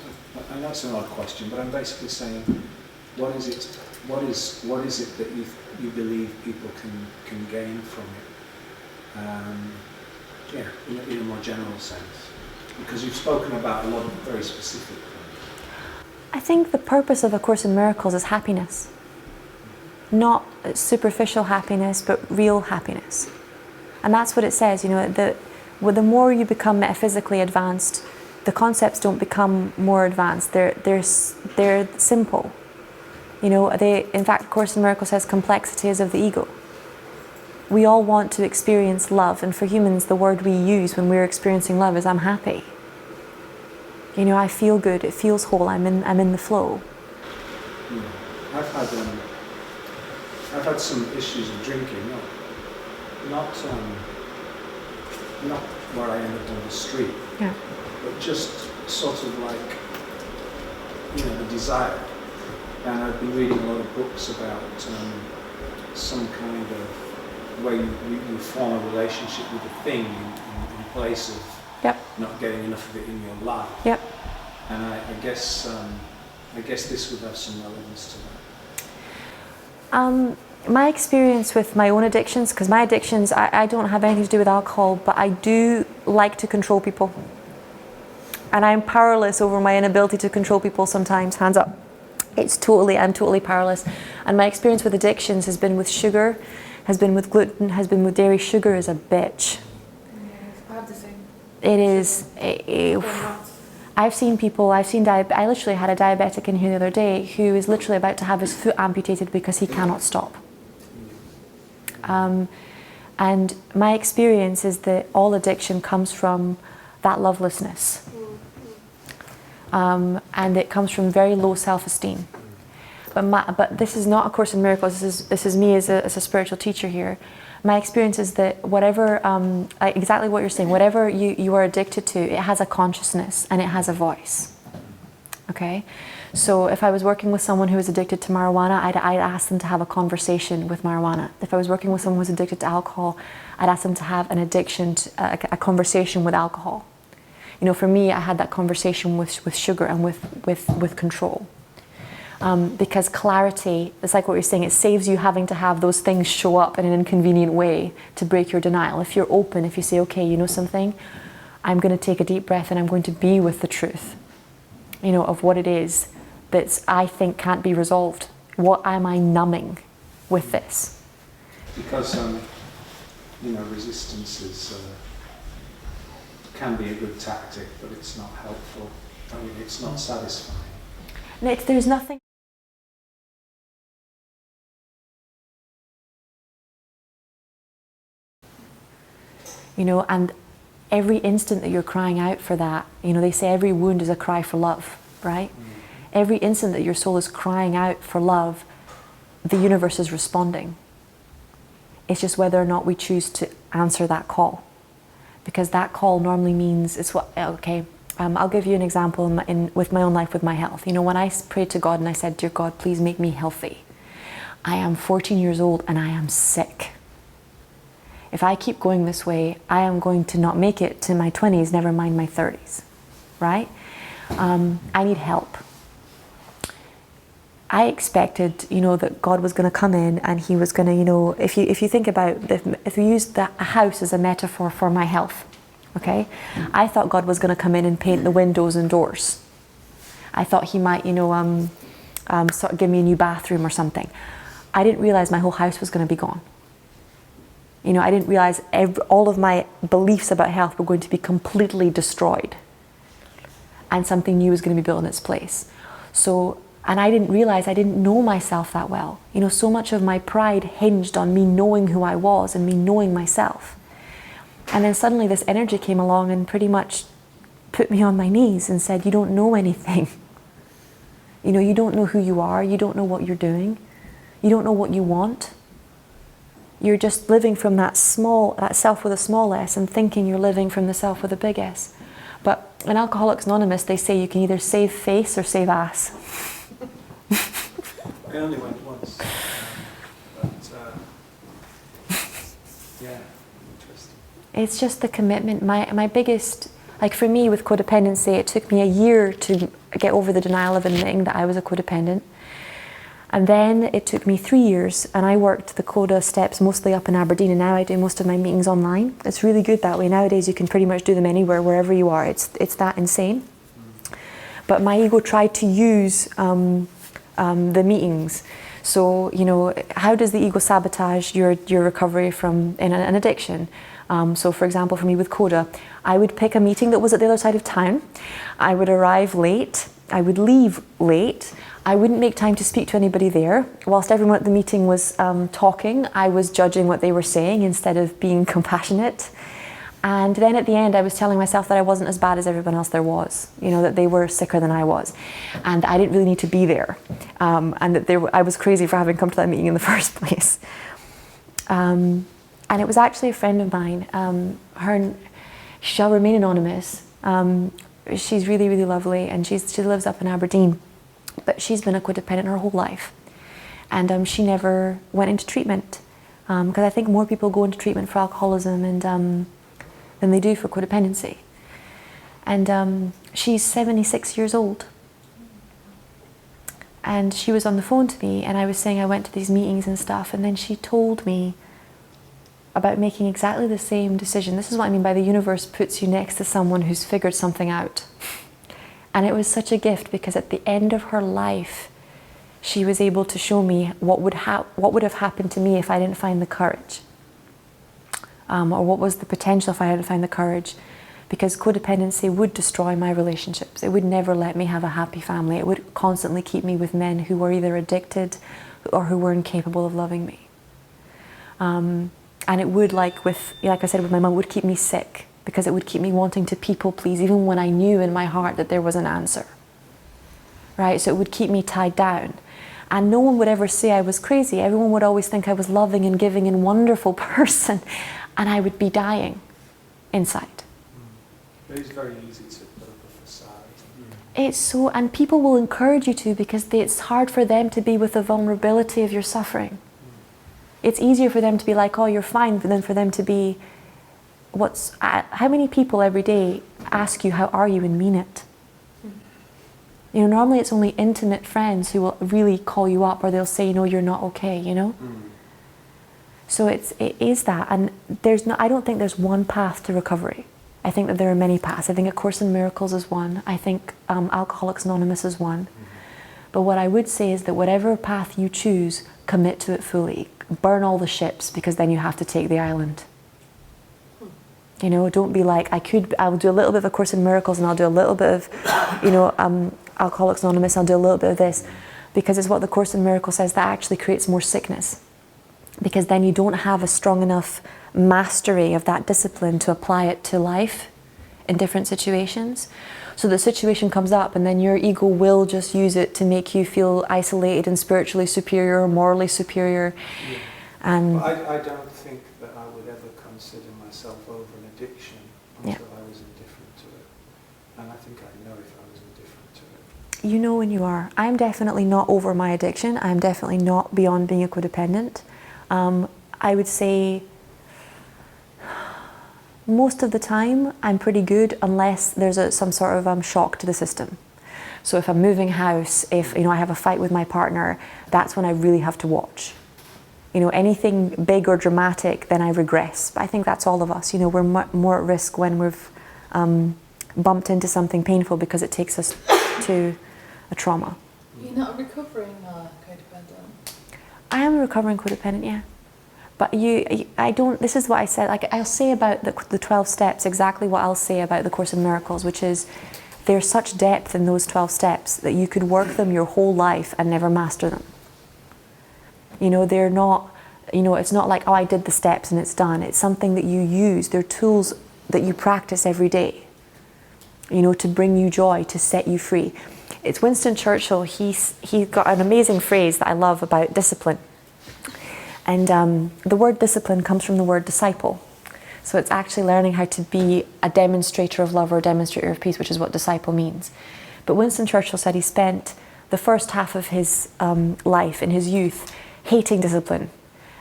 Speaker 7: I know it's an odd question, but I'm basically saying, what is it that you believe people can gain from it? In a more general sense, because you've spoken about a lot of very specific things.
Speaker 1: I think the purpose of A Course in Miracles is happiness. Not superficial happiness, but real happiness. And that's what it says, you know, the more you become metaphysically advanced, the concepts don't become more advanced, they're simple. You know, in fact, Course in Miracles says complexity is of the ego. We all want to experience love, and for humans, the word we use when we're experiencing love is I'm happy. You know, I feel good, it feels whole, I'm in the flow.
Speaker 7: I've had some issues with drinking, not where I ended up on the street,
Speaker 1: Yeah.
Speaker 7: but just sort of like, you know, the desire. And I've been reading a lot of books about some kind of way you form a relationship with a thing in place of not getting enough of it in your life.
Speaker 1: Yep.
Speaker 7: And I guess this would have some relevance to that.
Speaker 1: My experience with my own addictions, because my addictions, I don't have anything to do with alcohol, but I do like to control people. And I'm powerless over my inability to control people sometimes, hands up. I'm totally powerless. And my experience with addictions has been with sugar, has been with gluten, has been with dairy. Sugar is a bitch.
Speaker 3: I have the same.
Speaker 1: It is. I literally had a diabetic in here the other day who is literally about to have his foot amputated because he cannot stop. And my experience is that all addiction comes from that lovelessness. And it comes from very low self-esteem. But this is not A Course in Miracles. This is me as a spiritual teacher here. My experience is that whatever, exactly what you're saying, whatever you are addicted to, it has a consciousness and it has a voice. Okay? So if I was working with someone who was addicted to marijuana, I'd ask them to have a conversation with marijuana. If I was working with someone who was addicted to alcohol, I'd ask them to have a conversation with alcohol. You know, for me, I had that conversation with sugar and with control. Because clarity, it's like what you're saying, it saves you having to have those things show up in an inconvenient way to break your denial. If you're open, if you say, okay, you know something, I'm going to take a deep breath and I'm going to be with the truth, you know, of what it is that I think can't be resolved. What am I numbing with this?
Speaker 7: Because, you know, resistance can be a good tactic, but it's not helpful. I mean, it's not satisfying.
Speaker 1: There's nothing. You know, and every instant that you're crying out for that, you know, they say every wound is a cry for love, right? Every instant that your soul is crying out for love, the universe is responding. It's just whether or not we choose to answer that call. Because that call normally means, I'll give you an example with my own life, with my health. You know, when I prayed to God and I said, dear God, please make me healthy. I am 14 years old and I am sick. If I keep going this way, I am going to not make it to my 20s, never mind my 30s, right? I need help. I expected, you know, that God was going to come in and he was going to, you know, if you think about, if we use a house as a metaphor for my health, okay? I thought God was going to come in and paint the windows and doors. I thought he might, you know, sort of give me a new bathroom or something. I didn't realize my whole house was going to be gone. You know, I didn't realize all of my beliefs about health were going to be completely destroyed. And something new was going to be built in its place. So, and I didn't realize, I didn't know myself that well. You know, so much of my pride hinged on me knowing who I was and me knowing myself. And then suddenly this energy came along and pretty much put me on my knees and said, you don't know anything. You know, you don't know who you are, you don't know what you're doing, you don't know what you want. You're just living from that self with a small s and thinking you're living from the self with a big S. But in Alcoholics Anonymous, they say you can either save face or save ass.
Speaker 7: I only went once, yeah, interesting.
Speaker 1: It's just the commitment. My biggest, like for me with codependency, it took me a year to get over the denial of admitting that I was a codependent. And then it took me 3 years, and I worked the CODA steps mostly up in Aberdeen, and now I do most of my meetings online. It's really good that way. Nowadays you can pretty much do them anywhere, wherever you are. It's that insane. But my ego tried to use the meetings. So, you know, how does the ego sabotage your recovery from an addiction? So for example, for me with CODA, I would pick a meeting that was at the other side of town. I would arrive late. I would leave late. I wouldn't make time to speak to anybody there. Whilst everyone at the meeting was talking, I was judging what they were saying instead of being compassionate. And then at the end, I was telling myself that I wasn't as bad as everyone else there was. You know, that they were sicker than I was. And I didn't really need to be there. And that I was crazy for having come to that meeting in the first place. And it was actually a friend of mine. She shall remain anonymous. She's really, really lovely, and she lives up in Aberdeen. But she's been a codependent her whole life. And she never went into treatment. Because I think more people go into treatment for alcoholism than they do for codependency. And she's 76 years old. And she was on the phone to me, and I was saying I went to these meetings and stuff, and then she told me about making exactly the same decision. This is what I mean by the universe puts you next to someone who's figured something out. And it was such a gift, because at the end of her life, she was able to show me what would have happened to me if I didn't find the courage. Or what was the potential if I hadn't found the courage. Because codependency would destroy my relationships. It would never let me have a happy family. It would constantly keep me with men who were either addicted or who were incapable of loving me. And it would, like I said with my mum, would keep me sick, because it would keep me wanting to people please, even when I knew in my heart that there was an answer. Right? So it would keep me tied down. And no one would ever say I was crazy. Everyone would always think I was loving and giving and wonderful person, and I would be dying inside.
Speaker 7: It is very easy to put up a facade.
Speaker 1: It's so, and people will encourage you to, because it's hard for them to be with the vulnerability of your suffering. It's easier for them to be like, oh, you're fine, than for them to be, how many people every day ask you, how are you, and mean it? You know, normally it's only intimate friends who will really call you up, or they'll say, no, you're not okay, you know? So it is that, and I don't think there's one path to recovery. I think that there are many paths. I think A Course in Miracles is one. I think Alcoholics Anonymous is one. But what I would say is that whatever path you choose, commit to it fully. Burn all the ships, because then you have to take the island. You know, don't be like, I'll do a little bit of A Course in Miracles, and I'll do a little bit of, you know, Alcoholics Anonymous, I'll do a little bit of this. Because it's what the Course in Miracles says, that actually creates more sickness. Because then you don't have a strong enough mastery of that discipline to apply it to life in different situations. So the situation comes up, and then your ego will just use it to make you feel isolated and spiritually superior or morally superior.
Speaker 7: Yeah.
Speaker 1: And
Speaker 7: I don't think that I would ever consider myself over an addiction until I was indifferent to it. And I think I'd know if I was indifferent to it.
Speaker 1: you know when you are. I'm definitely not over my addiction. I'm definitely not beyond being a codependent. I would say most of the time I'm pretty good, unless there's some sort of shock to the system. So if I'm moving house, if I have a fight with my partner, that's when I really have to watch. Anything big or dramatic, then I regress. But I think that's all of us. We're more at risk when we've bumped into something painful, because it takes us to a trauma.
Speaker 6: You're not a recovering codependent?
Speaker 1: I am a recovering codependent, yeah. But I don't, this is what I said, I'll say about the 12 steps exactly what I'll say about the Course in Miracles, which is there's such depth in those 12 steps that you could work them your whole life and never master them. They're not, it's not like, oh, I did the steps and it's done. It's something that you use. They're tools that you practice every day. you know, to bring you joy, to set you free. It's Winston Churchill. He's got an amazing phrase that I love about discipline. And the word discipline comes from the word disciple. So it's actually learning how to be a demonstrator of love or a demonstrator of peace, which is what disciple means. But Winston Churchill said he spent the first half of his life, in his youth, hating discipline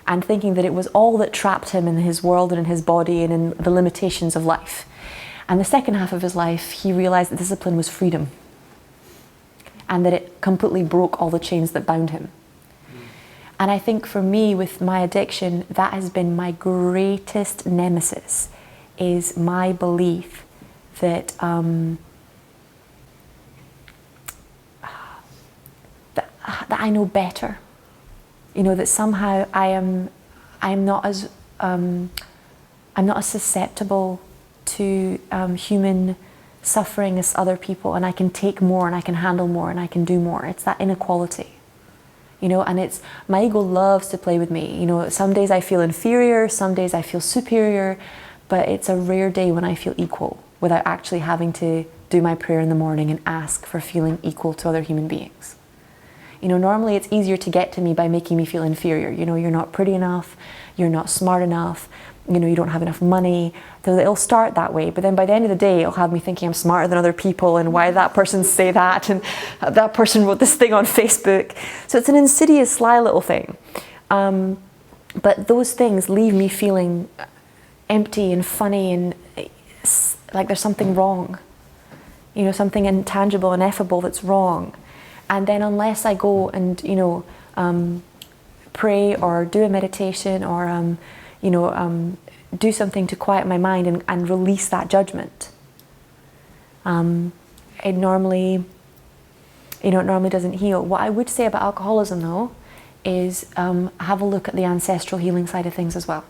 Speaker 1: and thinking that it was all that trapped him in his world and in his body and in the limitations of life. And the second half of his life, he realized that discipline was freedom and that it completely broke all the chains that bound him. And I think for me, with my addiction, that has been my greatest nemesis, is my belief that that I know better. You know, that somehow I'm not as susceptible to human suffering as other people, and I can take more and I can handle more and I can do more. It's that inequality. You know, and it's, my ego loves to play with me. You know, some days I feel inferior, some days I feel superior, but it's a rare day when I feel equal without actually having to do my prayer in the morning and ask for feeling equal to other human beings. You know, normally it's easier to get to me by making me feel inferior. You know, you're not pretty enough, you're not smart enough, you know, you don't have enough money. So it'll start that way, but then by the end of the day, it'll have me thinking I'm smarter than other people, and why did that person say that, and that person wrote this thing on Facebook. So it's an insidious, sly little thing. But those things leave me feeling empty and funny and like there's something wrong. You know, something intangible, ineffable that's wrong. And then unless I go and, you know, pray or do a meditation or, you know, do something to quiet my mind and release that judgment, it normally, you know, it normally doesn't heal. What I would say about alcoholism, though, is have a look at the ancestral healing side of things as well,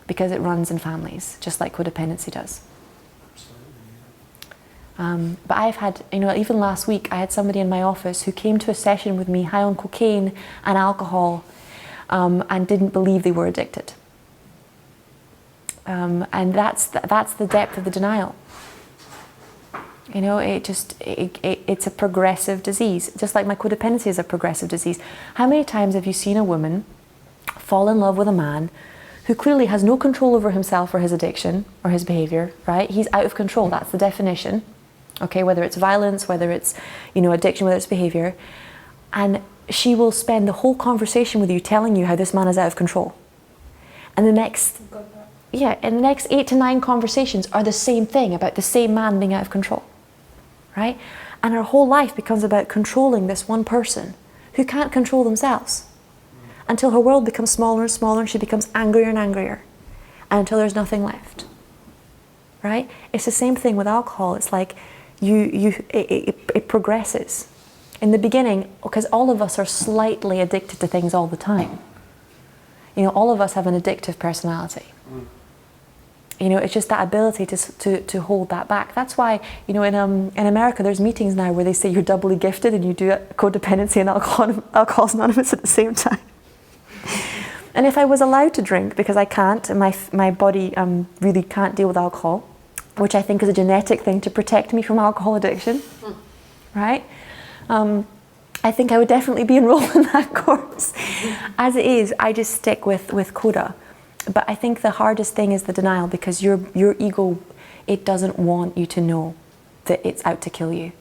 Speaker 1: because it runs in families, just like codependency does. But I've had, you know, even last week, I had somebody in my office who came to a session with me high on cocaine and alcohol, and didn't believe they were addicted. And that's the depth of the denial. You know, it's a progressive disease, just like my codependency is a progressive disease. How many times have you seen a woman fall in love with a man who clearly has no control over himself or his addiction or his behavior, right? He's out of control, that's the definition. Okay, whether it's violence, whether it's, you know, addiction, whether it's behavior. And she will spend the whole conversation with you telling you how this man is out of control. And the next 8 to 9 conversations are the same thing, about the same man being out of control, right? And her whole life becomes about controlling this one person who can't control themselves, until her world becomes smaller and smaller and she becomes angrier and angrier, and until there's nothing left, right? It's the same thing with alcohol. It's like it progresses. In the beginning, because all of us are slightly addicted to things all the time. You know, all of us have an addictive personality. You know, it's just that ability to hold that back. That's why, you know, in America, there's meetings now where they say you're doubly gifted and you do codependency and Alcoholics Anonymous at the same time. And if I was allowed to drink, because I can't, and my body really can't deal with alcohol, which I think is a genetic thing to protect me from alcohol addiction, right? I think I would definitely be enrolled in that course. As it is, I just stick with Coda. But I think the hardest thing is the denial, because your ego, it doesn't want you to know that it's out to kill you.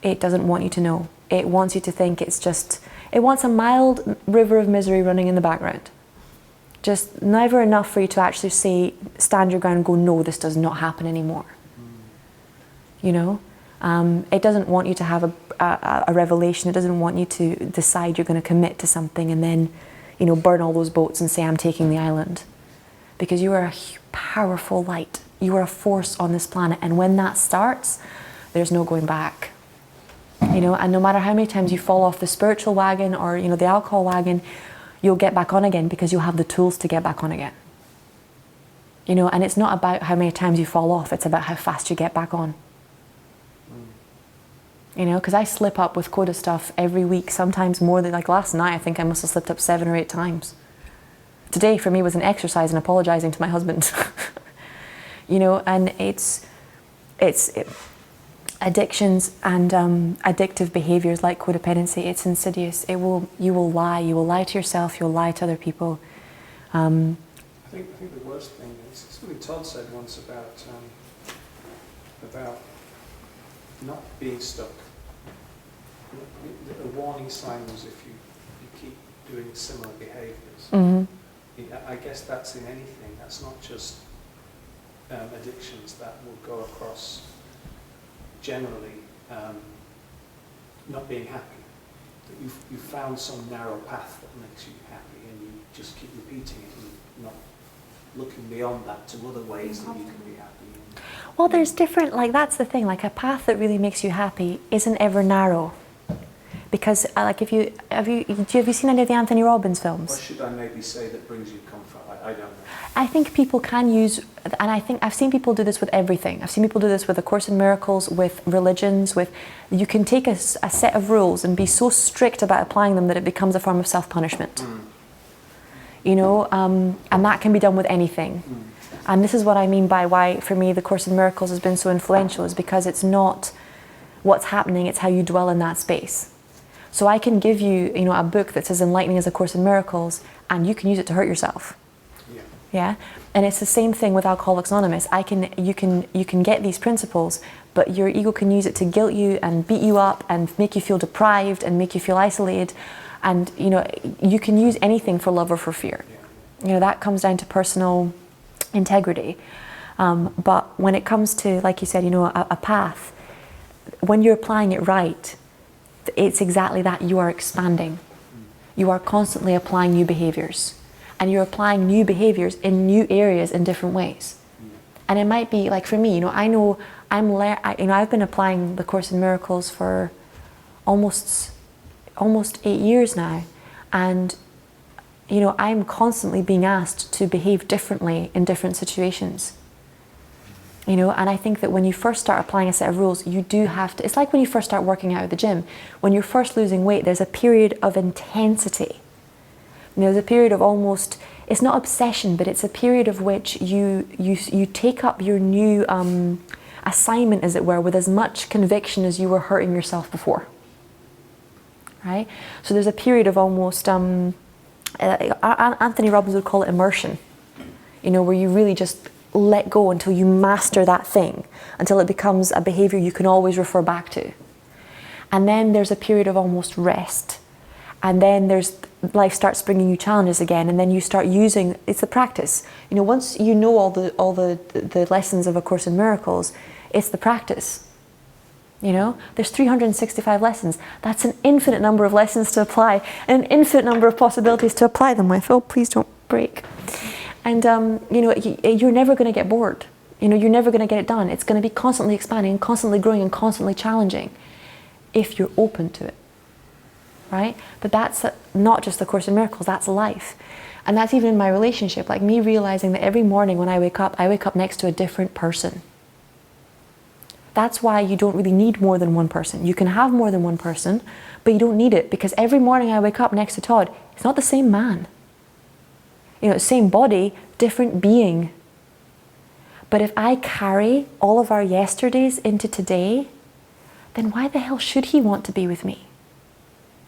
Speaker 1: It doesn't want you to know. It wants you to think it's just, it wants a mild river of misery running in the background. Just never enough for you to actually say, stand your ground and go, no, this does not happen anymore. You know? It doesn't want you to have a revelation. It doesn't want you to decide you're going to commit to something and then, you know, burn all those boats and say, I'm taking the island. Because you are a powerful light. You are a force on this planet. And when that starts, there's no going back. You know, and no matter how many times you fall off the spiritual wagon or, you know, the alcohol wagon, you'll get back on again because you'll have the tools to get back on again. You know, and it's not about how many times you fall off, it's about how fast you get back on. You know, because I slip up with Coda stuff every week, sometimes more than, like last night, I think I must have slipped up 7 or 8 times. Today, for me, was an exercise in apologizing to my husband. you know, and addictions and addictive behaviours like codependency, it's insidious. You will lie to yourself, you'll lie to other people.
Speaker 7: I think the worst thing is something Todd said once about not being stuck. A warning sign was if you keep doing similar behaviours.
Speaker 1: Mm-hmm.
Speaker 7: I guess that's in anything. That's not just addictions. That will go across generally not being happy. That you've found some narrow path that makes you happy, and you just keep repeating it and not looking beyond that to other ways that you can be happy.
Speaker 1: Well, there's different, like that's the thing, like a path that really makes you happy isn't ever narrow. Because like have you seen any of the Anthony Robbins films?
Speaker 7: Or should I maybe say that brings you comfort? I don't know.
Speaker 1: I think people can use, and I think I've seen people do this with everything. I've seen people do this with A Course in Miracles, with religions, you can take a set of rules and be so strict about applying them that it becomes a form of self-punishment. You know, and that can be done with anything. And this is what I mean by why, for me, The Course in Miracles has been so influential, is because it's not what's happening, it's how you dwell in that space. So I can give you, you know, a book that's as enlightening as A Course in Miracles, and you can use it to hurt yourself. Yeah, and it's the same thing with Alcoholics Anonymous. You can get these principles, but your ego can use it to guilt you and beat you up and make you feel deprived and make you feel isolated. And you know, you can use anything for love or for fear. You know, that comes down to personal integrity. But when it comes to, like you said, you know, a path, when you're applying it right, it's exactly that. You are expanding. You are constantly applying new behaviors. And you're applying new behaviors in new areas in different ways. And it might be, like for me, you know, I've been applying The Course in Miracles for almost 8 years now. And, you know, I'm constantly being asked to behave differently in different situations. You know, and I think that when you first start applying a set of rules, you do have to, it's like when you first start working out at the gym. When you're first losing weight, there's a period of intensity. You know, there's a period of almost, it's not obsession, but it's a period of which you take up your new assignment, as it were, with as much conviction as you were hurting yourself before. Right? So there's a period of almost, Anthony Robbins would call it immersion. You know, where you really just let go until you master that thing, until it becomes a behavior you can always refer back to. And then there's a period of almost rest. And then life starts bringing you challenges again, and then you start using, it's the practice. You know, once you know all the lessons of A Course in Miracles, it's the practice. You know, there's 365 lessons. That's an infinite number of lessons to apply, and an infinite number of possibilities to apply them with. Oh, please don't break. And you know, you're never going to get bored. You know, you're never going to get it done. It's going to be constantly expanding, constantly growing, and constantly challenging, if you're open to it. Right? But that's not just The Course in Miracles, that's life. And that's even in my relationship, like me realizing that every morning when I wake up next to a different person. That's why you don't really need more than one person. You can have more than one person, but you don't need it, because every morning I wake up next to Todd, it's not the same man. You know, same body, different being. But if I carry all of our yesterdays into today, then why the hell should he want to be with me?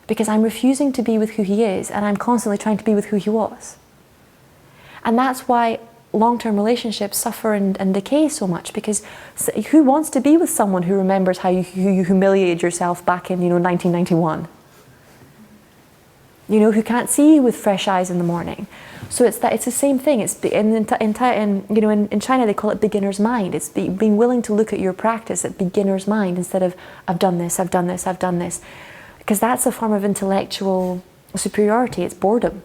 Speaker 1: Because I'm refusing to be with who he is, and I'm constantly trying to be with who he was. And that's why long-term relationships suffer and decay so much, because who wants to be with someone who remembers how you humiliated yourself back in, you know, 1991? You know, who can't see you with fresh eyes in the morning. So it's the same thing. It's in China they call it beginner's mind. It's being willing to look at your practice at beginner's mind instead of I've done this, I've done this, I've done this. Because that's a form of intellectual superiority. It's boredom.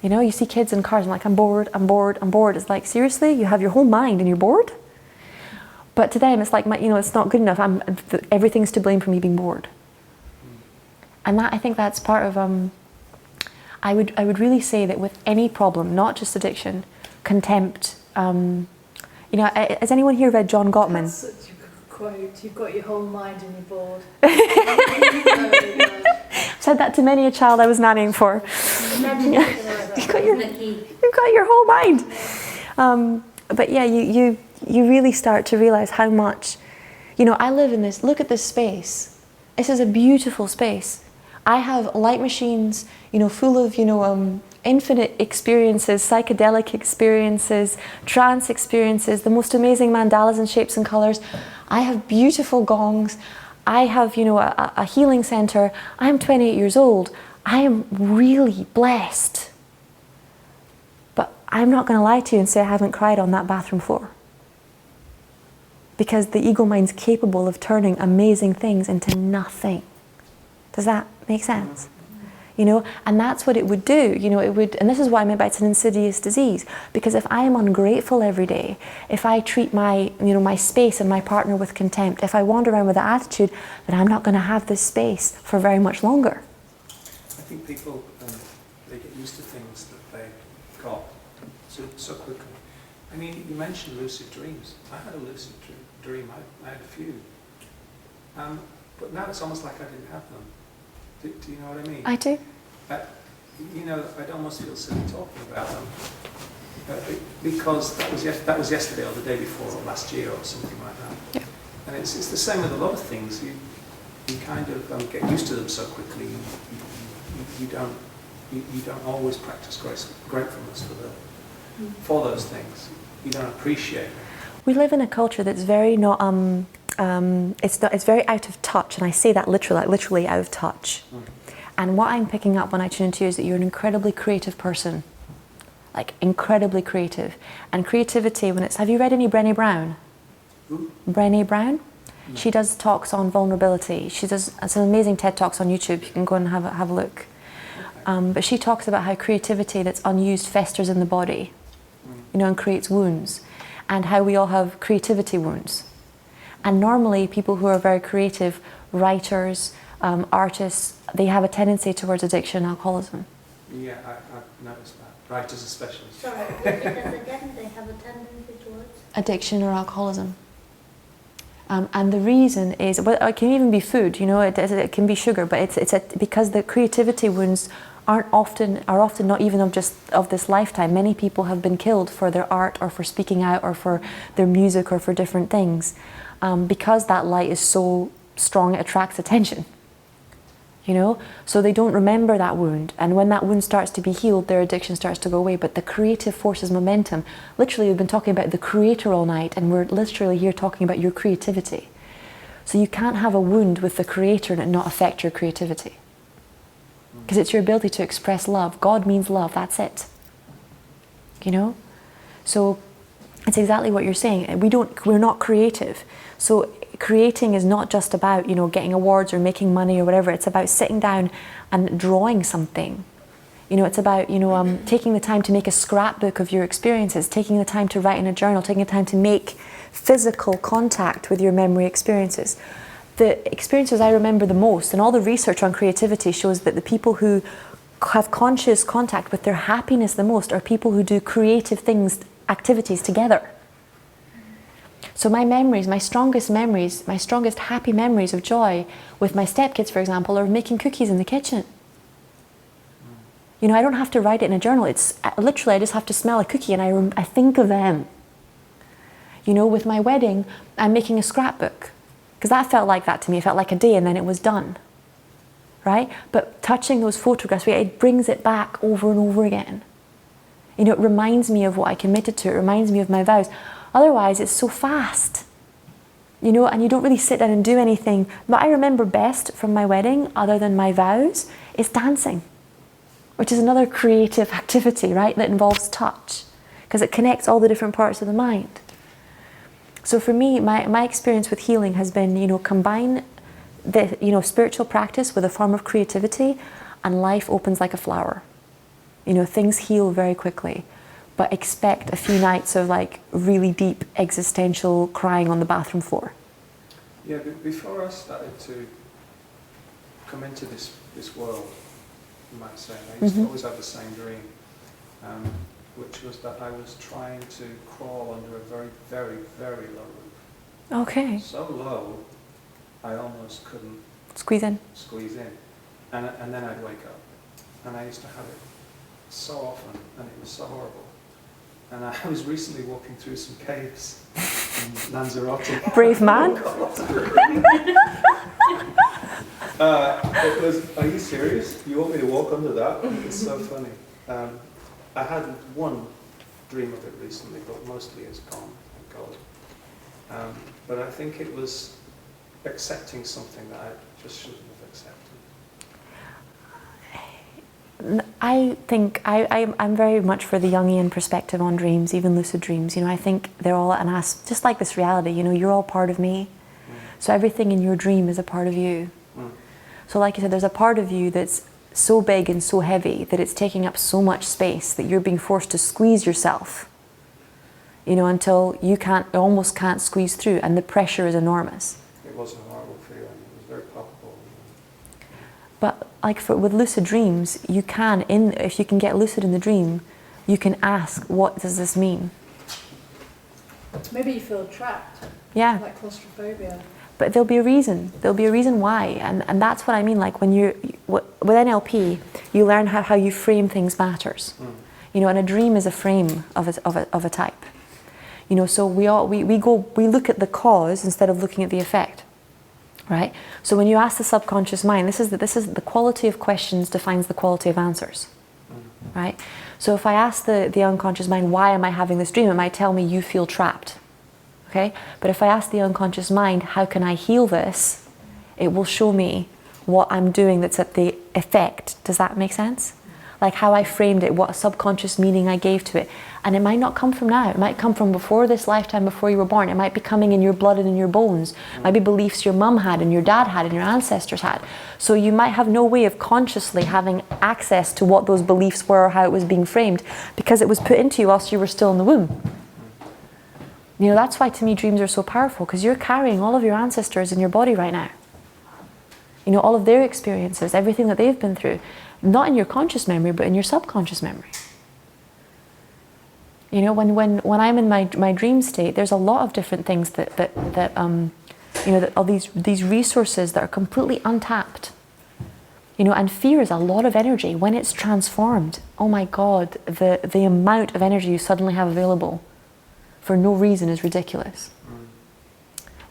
Speaker 1: You know, you see kids in cars and like, I'm bored, I'm bored, I'm bored. It's like, seriously? You have your whole mind and you're bored? But to them, it's like, you know, it's not good enough. Everything's to blame for me being bored. And that, I think that's part of, I would really say that with any problem, not just addiction, contempt, you know, has anyone here read John Gottman?
Speaker 6: That's such a good quote. You've got your whole mind and you're bored.
Speaker 1: Said that to many a child I was nannying for. You've got your whole mind. But yeah, you really start to realize how much, you know, I live in this, look at this space. This is a beautiful space. I have light machines, you know, full of, you know, infinite experiences, psychedelic experiences, trance experiences, the most amazing mandalas and shapes and colors. I have beautiful gongs. I have, you know, a healing center. I'm 28 years old. I am really blessed. But I'm not going to lie to you and say I haven't cried on that bathroom floor. Because the ego mind's capable of turning amazing things into nothing. Does that make sense? You know, and that's what it would do, you know, it would, and this is why I meant by it's an insidious disease, because if I am ungrateful every day, if I treat my, you know, my space and my partner with contempt, if I wander around with that attitude, then I'm not going to have this space for very much longer.
Speaker 7: I think people, they get used to things that they got so quickly. I mean, you mentioned lucid dreams. I had a lucid dream, I had a few. But now it's almost like I didn't have them. Do you know what I mean?
Speaker 1: I do.
Speaker 7: You know, I'd almost feel silly talking about them. Because that was yesterday or the day before or last year or something like that.
Speaker 1: Yeah.
Speaker 7: And it's the same with a lot of things. You kind of get used to them so quickly. You don't always practice gratefulness for those things. You don't appreciate them.
Speaker 1: We live in a culture that's very not it's very out of touch, and I say that literally out of touch. And what I'm picking up when I tune into you is that you're an incredibly creative person, like incredibly creative. And creativity, when it's, have you read any Brené Brown?
Speaker 7: Who?
Speaker 1: Brené Brown?
Speaker 7: No.
Speaker 1: She does talks on vulnerability. She does some amazing TED Talks on YouTube. You can go and have a look. But she talks about how creativity that's unused festers in the body, you know, and creates wounds, and how we all have creativity wounds. And normally people who are very creative, writers, artists, they have a tendency towards addiction and alcoholism.
Speaker 7: Yeah, I've noticed that. Writers especially.
Speaker 5: Sorry, because again they have a tendency towards
Speaker 1: Addiction or alcoholism. And the reason is, well, it can even be food, you know, it can be sugar, but it's because the creativity wounds are often not even of this lifetime. Many people have been killed for their art or for speaking out or for their music or for different things. Because that light is so strong, it attracts attention, you know? So they don't remember that wound. And when that wound starts to be healed, their addiction starts to go away. But the creative force is momentum. Literally, we've been talking about the creator all night, and we're literally here talking about your creativity. So you can't have a wound with the creator and it not affect your creativity. Because it's your ability to express love. God means love, that's it. You know? So it's exactly what you're saying. We're not creative. So creating is not just about, you know, getting awards or making money or whatever. It's about sitting down and drawing something. You know, it's about, you know, taking the time to make a scrapbook of your experiences, taking the time to write in a journal, taking the time to make physical contact with your memory experiences. The experiences I remember the most, and all the research on creativity shows that the people who have conscious contact with their happiness the most are people who do creative things, activities together. So my memories, my strongest happy memories of joy with my stepkids, for example, are making cookies in the kitchen. You know, I don't have to write it in a journal. It's literally, I just have to smell a cookie and I think of them. You know, with my wedding, I'm making a scrapbook. Because that felt like that to me. It felt like a day and then it was done. Right? But touching those photographs, it brings it back over and over again. You know, it reminds me of what I committed to. It reminds me of my vows. Otherwise, it's so fast. You know, and you don't really sit down and do anything. What I remember best from my wedding, other than my vows, is dancing. Which is another creative activity, right? That involves touch. Because it connects all the different parts of the mind. So for me, my experience with healing has been, you know, combine the, you know, spiritual practice with a form of creativity, and life opens like a flower. You know, things heal very quickly, but expect a few nights of like really deep existential crying on the bathroom floor.
Speaker 7: Yeah, before I started to come into this world, you might say, I used to always have the same dream, which was that I was trying to crawl under a very, very, very low roof.
Speaker 1: Okay.
Speaker 7: So low, I almost couldn't
Speaker 1: Squeeze in.
Speaker 7: And then I'd wake up. And I used to have it so often, and it was so horrible. And I was recently walking through some caves, in Lanzarote.
Speaker 1: Brave man.
Speaker 7: It was, are you serious? You want me to walk under that? It's so funny. I had one dream of it recently, but mostly it's gone, thank God. But I think it was accepting something that I just shouldn't have accepted.
Speaker 1: I think I'm very much for the Jungian perspective on dreams, even lucid dreams. You know, I think they're all an just like this reality. You know, you're all part of me. So everything in your dream is a part of you. So like you said, there's a part of you that's so big and so heavy that it's taking up so much space that you're being forced to squeeze yourself, you know, until you almost can't squeeze through, and the pressure is enormous.
Speaker 7: It wasn't a horrible feeling, it was very palpable.
Speaker 1: But like with lucid dreams, you can, if you can get lucid in the dream, you can ask, what does this mean?
Speaker 6: Maybe you feel trapped.
Speaker 1: Yeah.
Speaker 6: Like claustrophobia.
Speaker 1: But there'll be a reason. There'll be a reason why, and that's what I mean. Like when with NLP, you learn how you frame things matters. You know, and a dream is a frame of a type. You know, so we look at the cause instead of looking at the effect, right? So when you ask the subconscious mind, this is the quality of questions defines the quality of answers, right? So if I ask the unconscious mind, why am I having this dream? It might tell me you feel trapped. Okay? But if I ask the unconscious mind, how can I heal this? It will show me what I'm doing that's at the effect. Does that make sense? Like how I framed it, what subconscious meaning I gave to it. And it might not come from now. It might come from before this lifetime, before you were born. It might be coming in your blood and in your bones. It might be beliefs your mum had and your dad had and your ancestors had. So you might have no way of consciously having access to what those beliefs were or how it was being framed, because it was put into you whilst you were still in the womb. You know, that's why to me dreams are so powerful, because you're carrying all of your ancestors in your body right now. You know, all of their experiences, everything that they've been through, not in your conscious memory, but in your subconscious memory. You know, when I'm in my dream state, there's a lot of different things that you know, that all these resources that are completely untapped. You know, and fear is a lot of energy. When it's transformed, oh my God, the amount of energy you suddenly have available for no reason is ridiculous.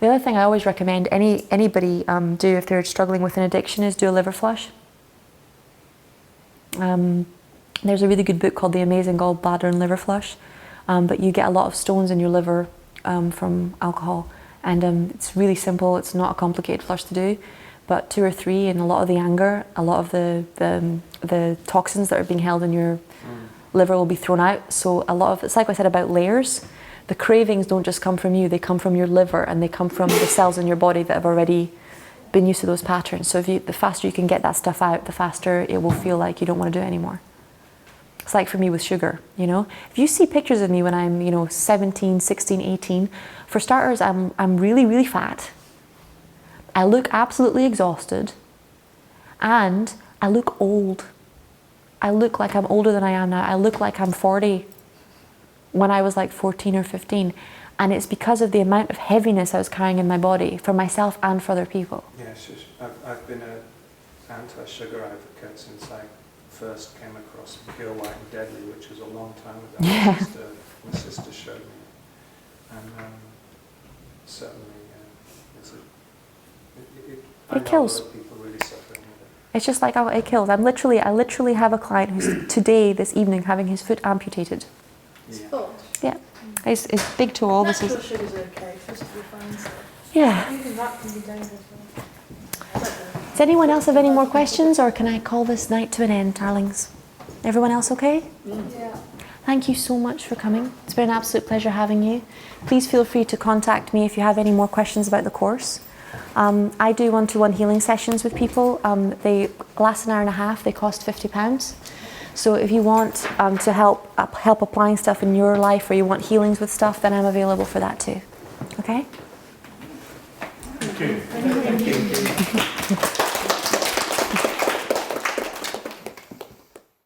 Speaker 1: The other thing I always recommend anybody do if they're struggling with an addiction is do a liver flush. There's a really good book called The Amazing Gallbladder and Liver Flush, but you get a lot of stones in your liver from alcohol, and it's really simple. It's not a complicated flush to do, but 2 or 3, and a lot of the anger, a lot of the toxins that are being held in your liver will be thrown out. So a lot of, it's like I said about layers. The cravings don't just come from you, they come from your liver, and they come from the cells in your body that have already been used to those patterns. So the faster you can get that stuff out, the faster it will feel like you don't want to do it anymore. It's like for me with sugar, you know. If you see pictures of me when I'm, you know, 17, 16, 18, for starters, I'm really, really fat. I look absolutely exhausted, and I look old. I look like I'm older than I am now. I look like I'm 40. When I was like 14 or 15, and it's because of the amount of heaviness I was carrying in my body for myself and for other people.
Speaker 7: Yes, I've been an anti-sugar advocate since I first came across Pure White and Deadly, which was a long time ago.
Speaker 1: Yeah.
Speaker 7: My sister showed me, and certainly
Speaker 1: it kills.
Speaker 7: People really suffering with it.
Speaker 1: It's just like, oh, it kills. I literally have a client who's today, this evening, having his foot amputated.
Speaker 6: Sport.
Speaker 1: Yeah, it's big to all. This
Speaker 6: Natural
Speaker 1: is.
Speaker 6: sugar's okay, just to be fine. So.
Speaker 1: Yeah.
Speaker 6: Even that can be dangerous.
Speaker 1: Does anyone else have any more questions, or can I call this night to an end, darlings? Everyone else okay?
Speaker 6: Yeah.
Speaker 1: Thank you so much for coming. It's been an absolute pleasure having you. Please feel free to contact me if you have any more questions about the course. I do one-to-one healing sessions with people. They last an hour and a half. They cost £50. So if you want to help applying stuff in your life, or you want healings with stuff, then I'm available for that too. Okay?
Speaker 2: Thank you.